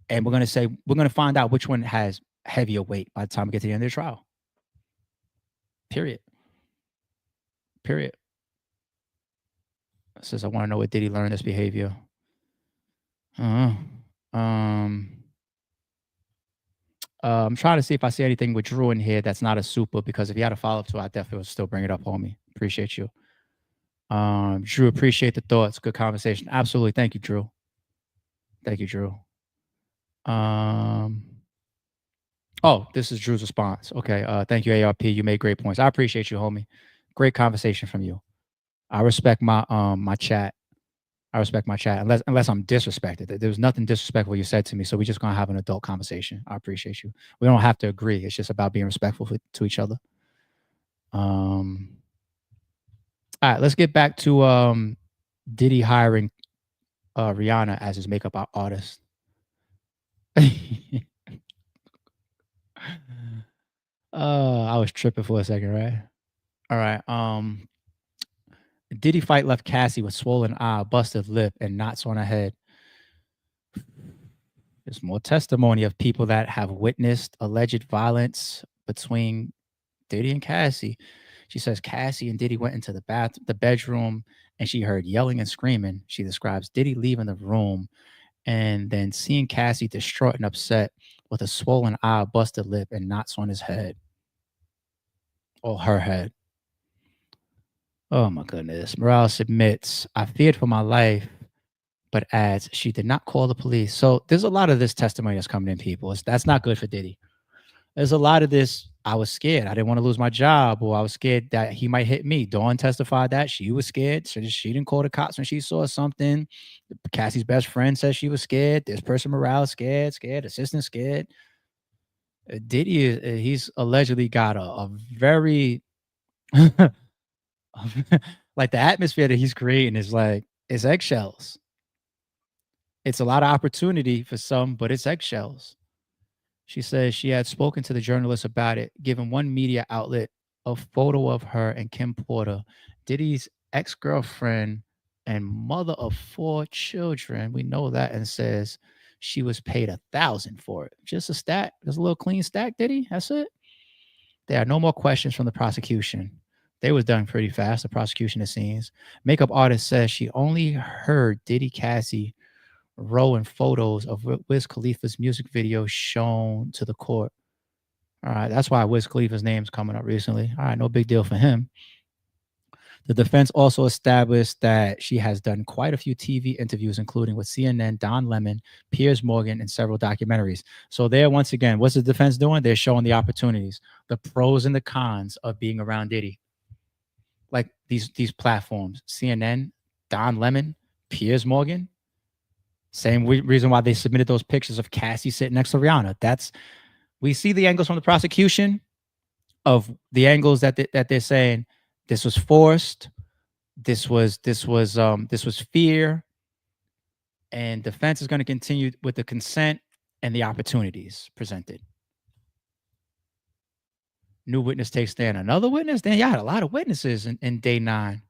And we're going to find out which one has heavier weight by the time we get to the end of the trial. Period. It says, I want to know what Diddy learned this behavior. I'm trying to see if I see anything with Drew in here that's not a super, because if you had a follow-up to it, I definitely would still bring it up, homie. Appreciate you. Drew, appreciate the thoughts. Good conversation. Absolutely. Thank you, Drew. Oh, this is Drew's response. Okay. Thank you, ARP. You made great points. I appreciate you, homie. Great conversation from you. I respect my my chat. Unless I'm disrespected. There was nothing disrespectful you said to me, so we're just gonna have an adult conversation. I appreciate you. We don't have to agree. It's just about being respectful to each other. All right, let's get back to Diddy hiring Rihanna as his makeup artist. I was tripping for a second, right? All right. Diddy fight left Cassie with swollen eye, busted lip, and knots on her head. There's more testimony of people that have witnessed alleged violence between Diddy and Cassie. She says Cassie and Diddy went into the bedroom, and she heard yelling and screaming. She describes Diddy leaving the room and then seeing Cassie distraught and upset with a swollen eye, busted lip, and knots on his head. Or her head. Oh my goodness. Morales admits, I feared for my life, but adds she did not call the police. So there's a lot of this testimony that's coming in, people. That's not good for Diddy. There's a lot of this. I was scared. I didn't want to lose my job, or I was scared that he might hit me. Dawn testified that she was scared. So she didn't call the cops when she saw something. Cassie's best friend says she was scared. This person, Morales, scared. Assistant scared. Diddy, he's allegedly got a very like the atmosphere that he's creating is like, it's eggshells. It's a lot of opportunity for some, but it's eggshells. She says she had spoken to the journalist about it, given one media outlet a photo of her and Kim Porter, Diddy's ex-girlfriend and mother of 4 children. We know that, and says she was paid 1,000 for it. Just a stack, just a little clean stack, Diddy. That's it. There are no more questions from the prosecution. They was done pretty fast. The prosecution, it seems. Makeup artist says she only heard Diddy Cassie rolling photos of Wiz Khalifa's music video shown to the court. All right, that's why Wiz Khalifa's name's coming up recently. All right, no big deal for him. The defense also established that she has done quite a few TV interviews, including with CNN, Don Lemon, Piers Morgan, and several documentaries. So there, once again, what's the defense doing? They're showing the opportunities, the pros and the cons of being around Diddy. Like these platforms, CNN, Don Lemon, Piers Morgan. Same reason why they submitted those pictures of Cassie sitting next to Rihanna. We see the angles from the prosecution of the angles that they're saying this was forced, this was fear, and defense is going to continue with the consent and the opportunities presented. New witness takes stand. Another witness? Then y'all had a lot of witnesses in day 9.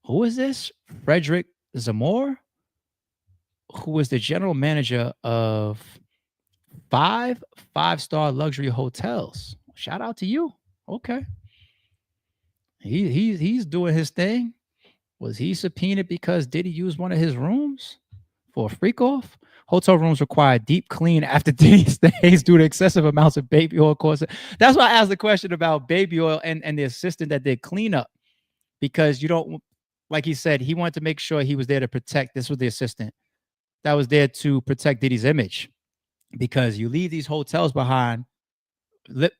Who is this? Frederick Zamore, who is the general manager of 5 5-star luxury hotels. Shout out to you. Okay. He's doing his thing. Was he subpoenaed because Diddy used one of his rooms for a freak off? Hotel rooms require deep clean after Diddy stays due to excessive amounts of baby oil. Course, that's why I asked the question about baby oil and the assistant that did cleanup, because you don't, like he said, he wanted to make sure he was there to protect. This was the assistant that was there to protect Diddy's image, because you leave these hotels behind,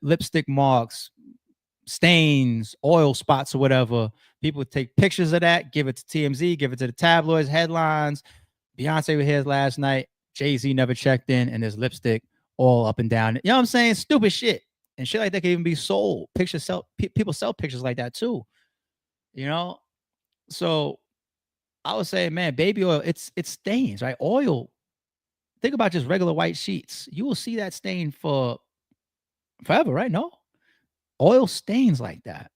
lipstick marks, stains, oil spots, or whatever. People take pictures of that, give it to TMZ, give it to the tabloids, headlines. Beyonce was here last night. Jay-Z never checked in, and there's lipstick all up and down. You know what I'm saying? Stupid shit. And shit like that can even be sold. People sell pictures like that too. You know? So I would say, man, baby oil, it stains, right? Oil. Think about just regular white sheets. You will see that stain for forever, right? No? Oil stains like that.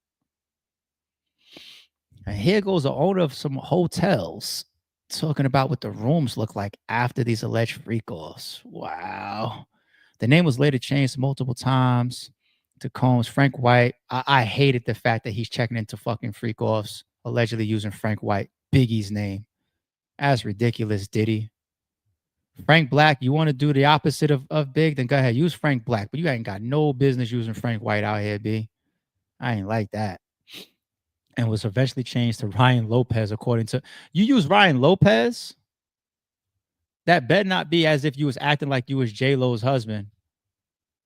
And here goes the owner of some hotels talking about what the rooms look like after these alleged freak-offs. Wow. The name was later changed multiple times to Combs. Frank White. I hated the fact that he's checking into fucking freak-offs, allegedly using Frank White, Biggie's name. That's ridiculous, Diddy. Frank Black, you want to do the opposite of Big, then go ahead. Use Frank Black, but you ain't got no business using Frank White out here, B. I ain't like that. And was eventually changed to Ryan Lopez, according to... You use Ryan Lopez? That better not be as if you was acting like you was J-Lo's husband,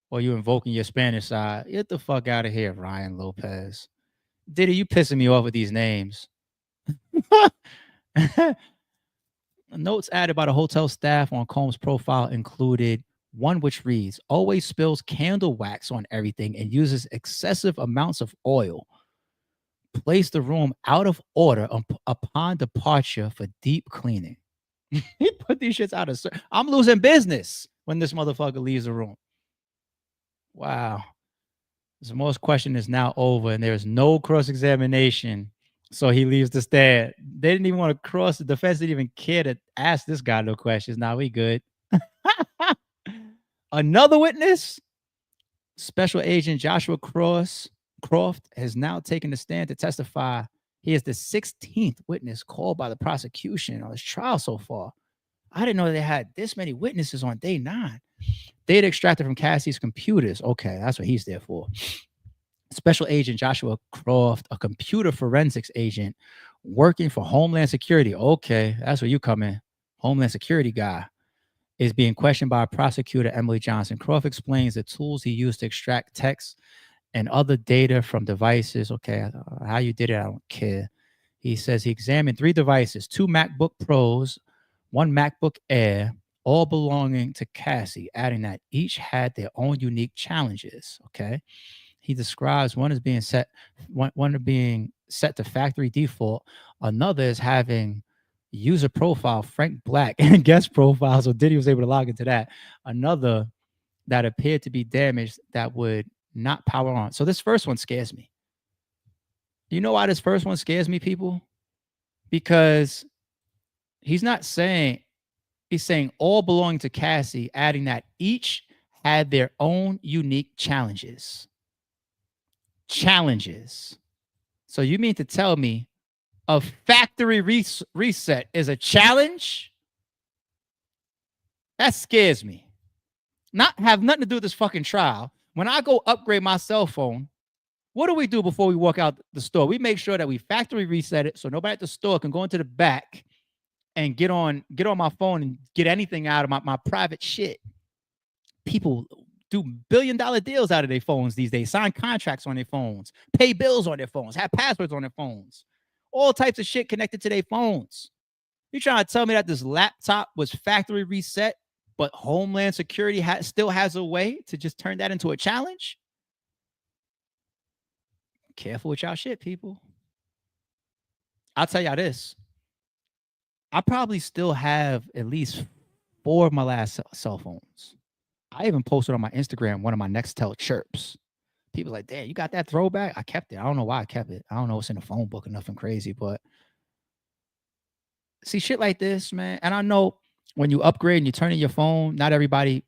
or you invoking your Spanish side. Get the fuck out of here, Ryan Lopez. Diddy, you pissing me off with these names. Notes added by the hotel staff on Combs' profile included one which reads, always spills candle wax on everything and uses excessive amounts of oil. Place the room out of order upon departure for deep cleaning. He put these shits out of... I'm losing business when this motherfucker leaves the room. Wow. Zamore's question is now over, and there's no cross-examination. So he leaves the stand. They didn't even want to cross. The defense didn't even care to ask this guy no questions. Now we good. Another witness, Special Agent Joshua Croft, has now taken the stand to testify. He is the 16th witness called by the prosecution on this trial so far. I didn't know they had this many witnesses on day 9. Data extracted from Cassie's computers. Okay, that's what he's there for. Special Agent Joshua Croft, a computer forensics agent working for Homeland Security. Okay, that's where you come in. Homeland Security guy is being questioned by prosecutor Emily Johnson. Croft explains the tools he used to extract text and other data from devices. Okay, how you did it, I don't care. He says he examined 3 devices, 2 MacBook Pros, 1 MacBook Air, all belonging to Cassie, adding that each had their own unique challenges. Okay. He describes one as being set to factory default. Another is having user profile Frank Black and guest profile. So Diddy was able to log into that. Another that appeared to be damaged that would not power on. So this first one scares me. You know why this first one scares me, people? Because he's not saying, he's saying all belonging to Cassie, adding that each had their own unique challenges. Challenges. So you mean to tell me a factory reset is a challenge? That scares me. Not have nothing to do with this fucking trial. When I go upgrade my cell phone, what do we do before we walk out the store? We make sure that we factory reset it so nobody at the store can go into the back and get on my phone and get anything out of my private shit. People do billion-dollar deals out of their phones these days, sign contracts on their phones, pay bills on their phones, have passwords on their phones, all types of shit connected to their phones. You trying to tell me that this laptop was factory reset, but Homeland Security still has a way to just turn that into a challenge? Careful with y'all shit, people. I'll tell y'all this. I probably still have at least 4 of my last cell phones. I even posted on my Instagram one of my Nextel chirps. People like, damn, you got that throwback? I kept it. I don't know why I kept it. I don't know what's in the phone book or nothing crazy, but see shit like this, man. And I know when you upgrade and you turn in your phone, not everybody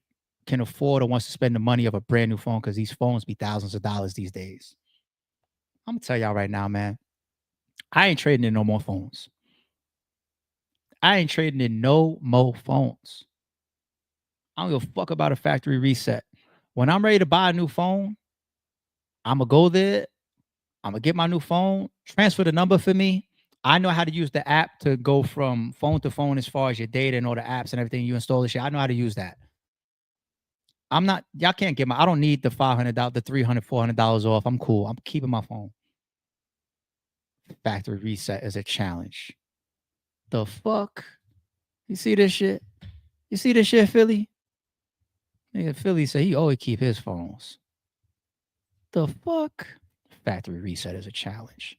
can afford or wants to spend the money of a brand new phone because these phones be thousands of dollars these days. I'm gonna tell y'all right now, man. I ain't trading in no more phones. I ain't trading in no more phones. I don't give a fuck about a factory reset. When I'm ready to buy a new phone, I'm gonna go there. I'm gonna get my new phone, transfer the number for me. I know how to use the app to go from phone to phone as far as your data and all the apps and everything you install. This shit, I know how to use that. I'm not, y'all can't get I don't need the $500, the $300, $400 off. I'm cool. I'm keeping my phone. Factory reset is a challenge. The fuck? You see this shit? You see this shit, Philly? Nigga, Philly say he always keep his phones. The fuck? Factory reset is a challenge.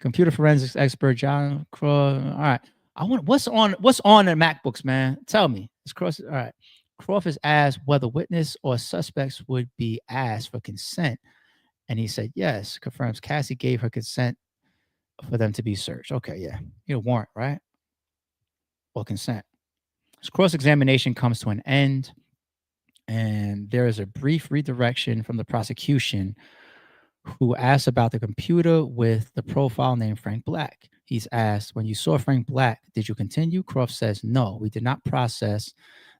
Computer forensics expert John Crow. All right. I want what's on the MacBooks, man. Tell me. It's Cross. All right. Croft is asked whether witness or suspects would be asked for consent. And he said yes. Confirms Cassie gave her consent for them to be searched. Okay, yeah. You warrant, right? Or consent. His cross-examination comes to an end. And there is a brief redirection from the prosecution who asks about the computer with the profile named Frank Black. He's asked, when you saw Frank Black, did you continue? Croft says, no, we did not process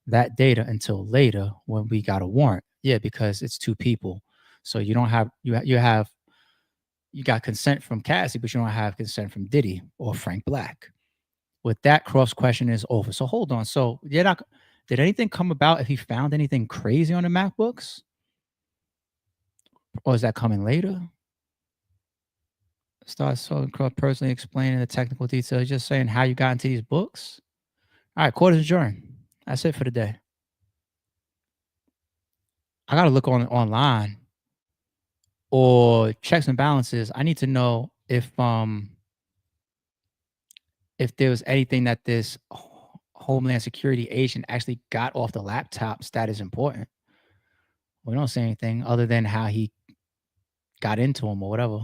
that data until later when we got a warrant. Yeah, because it's 2 people. So you don't have, you got consent from Cassie, but you don't have consent from Diddy or Frank Black. With that, Croft's question is over. So hold on. So did anything come about if he found anything crazy on the MacBooks? Or is that coming later? Start so personally explaining the technical details, just saying how you got into these books. All right, court is adjourned. That's it for the day. I gotta look online or checks and balances. I need to know if there was anything that this Homeland Security agent actually got off the laptops that is important. We don't say anything other than how he got into them or whatever.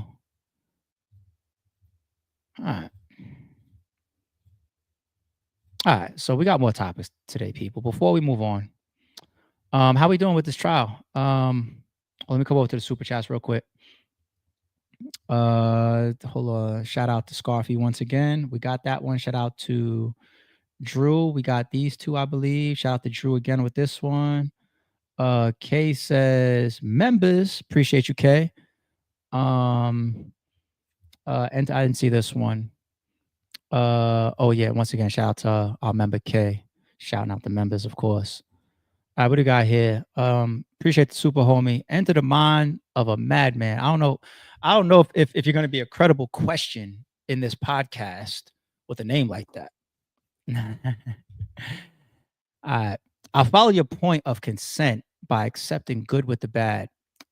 All right. So we got more topics today, people. Before we move on, how we doing with this trial? Let me come over to the super chats real quick. Hold on. Shout out to Scarfy once again. We got that one. Shout out to Drew. We got these 2, I believe. Shout out to Drew again with this one. Kay says members. Appreciate you, Kay. And I didn't see this one. Oh yeah, once again, shout out to our member Kay. Shouting out the members, of course. All right, what do we got here? Appreciate the super homie. Enter the mind of a madman. I don't know if you're gonna be a credible question in this podcast with a name like that. All right. I'll follow your point of consent by accepting good with the bad,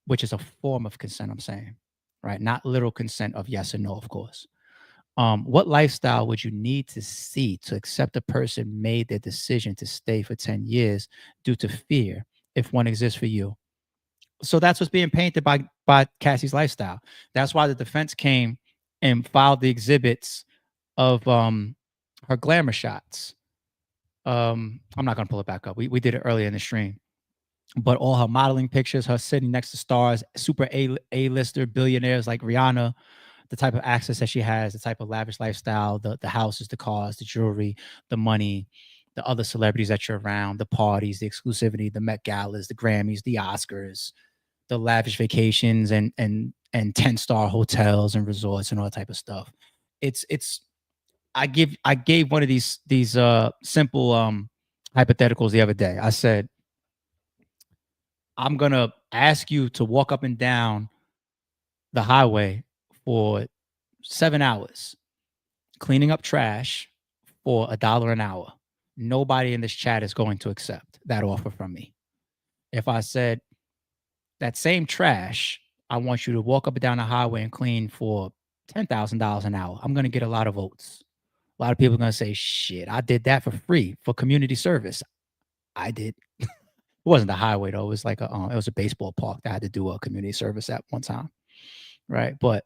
which is a form of consent, I'm saying. Right? Not literal consent of yes and no, of course. What lifestyle would you need to see to accept a person made their decision to stay for 10 years due to fear, if one exists for you? So that's what's being painted by Cassie's lifestyle. That's why the defense came and filed the exhibits of her glamour shots. I'm not gonna pull it back up. We did it earlier in the stream, but all her modeling pictures, her sitting next to stars, super A-lister billionaires like Rihanna, the type of access that she has, the type of lavish lifestyle, the houses, the cars, the jewelry, the money, the other celebrities that you're around, the parties, the exclusivity, the Met Galas, the Grammys, the Oscars, the lavish vacations and 10-star hotels and resorts and all that type of stuff. It's I gave one of these simple hypotheticals the other day. I said, I'm gonna ask you to walk up and down the highway for 7 hours, cleaning up trash for $1 an hour. Nobody in this chat is going to accept that offer from me. If I said that same trash, I want you to walk up and down the highway and clean for $10,000 an hour, I'm going to get a lot of votes. A lot of people are going to say, shit, I did that for free for community service. I did. It wasn't the highway though. It was like it was a baseball park that had to do a community service at one time. Right. But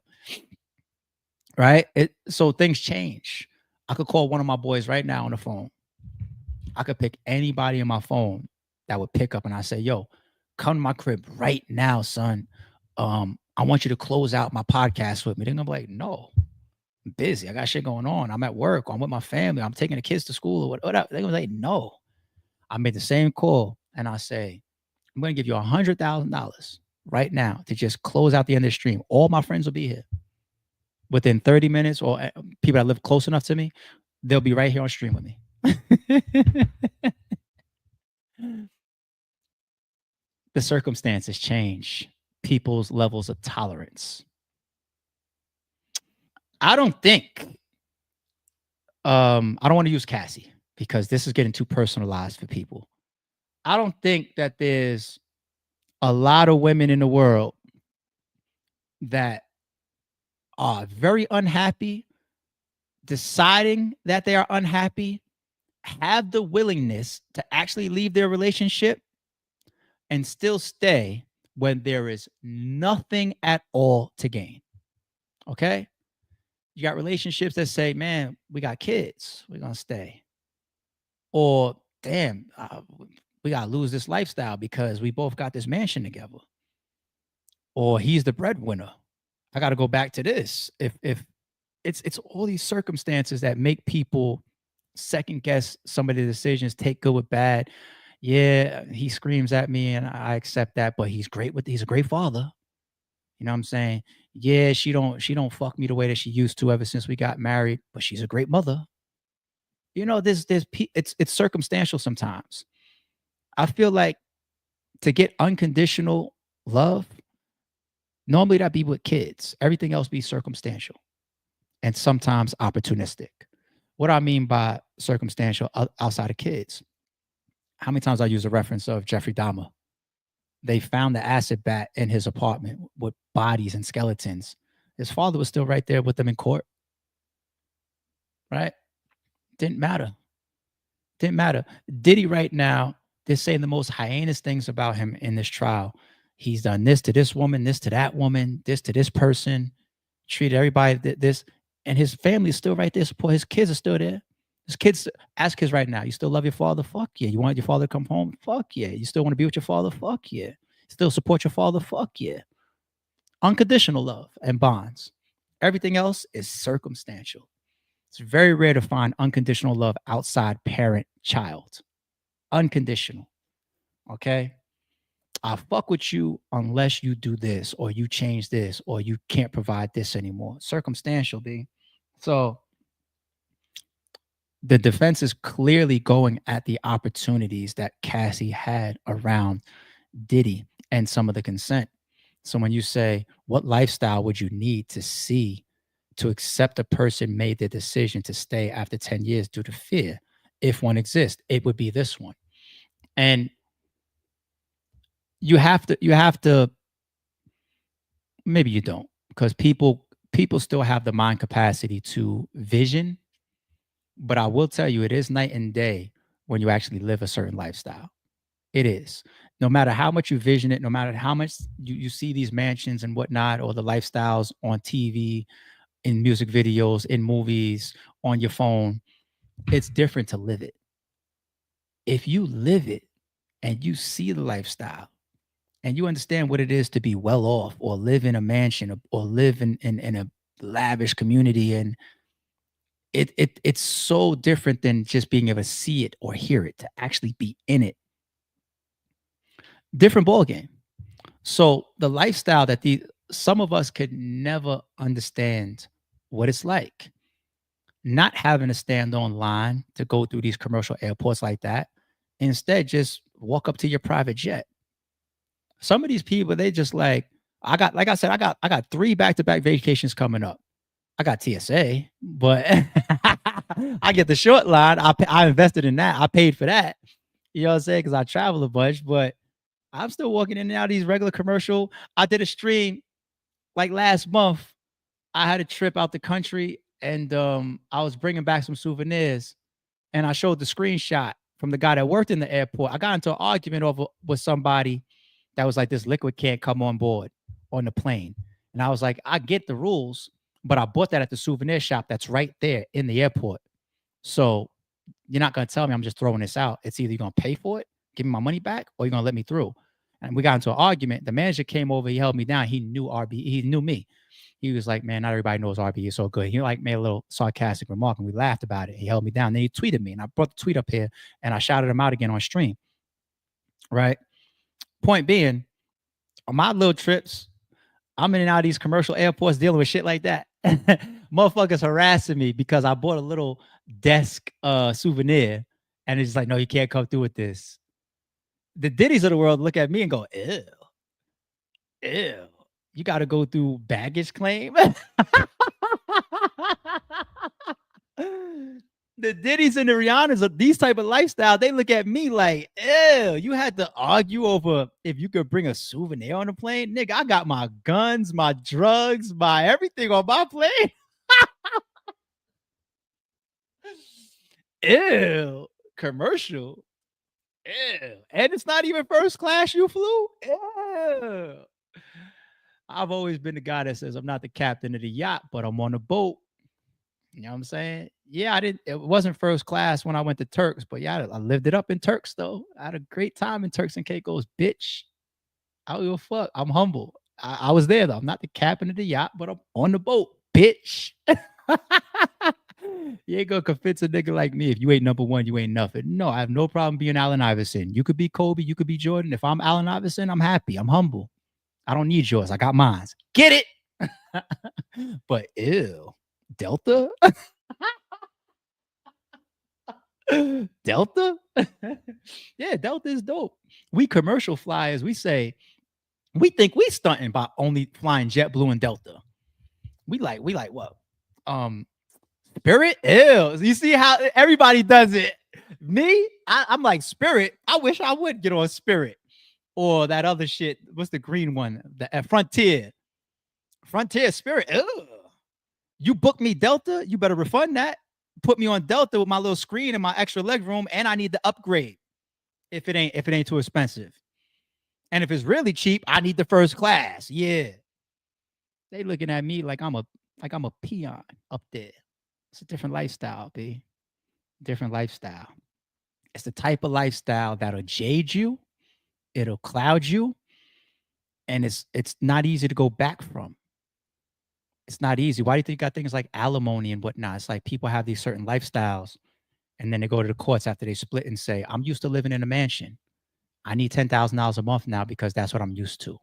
right. So things change. I could call one of my boys right now on the phone. I could pick anybody in my phone that would pick up and I say, yo, come to my crib right now, son. I want you to close out my podcast with me. They're gonna be like, no, I'm busy. I got shit going on. I'm at work. I'm with my family. I'm taking the kids to school or whatever. They're gonna be like, no. I made the same call and I say, I'm gonna give you $100,000 right now to just close out the end of the stream. All my friends will be here within 30 minutes, or people that live close enough to me, they'll be right here on stream with me. The circumstances change people's levels of tolerance. I don't think, I don't want to use Cassie because this is getting too personalized for people. I don't think that there's a lot of women in the world that are very unhappy, deciding that they are unhappy, have the willingness to actually leave their relationship and still stay when there is nothing at all to gain. Okay? You got relationships that say, man, we got kids, we're going to stay. Or, damn, we got to lose this lifestyle because we both got this mansion together. Or he's the breadwinner. I got to go back to this. If it's all these circumstances that make people second guess some of the decisions, take good with bad. Yeah, he screams at me and I accept that, but he's a great father. You know what I'm saying? Yeah, she don't fuck me the way that she used to ever since we got married, but she's a great mother. You know, it's circumstantial sometimes. I feel like to get unconditional love, normally that be with kids. Everything else be circumstantial and sometimes opportunistic. What I mean by circumstantial outside of kids, how many times I use a reference of Jeffrey Dahmer? They found the acid bat in his apartment with bodies and skeletons. His father was still right there with them in court. Right? Didn't matter. Didn't matter. Diddy right now, they're saying the most heinous things about him in this trial. He's done this to this woman, this to that woman, this to this person, treated everybody this, and his family is still right there. Support his kids are still there. His kids, ask kids right now, you still love your father? Fuck yeah. You want your father to come home? Fuck yeah. You still want to be with your father? Fuck yeah. Still support your father? Fuck yeah. Unconditional love and bonds. Everything else is circumstantial. It's very rare to find unconditional love outside parent-child. Unconditional. Okay? I'll fuck with you unless you do this or you change this or you can't provide this anymore. Circumstantial, B. So the defense is clearly going at the opportunities that Cassie had around Diddy and some of the consent. So when you say, what lifestyle would you need to see to accept a person made the decision to stay after 10 years due to fear, if one exists, it would be this one. And you have to, maybe you don't, because people people still have the mind capacity to vision, but I will tell you, it is night and day when you actually live a certain lifestyle. It is. No matter how much you vision it, no matter how much you see these mansions and whatnot, or the lifestyles on TV, in music videos, in movies, on your phone, it's different to live it. If you live it and you see the lifestyle and you understand what it is to be well off or live in a mansion or live in a lavish community, and it's so different than just being able to see it or hear it, to actually be in it. Different ball game. So the lifestyle that the some of us could never understand what it's like, not having to stand on to go through these commercial airports like that. Instead, just walk up to your private jet. Some of these people, they just like, like I said, I got 3 back-to-back vacations coming up. I got TSA, but I get the short line. I invested in that. I paid for that. You know what I'm saying? Because I travel a bunch, but I'm still walking in and out of these regular commercial. I did a stream like last month. I had a trip out the country, and I was bringing back some souvenirs, and I showed the screenshot from the guy that worked in the airport. I got into an argument over with somebody that was like, this liquid can't come on board on the plane. And I was like, I get the rules, but I bought that at the souvenir shop that's right there in the airport. So you're not going to tell me I'm just throwing this out. It's either you're going to pay for it, give me my money back, or you're going to let me through. And we got into an argument. The manager came over, he held me down. He knew he knew me. He was like, man, not everybody knows RB is so good. He like made a little sarcastic remark, and we laughed about it. He held me down. Then he tweeted me, and I brought the tweet up here, and I shouted him out again on stream. Right. Point being, on my little trips, I'm in and out of these commercial airports dealing with shit like that. Motherfuckers harassing me because I bought a little desk souvenir, and it's like, no, you can't come through with this. The Diddies of the world look at me and go, ew, ew. You got to go through baggage claim. The Diddies and the Rihannas of these type of lifestyle, they look at me like, ew, you had to argue over if you could bring a souvenir on the plane. Nigga, I got my guns, my drugs, my everything on my plane. Ew, commercial. Ew. And it's not even first class you flew. Ew. I've always been the guy that says I'm not the captain of the yacht, but I'm on a boat. You know what I'm saying? Yeah, it wasn't first class when I went to Turks, but yeah, I lived it up in Turks though. I had a great time in Turks and Caicos, bitch. I don't give a fuck. I'm humble. I was there though. I'm not the captain of the yacht, but I'm on the boat, bitch. You ain't gonna convince a nigga like me. If you ain't number one, you ain't nothing. No, I have no problem being Allen Iverson. You could be Kobe, you could be Jordan. If I'm Allen Iverson, I'm happy. I'm humble. I don't need yours. I got mine. Get it? But ew, Delta? Delta? Yeah, Delta is dope. We commercial flyers, we think we stunting by only flying JetBlue and Delta. We like what? Spirit? Ew. You see how everybody does it. Me, I'm like Spirit. I wish I would get on Spirit. Or that other shit. What's the green one? The Frontier. Frontier Spirit. Ew. You book me Delta, you better refund that. Put me on Delta with my little screen and my extra leg room, and I need the upgrade if it ain't too expensive. And if it's really cheap, I need the first class. Yeah. They looking at me like I'm a peon up there. It's a different lifestyle, B. Different lifestyle. It's the type of lifestyle that'll jade you, it'll cloud you, and it's not easy to go back from. It's not easy. Why do you think you got things like alimony and whatnot? It's like people have these certain lifestyles, and then they go to the courts after they split and say, I'm used to living in a mansion. I need $10,000 a month now because that's what I'm used to.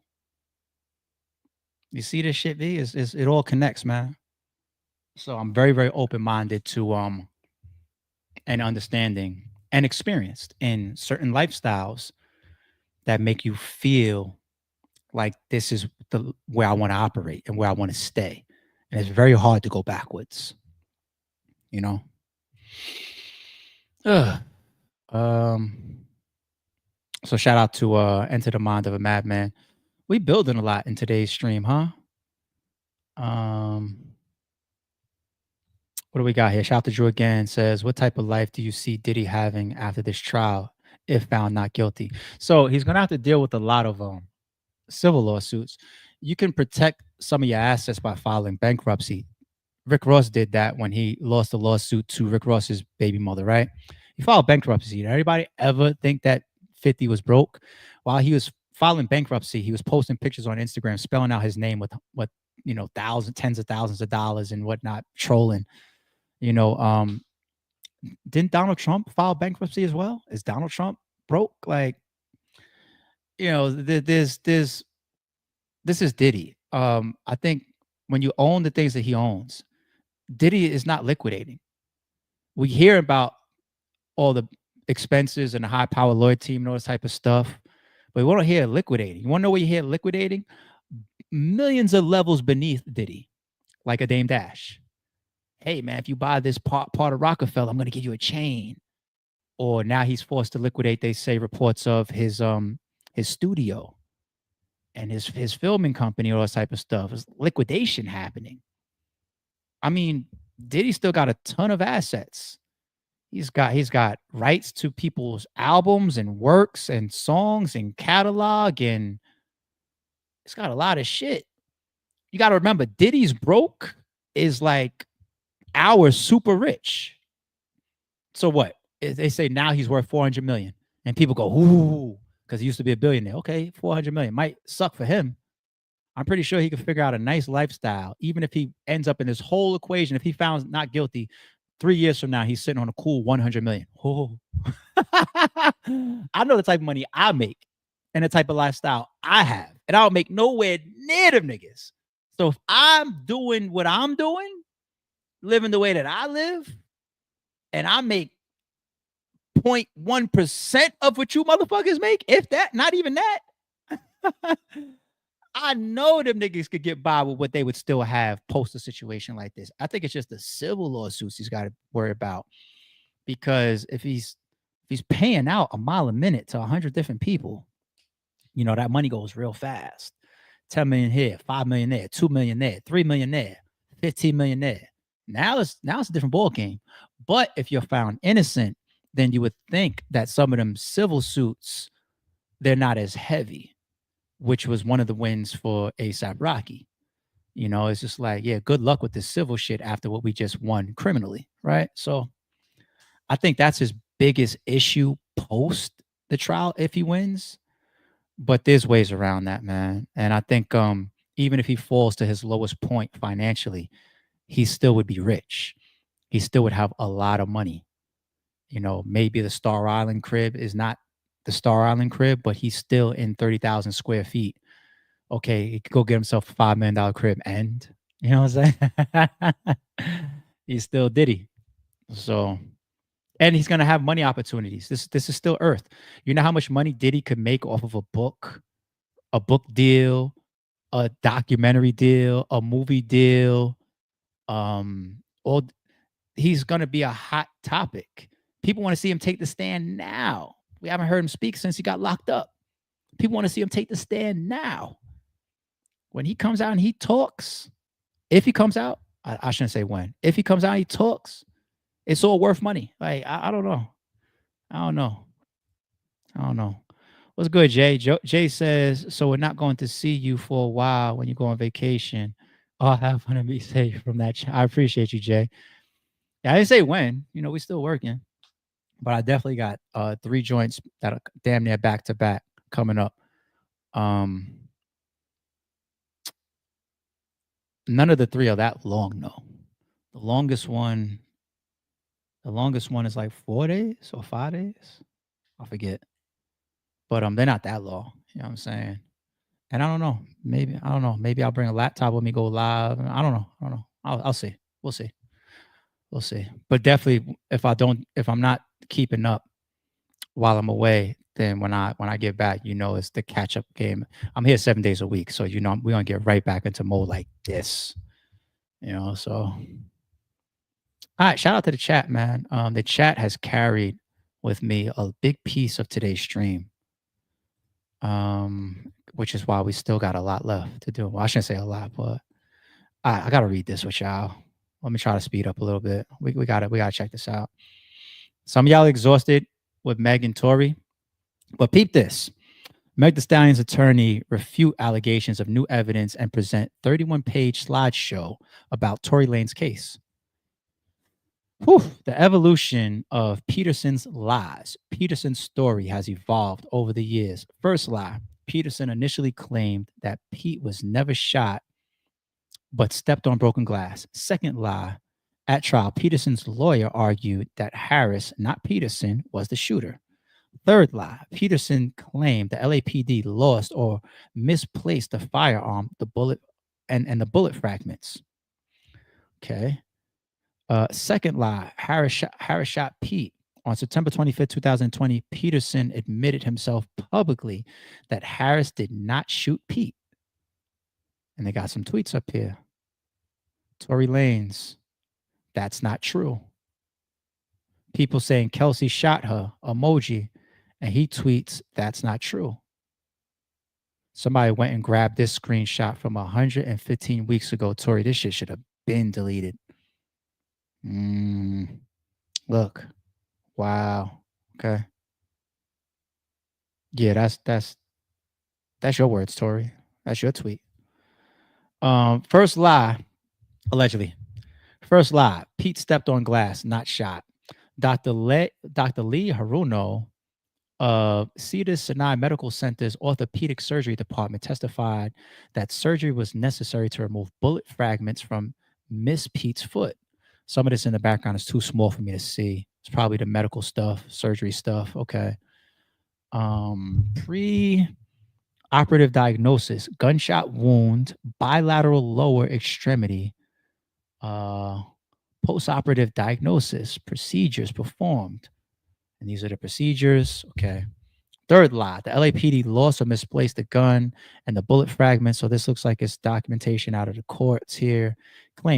You see this shit, V? It all connects, man. So I'm very, very open-minded to and understanding and experienced in certain lifestyles that make you feel like this is where I want to operate and where I want to stay. And it's very hard to go backwards, you know? So shout out to Enter the Mind of a Madman. We building a lot in today's stream, huh? What do we got here? Shout out to Drew again. Says, what type of life do you see Diddy having after this trial if found not guilty? So he's gonna have to deal with a lot of civil lawsuits. You can protect some of your assets by filing bankruptcy. Rick Ross did that when he lost a lawsuit to Rick Ross's baby mother, right? He filed bankruptcy. Did anybody ever think that 50 was broke? While he was filing bankruptcy, he was posting pictures on Instagram spelling out his name with what, thousands, tens of thousands of dollars and whatnot, trolling. You know, didn't Donald Trump file bankruptcy as well? Is Donald Trump broke? Like, this is Diddy. I think when you own the things that he owns, Diddy is not liquidating. We hear about all the expenses and the high power lawyer team and all this type of stuff, but we don't hear liquidating. You want to know where you hear liquidating? Millions of levels beneath Diddy, like a Dame Dash. Hey man, if you buy this part of Rockefeller, I'm going to give you a chain. Or now he's forced to liquidate. They say reports of his studio and his filming company, all this type of stuff. There's liquidation happening. I mean, Diddy still got a ton of assets. He's got rights to people's albums and works and songs and catalog, and it's got a lot of shit. You got to remember, Diddy's broke is like our super rich. So what? They say now he's worth 400 million, and people go, ooh, because he used to be a billionaire. Okay, 400 million might suck for him. I'm pretty sure he could figure out a nice lifestyle, even if he ends up in this whole equation. If he found not guilty, 3 years from now, he's sitting on a cool 100 million. Oh. I know the type of money I make and the type of lifestyle I have, and I don't make nowhere near them niggas. So if I'm doing what I'm doing, living the way that I live, and I make 0.1% of what you motherfuckers make, if that, not even that, I know them niggas could get by with what they would still have post a situation like this. I think it's just the civil lawsuits he's got to worry about, because if he's paying out a mile a minute to 100 different people, that money goes real fast. 10 million here, 5 million there, 2 million there, 3 million there, 15 million there. Now it's a different ball game. But if you're found innocent, then you would think that some of them civil suits, they're not as heavy, which was one of the wins for A$AP Rocky. It's just like, yeah, good luck with this civil shit after what we just won criminally, right? So I think that's his biggest issue post the trial if he wins. But there's ways around that, man. And I think even if he falls to his lowest point financially, he still would be rich. He still would have a lot of money. Maybe the Star Island crib is not the Star Island crib, but he's still in 30,000 square feet. Okay, he could go get himself a $5 million crib, and you know what I'm saying? He's still Diddy. So, and he's gonna have money opportunities. This is still Earth. You know how much money Diddy could make off of a book deal, a documentary deal, a movie deal. All he's gonna be a hot topic. People want to see him take the stand now. We haven't heard him speak since he got locked up. People want to see him take the stand now. When he comes out and he talks, if he comes out, I shouldn't say when. If he comes out and he talks, it's all worth money. Like, I don't know. I don't know. What's good, Jay? Jay says, so we're not going to see you for a while when you go on vacation. I'll have fun and be safe from that. I appreciate you, Jay. Yeah, I didn't say when. We still working. But I definitely got 3 joints that are damn near back to back coming up. None of the 3 are that long though. The longest one is like 4 days or 5 days. I forget. But they're not that long. You know what I'm saying? And I don't know. Maybe Maybe I'll bring a laptop with me, go live. I don't know. I'll see. We'll see. But definitely, if I'm not keeping up while I'm away, then when I get back, it's the catch up game. I'm here 7 days a week, so we're gonna get right back into mode like this. So all right, shout out to the chat, man. The chat has carried with me a big piece of today's stream. Which is why we still got a lot left to do. Well, I shouldn't say a lot, but I gotta read this with y'all. Let me try to speed up a little bit. We gotta check this out. Some of y'all exhausted with Meg and Tory, but peep this. Meg Thee Stallion's attorney refute allegations of new evidence and present 31-page slideshow about Tory Lanez case. Whew, the evolution of Peterson's lies. Peterson's story has evolved over the years. First lie, Peterson initially claimed that Pete was never shot but stepped on broken glass. Second lie, at trial, Peterson's lawyer argued that Harris, not Peterson, was the shooter. Third lie, Peterson claimed the LAPD lost or misplaced the firearm, the bullet, and the bullet fragments. Okay. Second lie, Harris shot Pete. On September 25th, 2020, Peterson admitted himself publicly that Harris did not shoot Pete. And they got some tweets up here. Tory Lanez, that's not true. People saying Kelsey shot her, emoji, and he tweets, that's not true. Somebody went and grabbed this screenshot from 115 weeks ago. Tory, this shit should have been deleted. Look. Wow. Okay. Yeah, that's your words, Tory. That's your tweet. First lie, allegedly. First lie, Pete stepped on glass, not shot. Dr. Lee Haruno of Cedars-Sinai Medical Center's orthopedic surgery department testified that surgery was necessary to remove bullet fragments from Miss Pete's foot. Some of this in the background is too small for me to see. It's probably the medical stuff, surgery stuff. Okay. Pre-operative diagnosis, gunshot wound, bilateral lower extremity, post-operative diagnosis, procedures performed. And these are the procedures. Okay. Third lie, the LAPD lost or misplaced the gun and the bullet fragments. So this looks like it's documentation out of the courts here.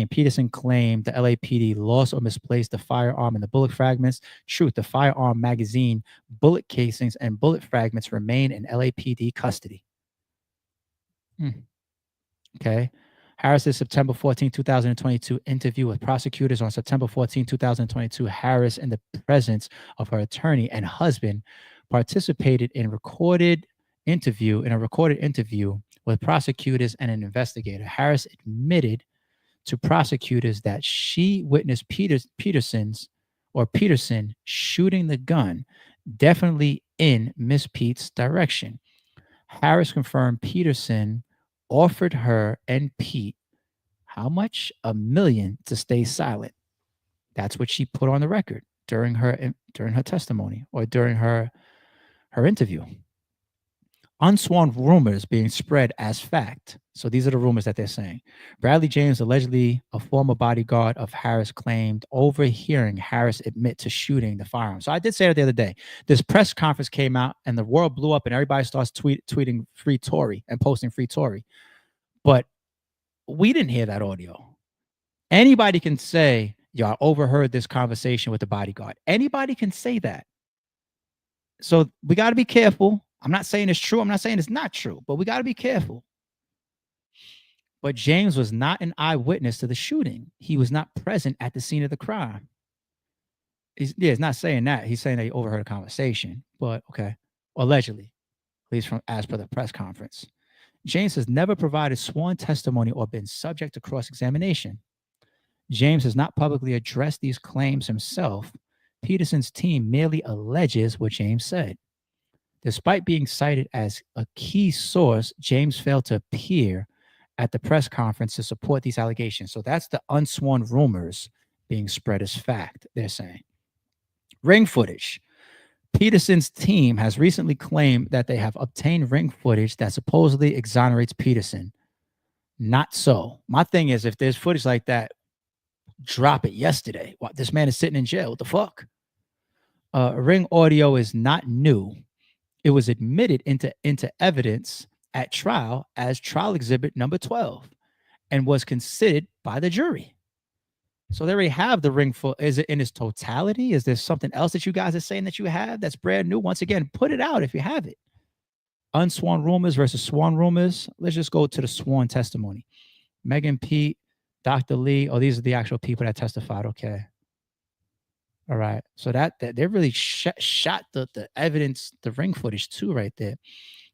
Peterson claimed the LAPD lost or misplaced the firearm and the bullet fragments. Truth, the firearm magazine, bullet casings, and bullet fragments remain in LAPD custody. Okay. Harris's September 14, 2022 interview with prosecutors. On September 14, 2022, Harris, in the presence of her attorney and husband, participated in a recorded interview with prosecutors and an investigator. Harris admitted to prosecutors that she witnessed Peterson shooting the gun, definitely in Miss Pete's direction. Harris confirmed Peterson offered her and Pete how much? $1 million to stay silent. That's what she put on the record during her testimony or during her interview. Unsworn rumors being spread as fact. So these are the rumors that they're saying. Bradley James, allegedly a former bodyguard of Harris, claimed overhearing Harris admit to shooting the firearm. So I did say it the other day. This press conference came out and the world blew up and everybody starts tweeting free Tory and posting free Tory. But we didn't hear that audio. Anybody can say, y'all overheard this conversation with the bodyguard. Anybody can say that. So we got to be careful. I'm not saying it's true. I'm not saying it's not true, but we got to be careful. But James was not an eyewitness to the shooting. He was not present at the scene of the crime. He's not saying that. He's saying that he overheard a conversation, but okay. Allegedly, at least as per the press conference. James has never provided sworn testimony or been subject to cross-examination. James has not publicly addressed these claims himself. Peterson's team merely alleges what James said. Despite being cited as a key source, James failed to appear at the press conference to support these allegations. So that's the unsworn rumors being spread as fact, they're saying. Ring footage. Peterson's team has recently claimed that they have obtained ring footage that supposedly exonerates Peterson. Not so. My thing is, if there's footage like that, drop it yesterday. What, this man is sitting in jail. What the fuck? Ring audio is not new. It was admitted into evidence at trial as trial exhibit number 12 and was considered by the jury. So they already have the ring for. Is it in its totality? Is there something else that you guys are saying that you have that's brand new? Once again, put it out if you have it. Unsworn rumors versus sworn rumors. Let's just go to the sworn testimony. Meg and Pete Dr. Lee. Oh, these are the actual people that testified. Okay. All right. So that they really shot the evidence, the ring footage too, right there.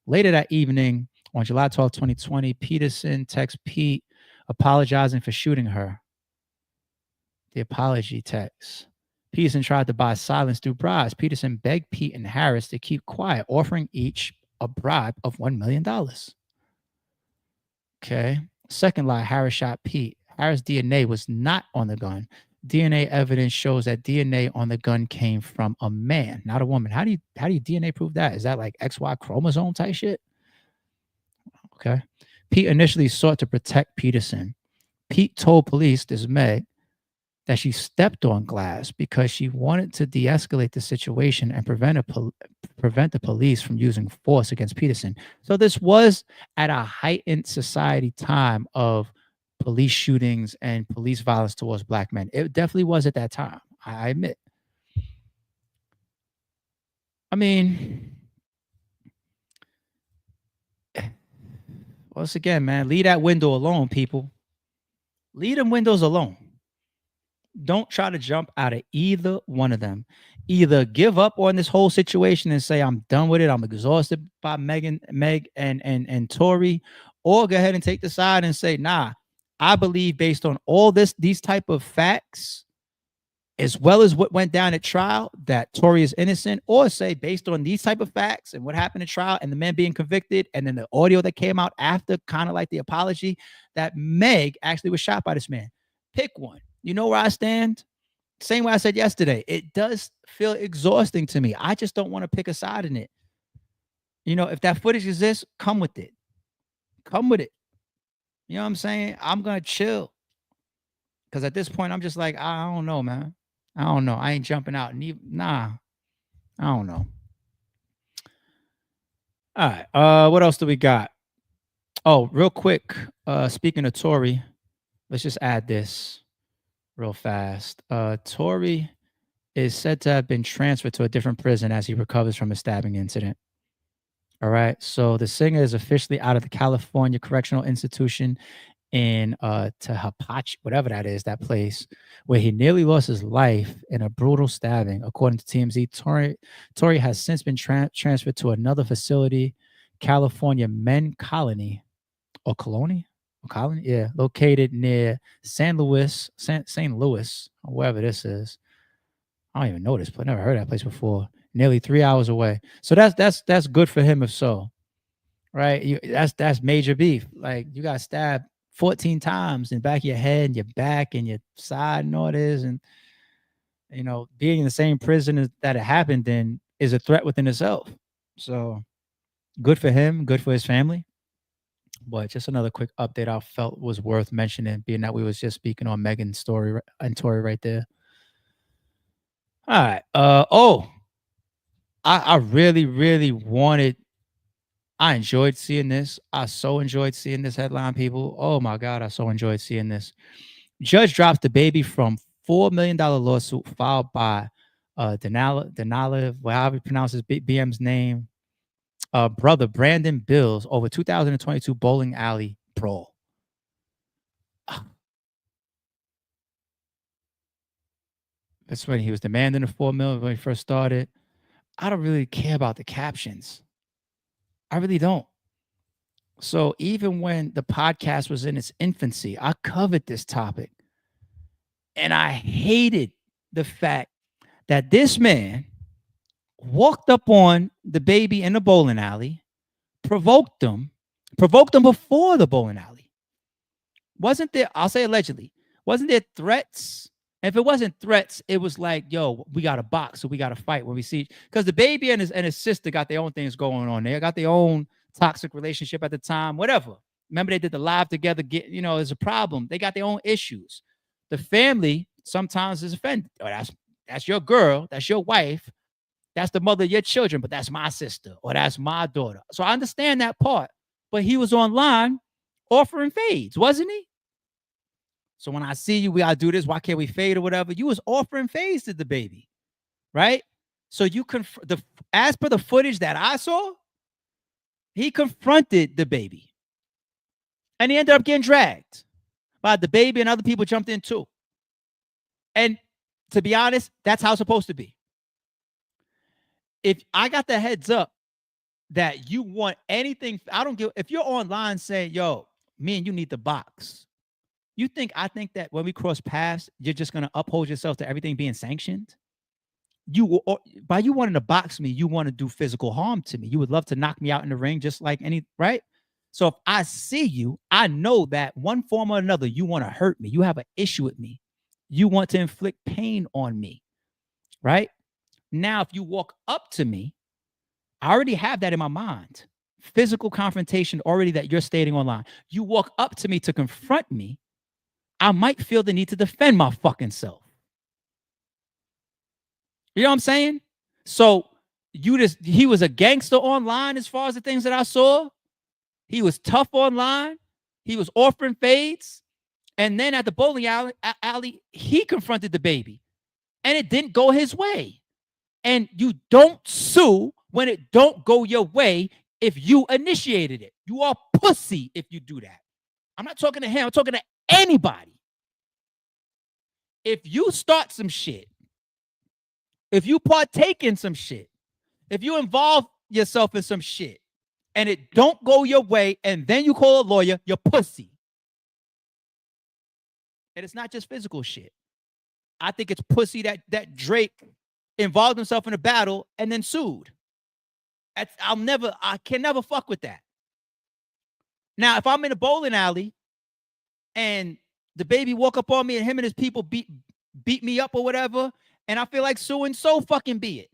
Later that evening, on July 12, 2020, Peterson texts Pete apologizing for shooting her. The apology text. Peterson tried to buy silence through bribes. Peterson begged Pete and Harris to keep quiet, offering each a bribe of $1 million. Okay. Second lie, Harris shot Pete. Harris' DNA was not on the gun. DNA evidence shows that DNA on the gun came from a man, not a woman. How do you DNA prove that? Is that like XY chromosome type shit? Okay. Pete initially sought to protect Peterson. Pete told police, this is Meg, that she stepped on glass because she wanted to de-escalate the situation and prevent the police from using force against Peterson. So this was at a heightened society time of police shootings and police violence towards black men. It definitely was at that time, I admit. I mean, once again, man, leave that window alone, people. Leave them windows alone. Don't try to jump out of either one of them. Either give up on this whole situation and say, I'm done with it. I'm exhausted by Meg and Tory, or go ahead and take the side and say, nah, I believe based on all these type of facts, as well as what went down at trial, that Tory is innocent, or say based on these type of facts and what happened at trial and the man being convicted, and then the audio that came out after, kind of like the apology, that Meg actually was shot by this man. Pick one. You know where I stand? Same way I said yesterday. It does feel exhausting to me. I just don't want to pick a side in it. You know, if that footage exists, come with it. Come with it. You know what I'm saying? I'm going to chill. Because at this point, I'm just like, I don't know, man. I don't know. I ain't jumping out. Nah. I don't know. All right. What else do we got? Oh, real quick. Speaking of Tory, let's just add this real fast. Tory is said to have been transferred to a different prison as he recovers from a stabbing incident. All right. So the singer is officially out of the California Correctional Institution in Tehapachi, whatever that is, that place where he nearly lost his life in a brutal stabbing. According to TMZ, Tory has since been transferred to another facility, California Men Colony or Colony? Colony? Yeah, located near St. Louis, or wherever this is. I don't even know this place. Never heard of that place before. Nearly 3 hours away. So that's good for him if so. Right? That's major beef. Like, you got stabbed 14 times in the back of your head and your back and your side and all this. And, you know, being in the same prison that it happened in is a threat within itself. So good for him, good for his family. But just another quick update I felt was worth mentioning, being that we was just speaking on Megan's story and Tory right there. All right. I really, really I enjoyed seeing this. I so enjoyed seeing this headline, people. Oh my God, I so enjoyed seeing this. Judge drops the baby from $4 million lawsuit filed by Denali, however he pronounces BM's name, brother Brandon Bills over 2022 bowling alley brawl. That's when he was demanding the $4 million when he first started. I don't really care about the captions. I really don't. So even when the podcast was in its infancy, I covered this topic. And I hated the fact that this man walked up on the baby in the bowling alley, provoked them before the bowling alley. Wasn't there, I'll say allegedly, wasn't there threats? If it wasn't threats, it was like, yo, we got to box, so we got to fight when we see, because the baby and his sister got their own things going on. They got their own toxic relationship at the time, whatever. Remember, they did the live together. There's a problem. They got their own issues. The family sometimes is offended. Oh, that's your girl. That's your wife. That's the mother of your children, but that's my sister or that's my daughter. So I understand that part. But he was online offering fades, wasn't he? So when I see you, we gotta do this. Why can't we fade or whatever? You was offering fades to the baby, right? So you as per the footage that I saw, he confronted the baby, and he ended up getting dragged. But the baby and other people jumped in too. And to be honest, that's how it's supposed to be. If I got the heads up that you want anything, I don't give. If you're online saying, yo, me and you need to box, you think I think that when we cross paths, you're just going to uphold yourself to everything being sanctioned? By you wanting to box me, you want to do physical harm to me. You would love to knock me out in the ring just like any, right? So if I see you, I know that one form or another, you want to hurt me. You have an issue with me. You want to inflict pain on me, right? Now, if you walk up to me, I already have that in my mind. Physical confrontation already that you're stating online. You walk up to me to confront me, I might feel the need to defend my fucking self. You know what I'm saying? So he was a gangster online as far as the things that I saw. He was tough online. He was offering fades. And then at the bowling alley, he confronted the baby. And it didn't go his way. And you don't sue when it don't go your way if you initiated it. You are pussy if you do that. I'm not talking to him. I'm talking to anybody. If you start some shit, if you partake in some shit, if you involve yourself in some shit and it don't go your way and then you call a lawyer, you're pussy. And it's not just physical shit. I think it's pussy that Drake involved himself in a battle and then sued. I can never fuck with that. Now, if I'm in a bowling alley and the baby walk up on me and him and his people beat me up or whatever, and I feel like suing, so fucking be it.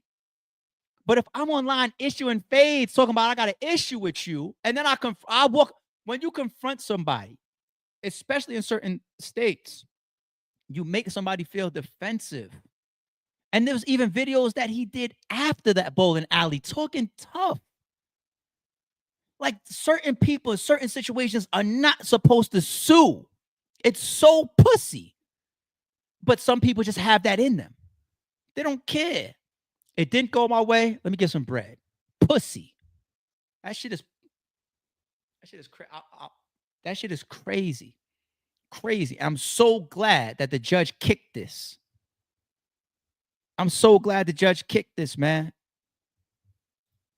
But if I'm online issuing fades, talking about I got an issue with you, and then when you confront somebody, especially in certain states, you make somebody feel defensive. And there's even videos that he did after that bowling alley talking tough. Like certain people in certain situations are not supposed to sue. It's so pussy. But some people just have that in them. They don't care. It didn't go my way. Let me get some bread. Pussy. That shit is crazy. Crazy. I'm so glad that the judge kicked this. I'm so glad the judge kicked this, man.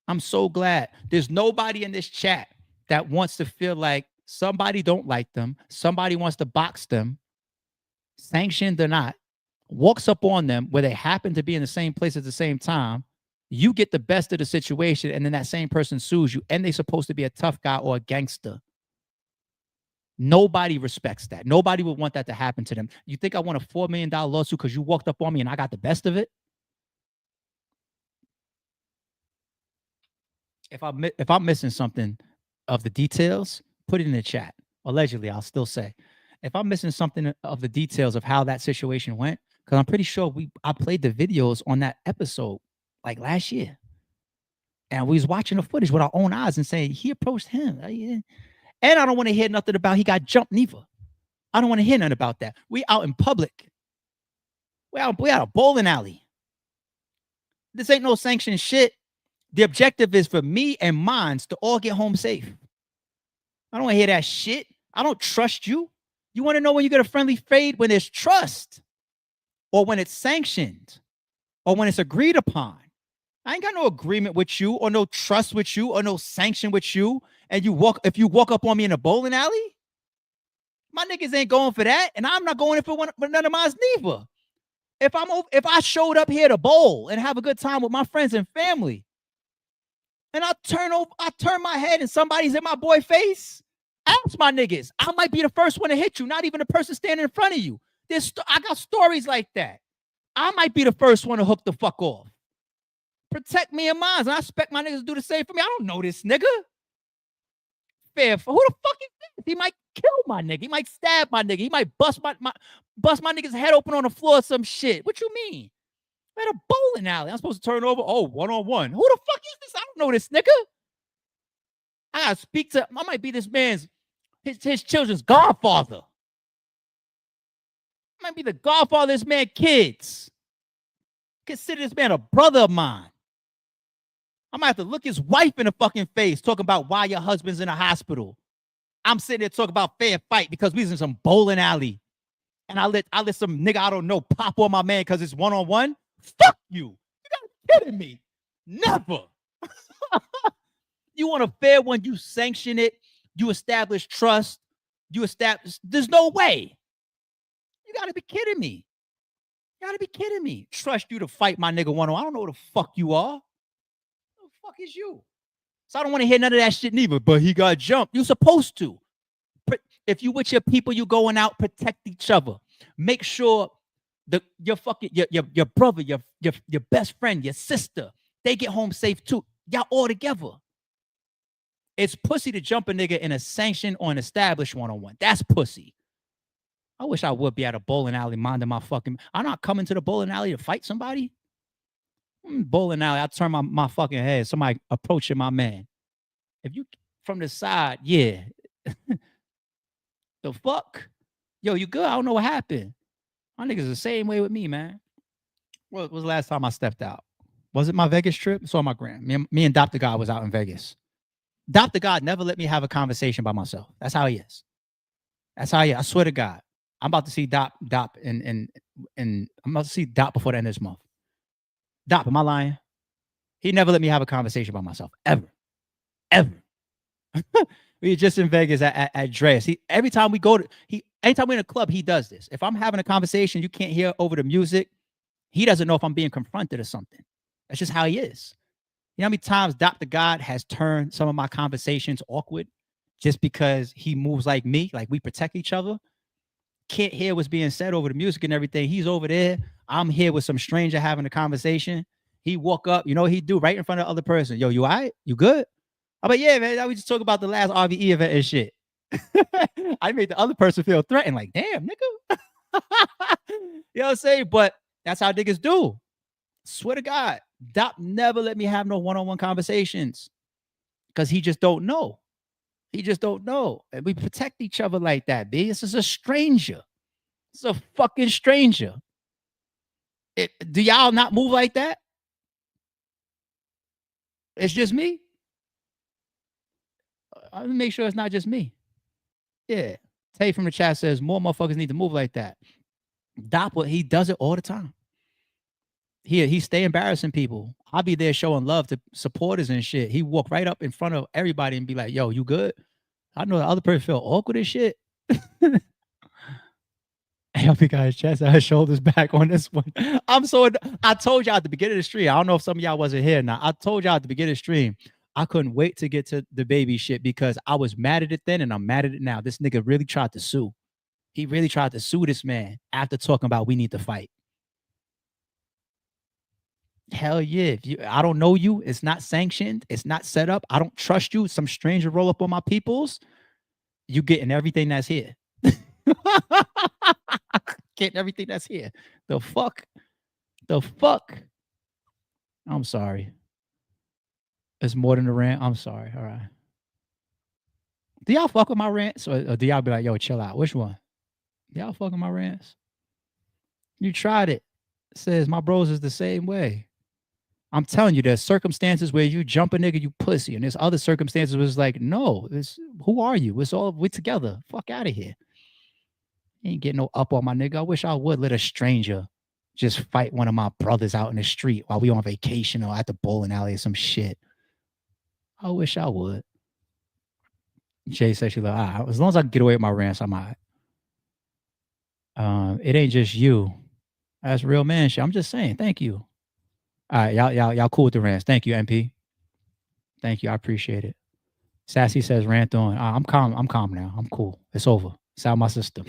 I'm so glad. There's nobody in this chat that wants to feel like somebody don't like them, somebody wants to box them, sanctioned or not, walks up on them where they happen to be in the same place at the same time. You get the best of the situation, and then that same person sues you, and they're supposed to be a tough guy or a gangster. Nobody respects that. Nobody would want that to happen to them. You think I want a $4 million lawsuit because you walked up on me and I got the best of it? If I'm missing something of the details, put it in the chat. Allegedly, I'll still say. If I'm missing something of the details of how that situation went, because I'm pretty sure I played the videos on that episode like last year. And we was watching the footage with our own eyes and saying, he approached him. And I don't want to hear nothing about he got jumped neither. I don't want to hear nothing about that. We out in public. We out a bowling alley. This ain't no sanctioned shit. The objective is for me and mines to all get home safe. I don't want to hear that shit. I don't trust you. You want to know when you get a friendly fade? When there's trust, or when it's sanctioned, or when it's agreed upon. I ain't got no agreement with you, or no trust with you, or no sanction with you. And if you walk up on me in a bowling alley, my niggas ain't going for that, and I'm not going for none of mine neither. If I showed up here to bowl and have a good time with my friends and family, and I turn my head and somebody's in my boy face, ask my niggas. I might be the first one to hit you, not even the person standing in front of you. I got stories like that. I might be the first one to hook the fuck off. Protect me and mine. And I expect my niggas to do the same for me. I don't know this nigga. Fair. Who the fuck is this? He might kill my nigga. He might stab my nigga. He might bust my nigga's head open on the floor or some shit. What you mean? We're at a bowling alley. I'm supposed to turn over. Oh, one-on-one. Who the fuck is this? I don't know this nigga. I gotta speak to. I might be this man's his children's godfather. I might be the godfather of this man's kids. Consider this man a brother of mine. I might have to look his wife in the fucking face talking about why your husband's in the hospital. I'm sitting there talking about fair fight because we was in some bowling alley. And I let some nigga I don't know pop on my man because it's one-on-one. Fuck you. You gotta be kidding me. Never. You want a fair one, you sanction it, you establish trust, there's no way. You gotta be kidding me. You gotta be kidding me. Trust you to fight my nigga one-on-one. I don't know who the fuck you are. Who the fuck is you? So I don't want to hear none of that shit neither. But he got jumped. You supposed to. If you with your people, you going out, protect each other. Make sure your brother, your best friend, your sister, they get home safe too. Y'all all together. It's pussy to jump a nigga in a sanctioned or an established one-on-one. That's pussy. I wish I would be at a bowling alley minding my fucking. I'm not coming to the bowling alley to fight somebody. Bowling alley, I turn my fucking head. Somebody approaching my man. If you from the side, yeah. The fuck? Yo, you good? I don't know what happened. My niggas the same way with me, man. What was the last time I stepped out? Was it my Vegas trip? It's on my gram. Me and Dr. God was out in Vegas. Dr. God never let me have a conversation by myself. That's how he is. That's how he is. I swear to God. I'm about to see Dop and I'm about to see Dop before the end of this month. Dop, am I lying? He never let me have a conversation by myself. Ever. We were just in Vegas at Dre's. Every time we go to anytime we're in a club, he does this. If I'm having a conversation, you can't hear over the music. He doesn't know if I'm being confronted or something. That's just how he is. You know how many times Dr. God has turned some of my conversations awkward just because he moves like me, like we protect each other. Can't hear what's being said over the music and everything. He's over there. I'm here with some stranger having a conversation. He walk up, you know what he do right in front of the other person. Yo, you all right? You good? I'm like, yeah, man. We just talk about the last RVE event and shit. I made the other person feel threatened. Like, damn, nigga. You know what I'm saying? But that's how niggas do. Swear to God, Doc never let me have no one-on-one conversations because he just don't know. He just don't know. And we protect each other like that, B. This is a stranger. It's a fucking stranger. Do y'all not move like that? It's just me. Let me make sure it's not just me. Yeah. Tay from the chat says more motherfuckers need to move like that. Doppler, he does it all the time. He stay embarrassing people. I'll be there showing love to supporters and shit. He walk right up in front of everybody and be like, yo, you good? I know the other person feel awkward as shit. Help you guys chest out, shoulders back on this one. I told y'all at the beginning of the stream. I don't know if some of y'all wasn't here now. I told y'all at the beginning of the stream. I couldn't wait to get to the baby shit because I was mad at it then and I'm mad at it now. This nigga really tried to sue. He really tried to sue this man after talking about we need to fight. Hell yeah. I don't know you. It's not sanctioned. It's not set up. I don't trust you. Some stranger roll up on my peoples. You getting everything that's here. Getting everything that's here. The fuck? I'm sorry. It's more than a rant. I'm sorry. All right. Do y'all fuck with my rants? Or do y'all be like, yo, chill out? Which one? Do y'all fuck with my rants? You tried it. It says my bros is the same way. I'm telling you, there's circumstances where you jump a nigga, you pussy. And there's other circumstances where it's like, no, who are you? We're together. Fuck out of here. Ain't getting no up on my nigga. I wish I would let a stranger just fight one of my brothers out in the street while we on vacation or at the bowling alley or some shit. I wish I would. Jay says she like, as long as I can get away with my rants, I'm all right. It ain't just you. That's real man shit. I'm just saying, thank you. All right, y'all cool with the rants. Thank you, MP. Thank you. I appreciate it. Sassy says rant on. I'm calm now. I'm cool. It's over. It's out my system.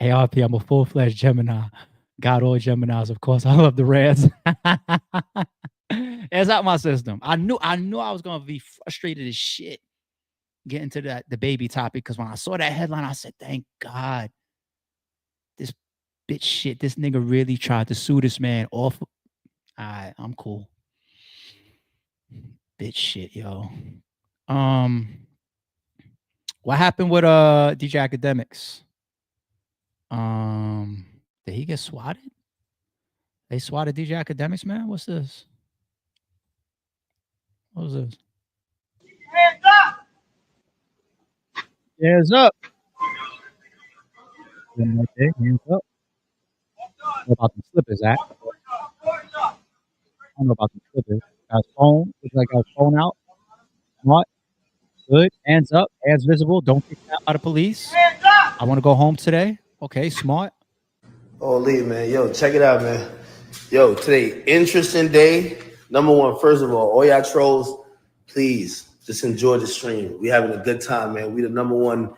ARP, I'm a full-fledged Gemini. Got all Geminis, of course. I love the rants. It's out my system. I knew I was gonna be frustrated as shit getting to the baby topic because when I saw that headline, I said, thank God. This bitch shit. This nigga really tried to sue this man off. All right, I'm cool. Bitch shit, yo. What happened with DJ Akademiks? Did he get swatted? They swatted DJ Akademiks, man. What's this? What was this? Hands up! Hands up. Right there, hands up. What about the slippers, Zach? I don't know about the slippers. Got his phone. Looks like got his phone out. Smart. Good. Hands up. Hands visible. Don't get snapped by the police. I want to go home today. Okay, smart. Oh, Lee, man. Yo, check it out, man. Yo, today, interesting day. Number one, first of all y'all trolls, please just enjoy the stream. We having a good time, man. We the number one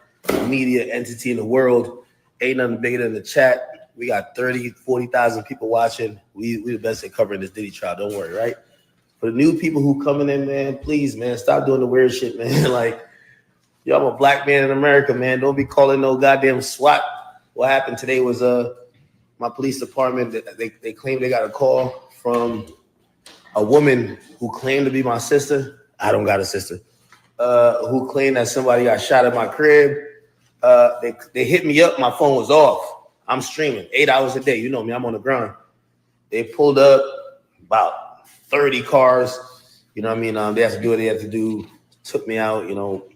media entity in the world. Ain't nothing bigger than the chat. We got 30, 40,000 people watching. We the best at covering this Diddy trial. Don't worry, right? For the new people who coming in, man, please, man, stop doing the weird shit, man. Like, yo, I'm a black man in America, man. Don't be calling no goddamn SWAT. What happened today was my police department, they claimed they got a call from a woman who claimed to be my sister. I don't got a sister. Who claimed that somebody got shot at my crib. They hit me up. My phone was off. I'm streaming 8 hours a day. You know me. I'm on the grind. They pulled up about 30 cars. You know what I mean? They had to do what they had to do. Took me out, you know,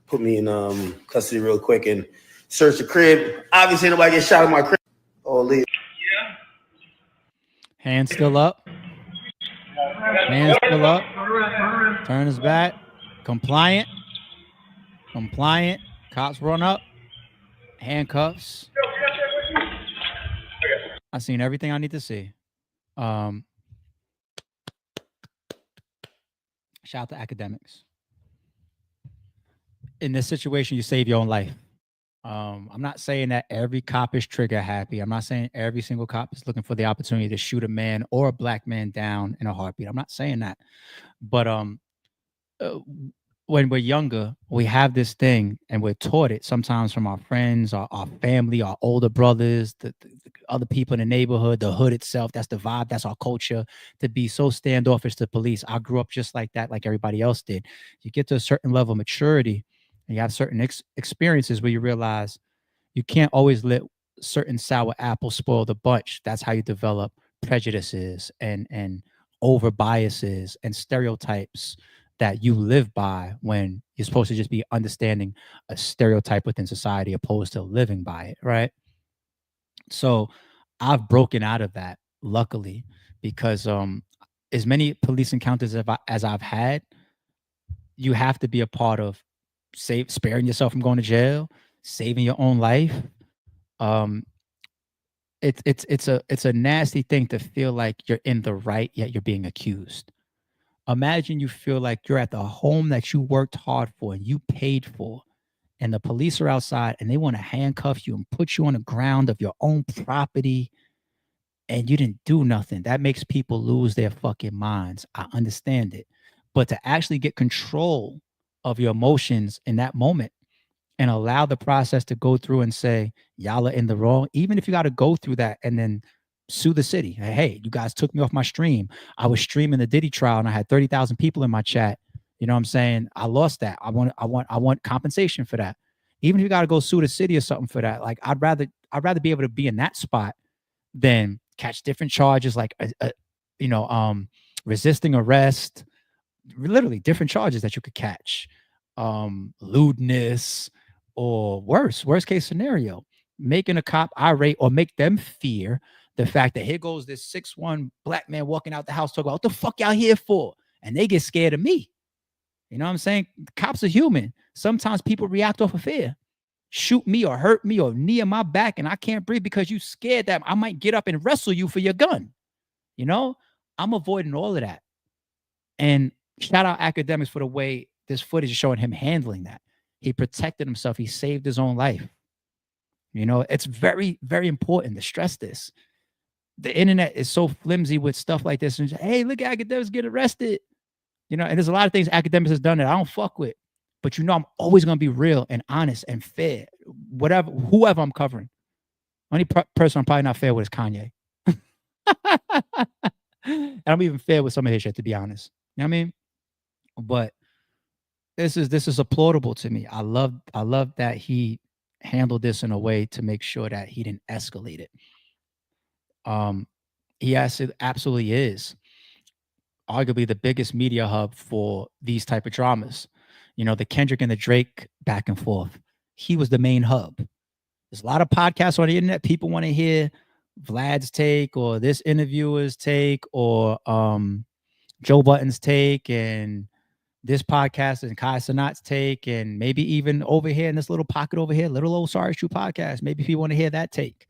put me in custody real quick and searched the crib. Obviously, nobody get shot at my crib. Oh, Lee. Yeah. Hands still up. Hands still up. Turn his back. Compliant. Compliant. Cops run up. Handcuffs. I've seen everything I need to see. Shout out to Akademiks. In this situation, you save your own life. I'm not saying that every cop is trigger happy. I'm not saying every single cop is looking for the opportunity to shoot a man or a black man down in a heartbeat. I'm not saying that. But when we're younger, we have this thing and we're taught it sometimes from our friends, our family, our older brothers, the other people in the neighborhood, the hood itself. That's the vibe. That's our culture, to be so standoffish to police. I grew up just like that, like everybody else did. You get to a certain level of maturity and you have certain experiences where you realize you can't always let certain sour apples spoil the bunch. That's how you develop prejudices and over biases and stereotypes that you live by when you're supposed to just be understanding a stereotype within society opposed to living by it, right? So I've broken out of that, luckily, because as many police encounters as I've had, you have to be a part of sparing yourself from going to jail, saving your own life. It's a nasty thing to feel like you're in the right yet you're being accused. Imagine you feel like you're at the home that you worked hard for and you paid for, and the police are outside and they want to handcuff you and put you on the ground of your own property and you didn't do nothing. That makes people lose their fucking minds. I understand it. But to actually get control of your emotions in that moment and allow the process to go through and say, y'all are in the wrong, even if you got to go through that and then sue the city. Hey, you guys took me off my stream. I was streaming the Diddy trial and I had 30,000 people in my chat. You know what I'm saying? I lost that. I want compensation for that. Even if you got to go sue the city or something for that, like I'd rather be able to be in that spot than catch different charges like resisting arrest, literally different charges that you could catch, lewdness, or worst case scenario, making a cop irate or make them fear the fact that here goes this 6'1" black man walking out the house talking about what the fuck y'all here for, and they get scared of me. You know what I'm saying? Cops are human. Sometimes people react off of fear. Shoot me or hurt me or knee in my back and I can't breathe because you scared that I might get up and wrestle you for your gun. You know, I'm avoiding all of that. And shout out Akademiks for the way this footage is showing him handling that. He protected himself. He saved his own life. You know, it's very, very important to stress this. The internet is so flimsy with stuff like this. And hey, look, Akademiks get arrested. You know, and there's a lot of things Akademiks has done that I don't fuck with. But you know, I'm always going to be real and honest and fair. Whoever I'm covering. Only person I'm probably not fair with is Kanye. And I'm even fair with some of his shit, to be honest. You know what I mean? But this is applaudable to me. I love that he handled this in a way to make sure that he didn't escalate it. He absolutely is arguably the biggest media hub for these type of dramas. You know, the Kendrick and the Drake back and forth. he was the main hub. There's a lot of podcasts on the internet. People want to hear Vlad's take or this interviewer's take or Joe Button's take and this podcast and Kai Sanat's take and maybe even over here in this little pocket over here, little old Sorry It's True podcast. Maybe people want to hear that take.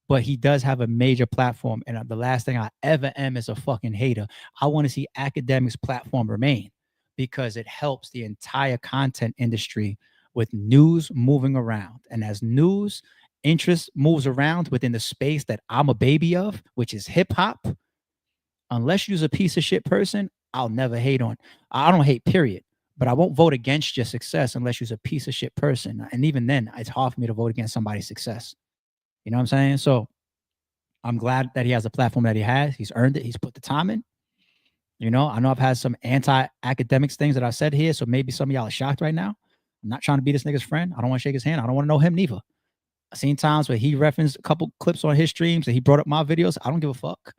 But he does have a major platform. And the last thing I ever am is a fucking hater. I want to see Akademiks' platform remain because it helps the entire content industry with news moving around. And as news interest moves around within the space that I'm a baby of, which is hip hop, unless you're a piece of shit person, I'll never hate on. I don't hate, period. But I won't vote against your success unless you're a piece of shit person. And even then, it's hard for me to vote against somebody's success. You know what I'm saying? So I'm glad that he has the platform that he has. He's earned it. He's put the time in. You know, I know I've had some anti-academics things that I said here. So maybe some of y'all are shocked right now. I'm not trying to be this nigga's friend. I don't want to shake his hand. I don't want to know him neither. I've seen times where he referenced a couple clips on his streams and he brought up my videos. I don't give a fuck.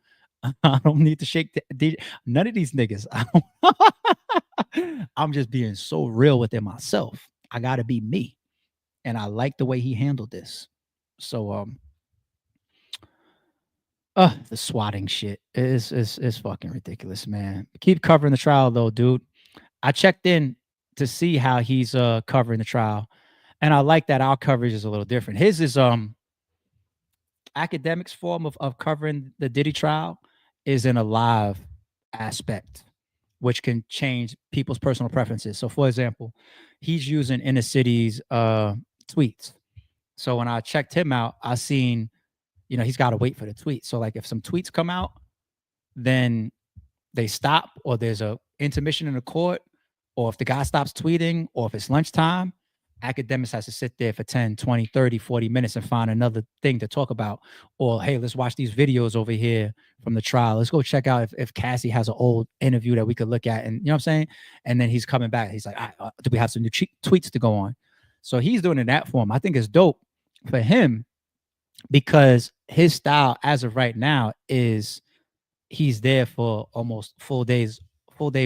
I don't need to shake none of these niggas. I'm just being so real within myself. I got to be me. And I like the way he handled this. So, the swatting shit is fucking ridiculous, man. Keep covering the trial though, dude. I checked in to see how he's covering the trial, and I like that our coverage is a little different. His is Akademiks' form of covering the Diddy trial is in a live aspect, which can change people's personal preferences. So, for example, he's using Inner City's tweets. So when I checked him out, I seen, you know, he's got to wait for the tweet. So like if some tweets come out, then they stop or there's a intermission in the court, or if the guy stops tweeting, or if it's lunchtime, Akademiks has to sit there for 10, 20, 30, 40 minutes and find another thing to talk about. Or, hey, let's watch these videos over here from the trial. Let's go check out if Cassie has an old interview that we could look at. And you know what I'm saying? And then he's coming back. He's like, do we have some new tweets to go on? So he's doing it in that form. I think it's dope for him because his style as of right now is he's there for almost full day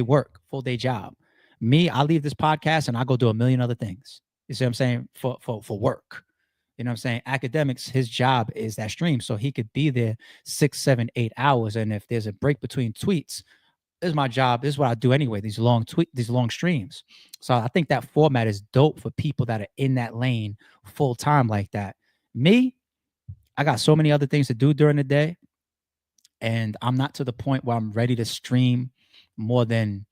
work, full day job. Me, I leave this podcast and I go do a million other things. You see what I'm saying? For work. You know what I'm saying? Akademiks, his job is that stream. So he could be there 6, 7, 8 hours. And if there's a break between tweets, this is my job. This is what I do anyway. These long streams. So I think that format is dope for people that are in that lane full time like that. Me, I got so many other things to do during the day. And I'm not to the point where I'm ready to stream more than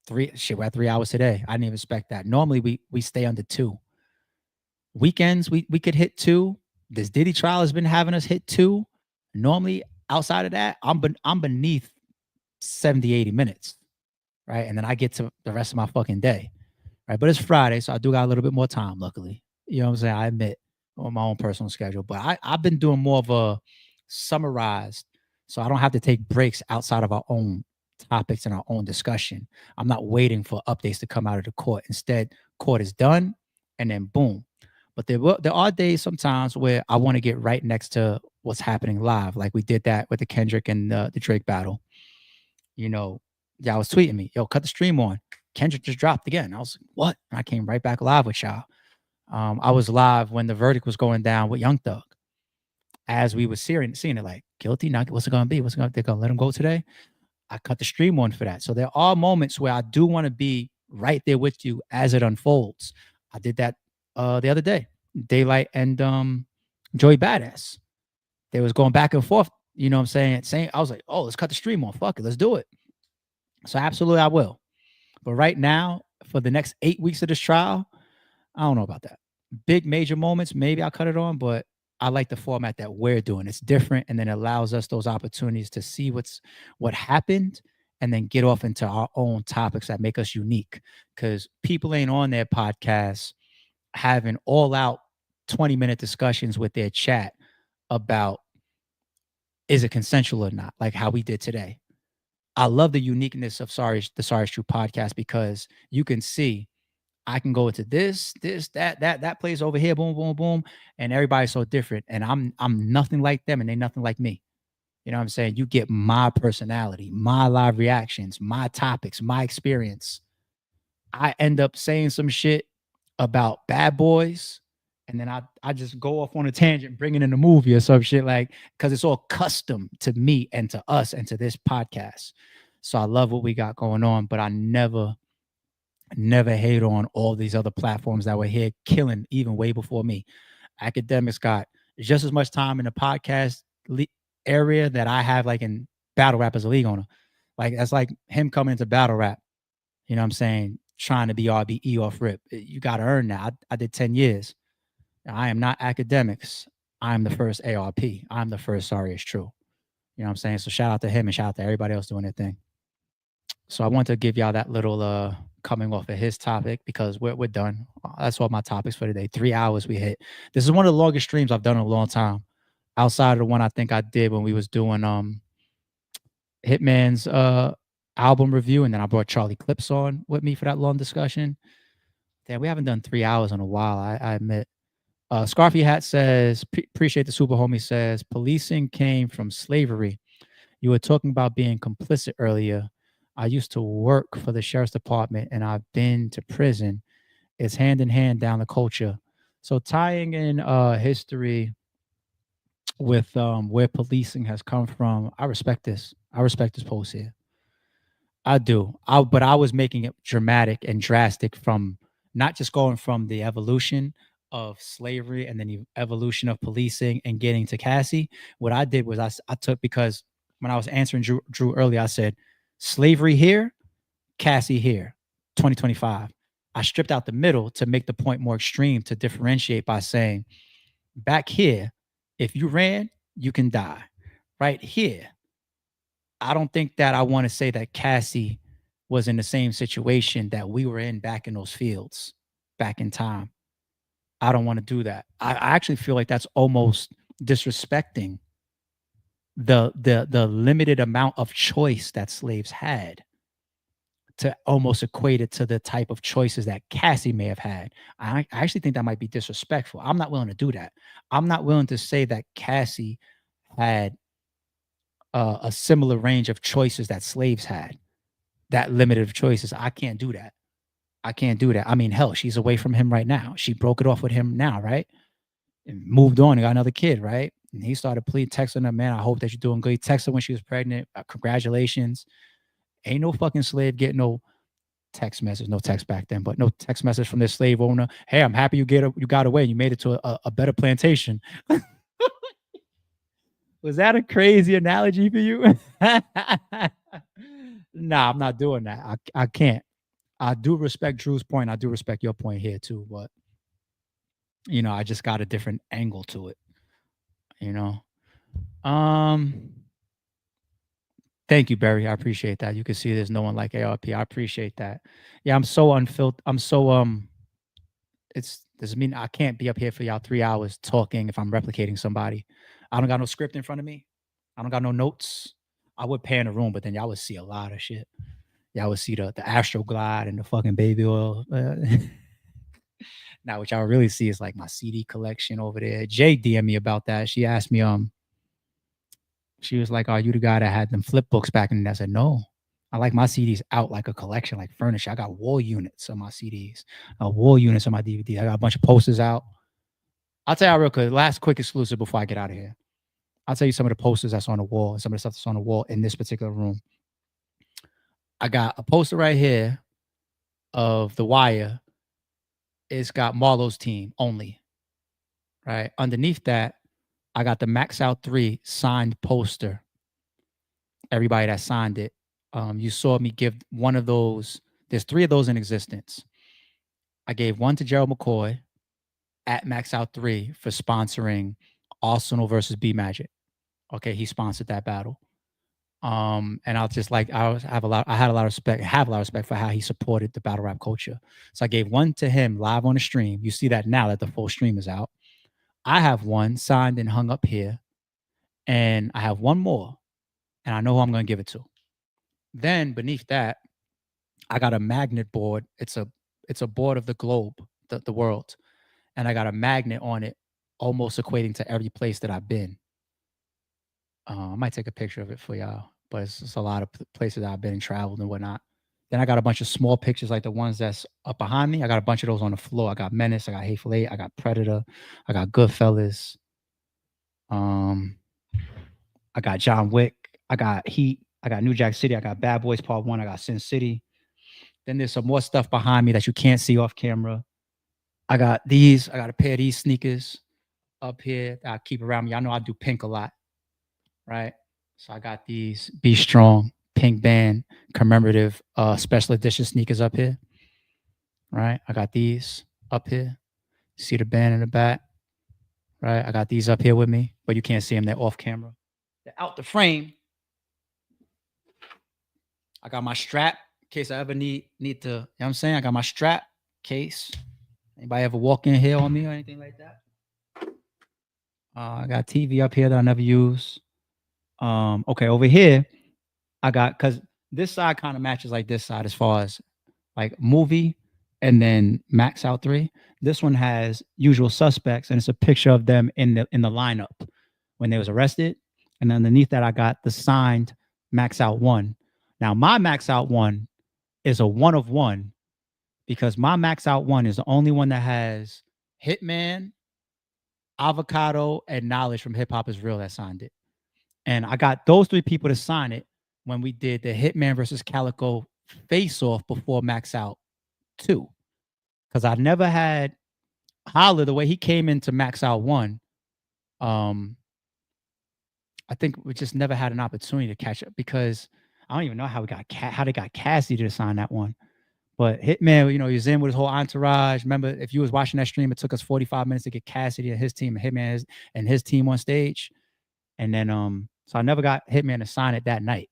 we're at 3 hours today. I didn't even expect that. Normally we stay under 2. Weekends we could hit 2. This Diddy trial has been having us hit 2. Normally outside of that, I'm beneath 70, 80 minutes. Right. And then I get to the rest of my fucking day. Right. But it's Friday, so I do got a little bit more time, luckily. You know what I'm saying? I admit on my own personal schedule. But I've been doing more of a summarized, so I don't have to take breaks outside of our own topics and our own discussion. I'm not waiting for updates to come out of the court. Instead, court is done and then boom. But there are days sometimes where I want to get right next to what's happening live. Like we did that with the Kendrick and the Drake battle. You know, y'all was tweeting me, yo, cut the stream on. Kendrick just dropped again. I was like, what? And I came right back live with y'all. I was live when the verdict was going down with Young Thug. As we were seeing it, like, guilty, not what's it gonna be? They're gonna let him go today? I cut the stream on for that. So there are moments where I do want to be right there with you as it unfolds. I did that the other day. Daylight and Joey Badass. They was going back and forth. You know what I'm saying? I was like, oh, let's cut the stream on. Fuck it, let's do it. So absolutely I will. But right now, for the next 8 weeks of this trial, I don't know about that. Big major moments, maybe I'll cut it on, but I like the format that we're doing. It's different, and then it allows us those opportunities to see what happened and then get off into our own topics that make us unique. Because people ain't on their podcasts having all out 20-minute discussions with their chat about is it consensual or not, like how we did today. I love the uniqueness of the Sorry It's True podcast because you can see I can go into this, that plays over here, boom, boom, boom, and everybody's so different. And I'm nothing like them, and they nothing like me. You know what I'm saying? You get my personality, my live reactions, my topics, my experience. I end up saying some shit about Bad Boys, and then I just go off on a tangent, bring it in a movie or some shit, like, because it's all custom to me and to us and to this podcast. So I love what we got going on, but I never hate on all these other platforms that were here killing even way before me. Akademiks got just as much time in the podcast area that I have, like, in battle rap as a league owner. Like, that's like him coming into battle rap, you know what I'm saying, trying to be RBE off rip. You got to earn that. I did 10 years. I am not Akademiks. I'm the first ARP. I'm the first Sorry It's True. You know what I'm saying? So shout out to him and shout out to everybody else doing their thing. So I want to give y'all that little coming off of his topic, because we're done. That's all my topics for today. 3 hours we hit. This is one of the longest streams I've done in a long time, outside of the one I think I did when we was doing Hitman's album review, and then I brought Charlie Clips on with me for that long discussion. Damn, we haven't done 3 hours in a while, I admit. Scarfy Hat says, appreciate the super homie, says, policing came from slavery. You were talking about being complicit earlier. I used to work for the sheriff's department and I've been to prison. It's hand in hand down the culture. So tying in history with where policing has come from, I respect this. I respect this post here. I do. But I was making it dramatic and drastic, from not just going from the evolution of slavery and then the evolution of policing and getting to Cassie. What I did was I took, because when I was answering Drew earlier, I said slavery here, Cassie here, 2025. I stripped out the middle to make the point more extreme, to differentiate by saying, back here, if you ran, you can die. Right here, I don't think that I want to say that Cassie was in the same situation that we were in back in those fields, back in time. I don't want to do that. I actually feel like that's almost disrespecting the limited amount of choice that slaves had, to almost equate it to the type of choices that Cassie may have had. I actually think that might be disrespectful. I'm not willing to do that. I'm not willing to say that Cassie had a similar range of choices that slaves had, that limited of choices. I can't do that. I can't do that. I mean, hell, she's away from him right now. She broke it off with him now, right? And moved on and got another kid, right? And he started texting her, man, I hope that you're doing good. He texted her when she was pregnant. Congratulations. Ain't no fucking slave getting no text message, no text back then, but no text message from this slave owner. Hey, I'm happy you got away and you made it to a better plantation. Was that a crazy analogy for you? Nah, I'm not doing that. I can't. I do respect Drew's point. I do respect your point here too, but I just got a different angle to it. Thank you, Barry. I appreciate that. You can see there's no one like ARP. I appreciate that. Yeah, I'm so unfiltered. I'm so doesn't mean I can't be up here for y'all 3 hours talking if I'm replicating somebody. I don't got no script in front of me. I don't got no notes. I would pan the room, but then y'all would see a lot of shit. Y'all would see the Astro Glide and the fucking baby oil. Now, what y'all really see is like my CD collection over there. Jay DM'd me about that. She asked me, she was like, "Are you the guy that had them flip books back in?" I said, "No, I like my CDs out like a collection, like furniture. I got wall units on my CDs, wall units on my DVDs. I got a bunch of posters out." I'll tell you real quick, last quick exclusive before I get out of here. I'll tell you some of the posters that's on the wall and some of the stuff that's on the wall in this particular room. I got a poster right here of The Wire. It's got Marlowe's team only, right? Underneath that, I got the Max Out 3 signed poster. Everybody that signed it. You saw me give one of those. There's 3 of those in existence. I gave one to Gerald McCoy at Max Out 3 for sponsoring Arsenal versus B Magic. Okay, he sponsored that battle. And I'll just like I had a lot of respect for how he supported the battle rap culture. So I gave one to him live on the stream. You see that now that the full stream is out. I have one signed and hung up here, and I have one more, and I know who I'm going to give it to. Then beneath that, I got a magnet board. It's a board of the globe, the world, and I got a magnet on it, almost equating to every place that I've been. I might take a picture of it for y'all, but it's a lot of places that I've been and traveled and whatnot. Then I got a bunch of small pictures like the ones that's up behind me. I got a bunch of those on the floor. I got Menace, I got Hateful Eight, I got Predator, I got Goodfellas. I got John Wick, I got Heat, I got New Jack City, I got Bad Boys Part 1, I got Sin City. Then there's some more stuff behind me that you can't see off camera. I got these, I got a pair of these sneakers up here that I keep around me. I know I do pink a lot, right? So I got these Be Strong pink band commemorative special edition sneakers up here, right? I got these up here. See the band in the back, right? I got these up here with me, but you can't see them. They're off camera. They're out the frame. I got my strap in case I ever need to, you know what I'm saying? I got my strap case. Anybody ever walk in here on me or anything like that? I got TV up here that I never use. Okay, over here, I got, because this side kind of matches like this side as far as like movie and then Max Out 3. This one has Usual Suspects, and it's a picture of them in the lineup when they was arrested. And underneath that, I got the signed Max Out 1. Now, my Max Out 1 is a 1 of 1 because my Max Out 1 is the only one that has Hitman, Avocado, and Knowledge from Hip Hop Is Real that signed it. And I got those 3 people to sign it when we did the Hitman versus Calico face-off before Max Out 2. Because I never had Holler the way he came into Max Out 1. I think we just never had an opportunity to catch up because I don't even know how they got Cassidy to sign that one. But Hitman, you know, he was in with his whole entourage. Remember, if you was watching that stream, it took us 45 minutes to get Cassidy and his team, and Hitman and his team on stage. And then so I never got Hitman to sign it that night.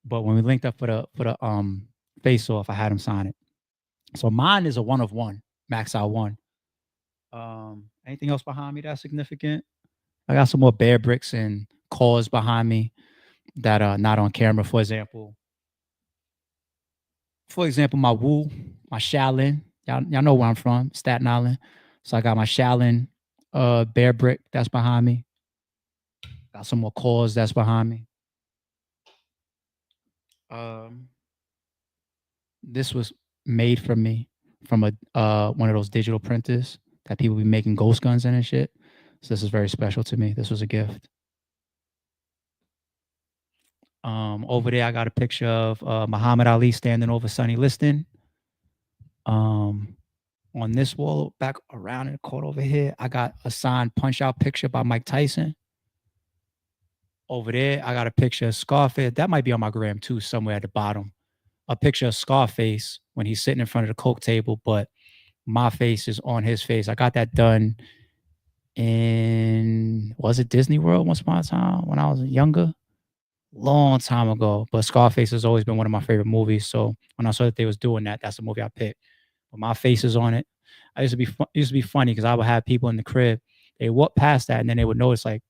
But when we linked up for the face off, I had him sign it. So mine is a 1 of 1, Max Out 1. Anything else behind me that's significant? I got some more Bear Bricks and Cause behind me that are not on camera. For example, my Wu, my Shaolin. Y'all know where I'm from, Staten Island. So I got my Shaolin Bear Brick that's behind me. Got some more Cause that's behind me. This was made for me from a one of those digital printers that people be making ghost guns in and shit. So this is very special to me. This was a gift. Over there, I got a picture of Muhammad Ali standing over Sonny Liston. On this wall, back around in the court over here, I got a signed punch-out picture by Mike Tyson. Over there, I got a picture of Scarface. That might be on my gram too, somewhere at the bottom. A picture of Scarface when he's sitting in front of the Coke table, but my face is on his face. I got that done in, was it Disney World once upon a time when I was younger? Long time ago. But Scarface has always been one of my favorite movies. So when I saw that they was doing that, that's the movie I picked. But my face is on it. It used to be funny because I would have people in the crib. They walk past that and then they would notice like,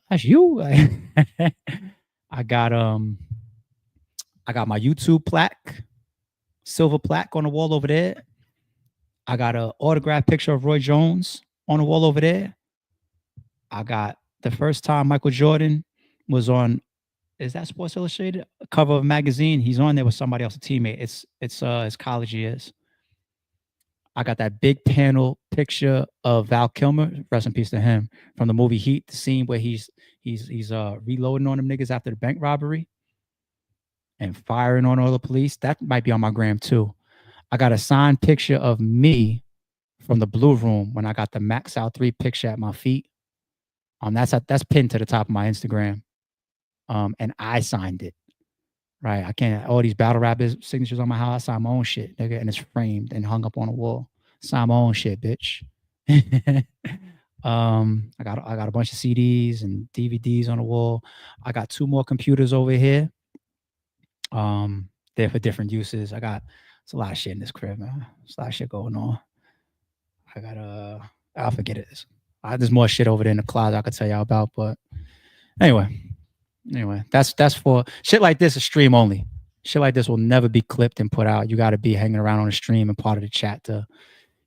that's you. I got my YouTube plaque, silver plaque on the wall over there. I got an autographed picture of Roy Jones on the wall over there. I got the first time Michael Jordan was on, is that Sports Illustrated? A cover of a magazine. He's on there with somebody else, a teammate. It's his college years. I got that big panel picture of Val Kilmer, rest in peace to him, from the movie Heat, the scene where he's reloading on them niggas after the bank robbery and firing on all the police. That might be on my gram too. I got a signed picture of me from the Blue Room when I got the Max Out 3 picture at my feet. That's pinned to the top of my Instagram. And I signed it. Right. I can't, all these battle rappers signatures on my house. I signed my own shit, nigga, and it's framed and hung up on the wall. Sign my own shit, bitch. I got a bunch of CDs and DVDs on the wall. I got 2 more computers over here. They're for different uses. It's a lot of shit in this crib, man. There's a lot of shit going on. I got I'll forget it. There's more shit over there in the closet I could tell y'all about, but anyway, that's for shit like this is stream only. Shit like this will never be clipped and put out. You got to be hanging around on the stream and part of the chat to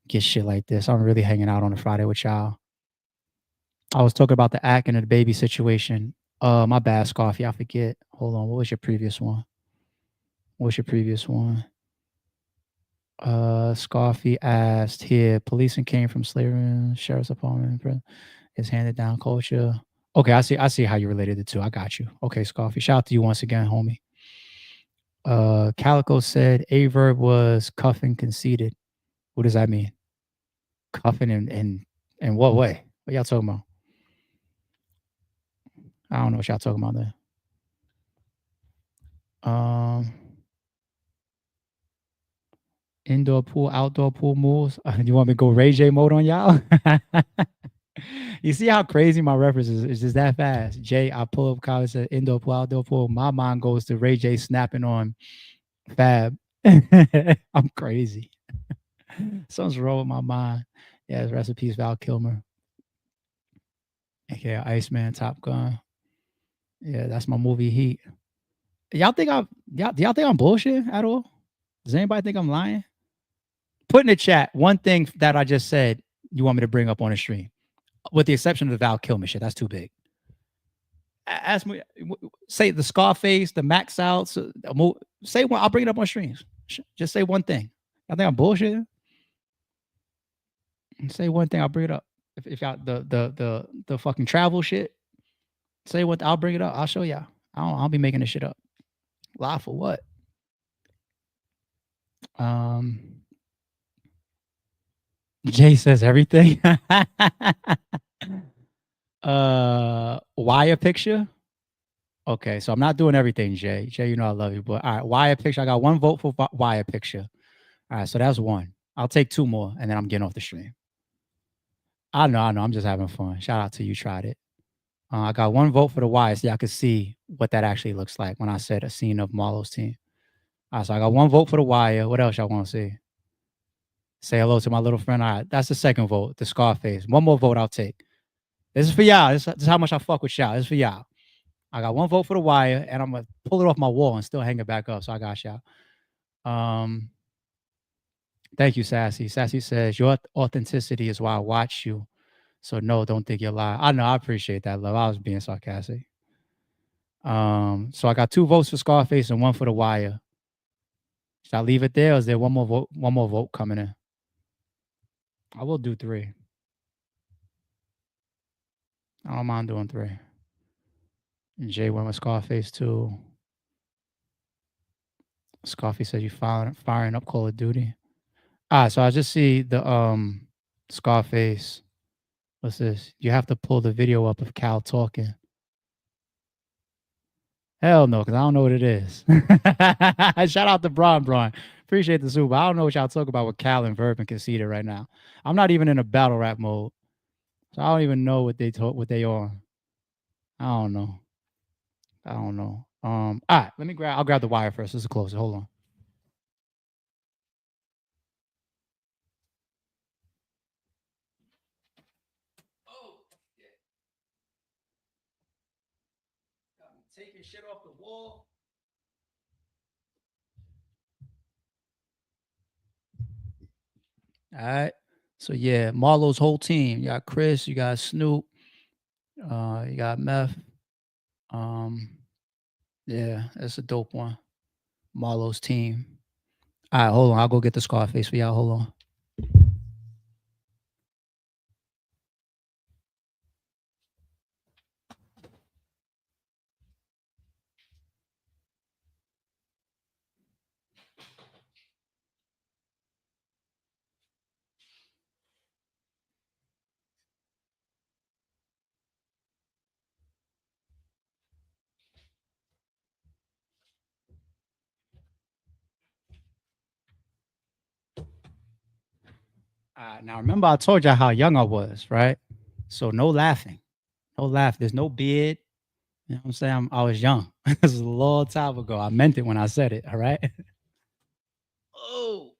get shit like this. I'm really hanging out on a Friday with y'all. I was talking about the Ack and the baby situation. My bad, Scarfy. I forget. Hold on. What was your previous one? What's your previous one? Scarfy asked here, policing came from slavery, sheriff's department, is handed down culture. Okay, I see how you related the two. I got you. Okay, Scarfy. Shout out to you once again, homie. Calico said a verb was cuffing conceited. What does that mean? Cuffing in what way? What y'all talking about? I don't know what y'all talking about there. Indoor pool, outdoor pool moves. You want me to go Ray J mode on y'all? You see how crazy my reference is? It's just that fast. Jay, I pull up college, said indoor pool, outdoor pool. My mind goes to Ray J snapping on Fab. I'm crazy. Something's wrong with my mind. Yeah, rest in peace, Val Kilmer. Okay, Iceman, Top Gun. Yeah, that's my movie Heat. Y'all think I'm bullshit at all? Does anybody think I'm lying? Put in the chat one thing that I just said you want me to bring up on the stream, with the exception of the Val Kilmer shit. That's too big. Ask me, say the Scarface, the Max Outs. Say one. I'll bring it up on streams. Just say one thing. I think I'm bullshit. Say one thing. I'll bring it up. If y'all the fucking travel shit. Say what. I'll bring it up. I'll show y'all. I'll be making this shit up. Lie for what? Jay says everything. Wire picture. Okay, so I'm not doing everything, Jay. Jay, you know I love you, but all right, wire picture. I got one vote for wire picture. All right, so that's one. I'll take two more, and then I'm getting off the stream. I know. I'm just having fun. Shout out to you. Tried it. I got one vote for the wire, so y'all can see what that actually looks like when I said a scene of Marlo's team. All right, so I got one vote for the wire. What else y'all want to see? Say hello to my little friend. All right, that's the second vote, the Scarface. One more vote I'll take. This is for y'all. This is how much I fuck with y'all. This is for y'all. I got one vote for the wire, and I'm gonna pull it off my wall and still hang it back up. So I got y'all. Thank you, Sassy. Sassy says your authenticity is why I watch you. So no, don't think you're lying. I know. I appreciate that, love. I was being sarcastic. So I got two votes for Scarface and one for the wire. Should I leave it there, or is there one more vote? One more vote coming in. I will do three. I don't mind doing three. And Jay went with Scarface too. Scarface says you firing up Call of Duty. So I just see the Scarface. What's this? You have to pull the video up of Cal talking. Hell no, because I don't know what it is. Shout out to Bron. Appreciate the super. I don't know what y'all talk about with Cal and Verb and Conceited right now. I'm not even in a battle rap mode. So I don't even know what they are. I don't know. All right, I'll grab the wire first. This is closer. Hold on. Oh, yeah. Got me taking shit off the wall. All right. So yeah, Marlo's whole team. You got Chris, you got Snoop, you got Meth. Yeah, that's a dope one. Marlo's team. All right, hold on. I'll go get the Scarface for y'all. Hold on. Now remember I told y'all how young I was, right? So no laughing. No laugh. There's no beard. You know what I'm saying? I was young. This was a long time ago. I meant it when I said it, all right? Oh.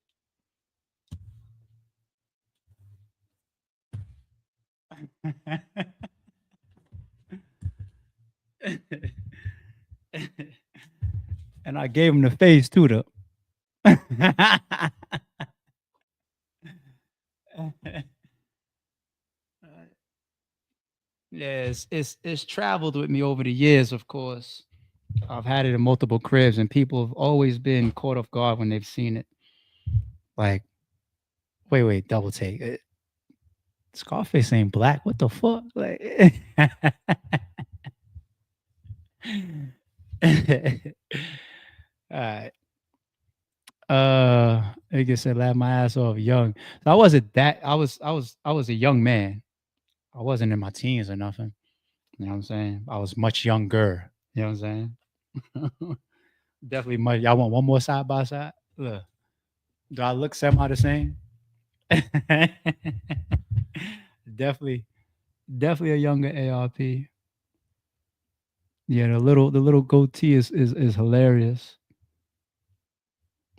And I gave him the face too, though. Yes, it's traveled with me over the years, of course. I've had it in multiple cribs, and people have always been caught off guard when they've seen it. Like, wait, double take. Scarface ain't black. What the fuck? Like, all right. Like I said, laugh my ass off young. So I wasn't that. I was a young man. I wasn't in my teens or nothing. You know what I'm saying? I was much younger. You know what I'm saying? Definitely much. Y'all want one more side by side? Look. Do I look semi the same? definitely a younger ARP. Yeah, the little goatee is hilarious.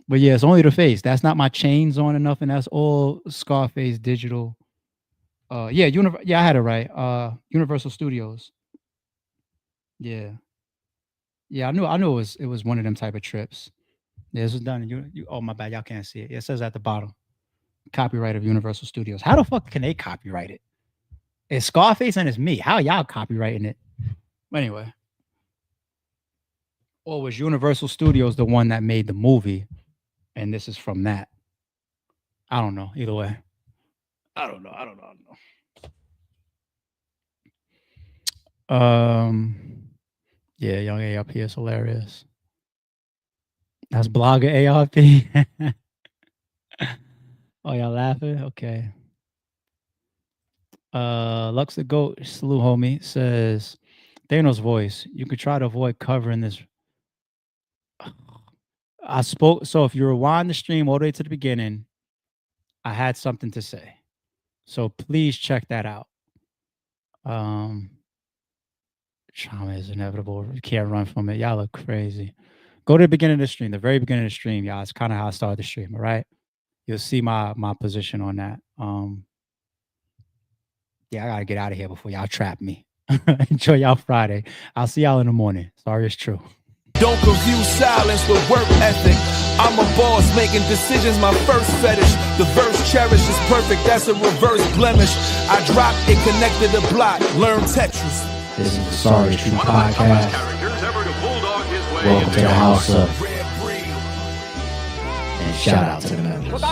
But yeah, it's only the face. That's not my chains on or nothing. That's all Scarface digital. Yeah, I had it right. Universal Studios. Yeah. Yeah, I knew it was one of them type of trips. Yeah, this was done. Oh my bad, y'all can't see it. It says at the bottom. Copyright of Universal Studios. How the fuck can they copyright it? It's Scarface and it's me. How y'all copywriting it? Anyway. Or was Universal Studios the one that made the movie? And this is from that. I don't know. Either way. I don't know. Yeah, young ARP is hilarious. That's blogger ARP. Oh, y'all laughing? Okay. Lux the Goat, salute homie, says Thanos voice. You could try to avoid covering this. I spoke. So if you rewind the stream all the way to the beginning, I had something to say. So please check that out. Trauma is inevitable. You can't run from it. Y'all look crazy. Go to the beginning of the stream, the very beginning of the stream, y'all. It's kind of how I started the stream, all right? You'll see my position on that. Yeah, I gotta get out of here before y'all trap me. Enjoy y'all Friday. I'll see y'all in the morning. Sorry, it's true. Don't confuse silence with work ethic. I'm a boss making decisions, my first fetish. The verse cherished is perfect, that's a reverse blemish. I dropped it, connected the block, learn Tetris. This is the Sorry It's True podcast. Welcome to the house of. And shout out to the members.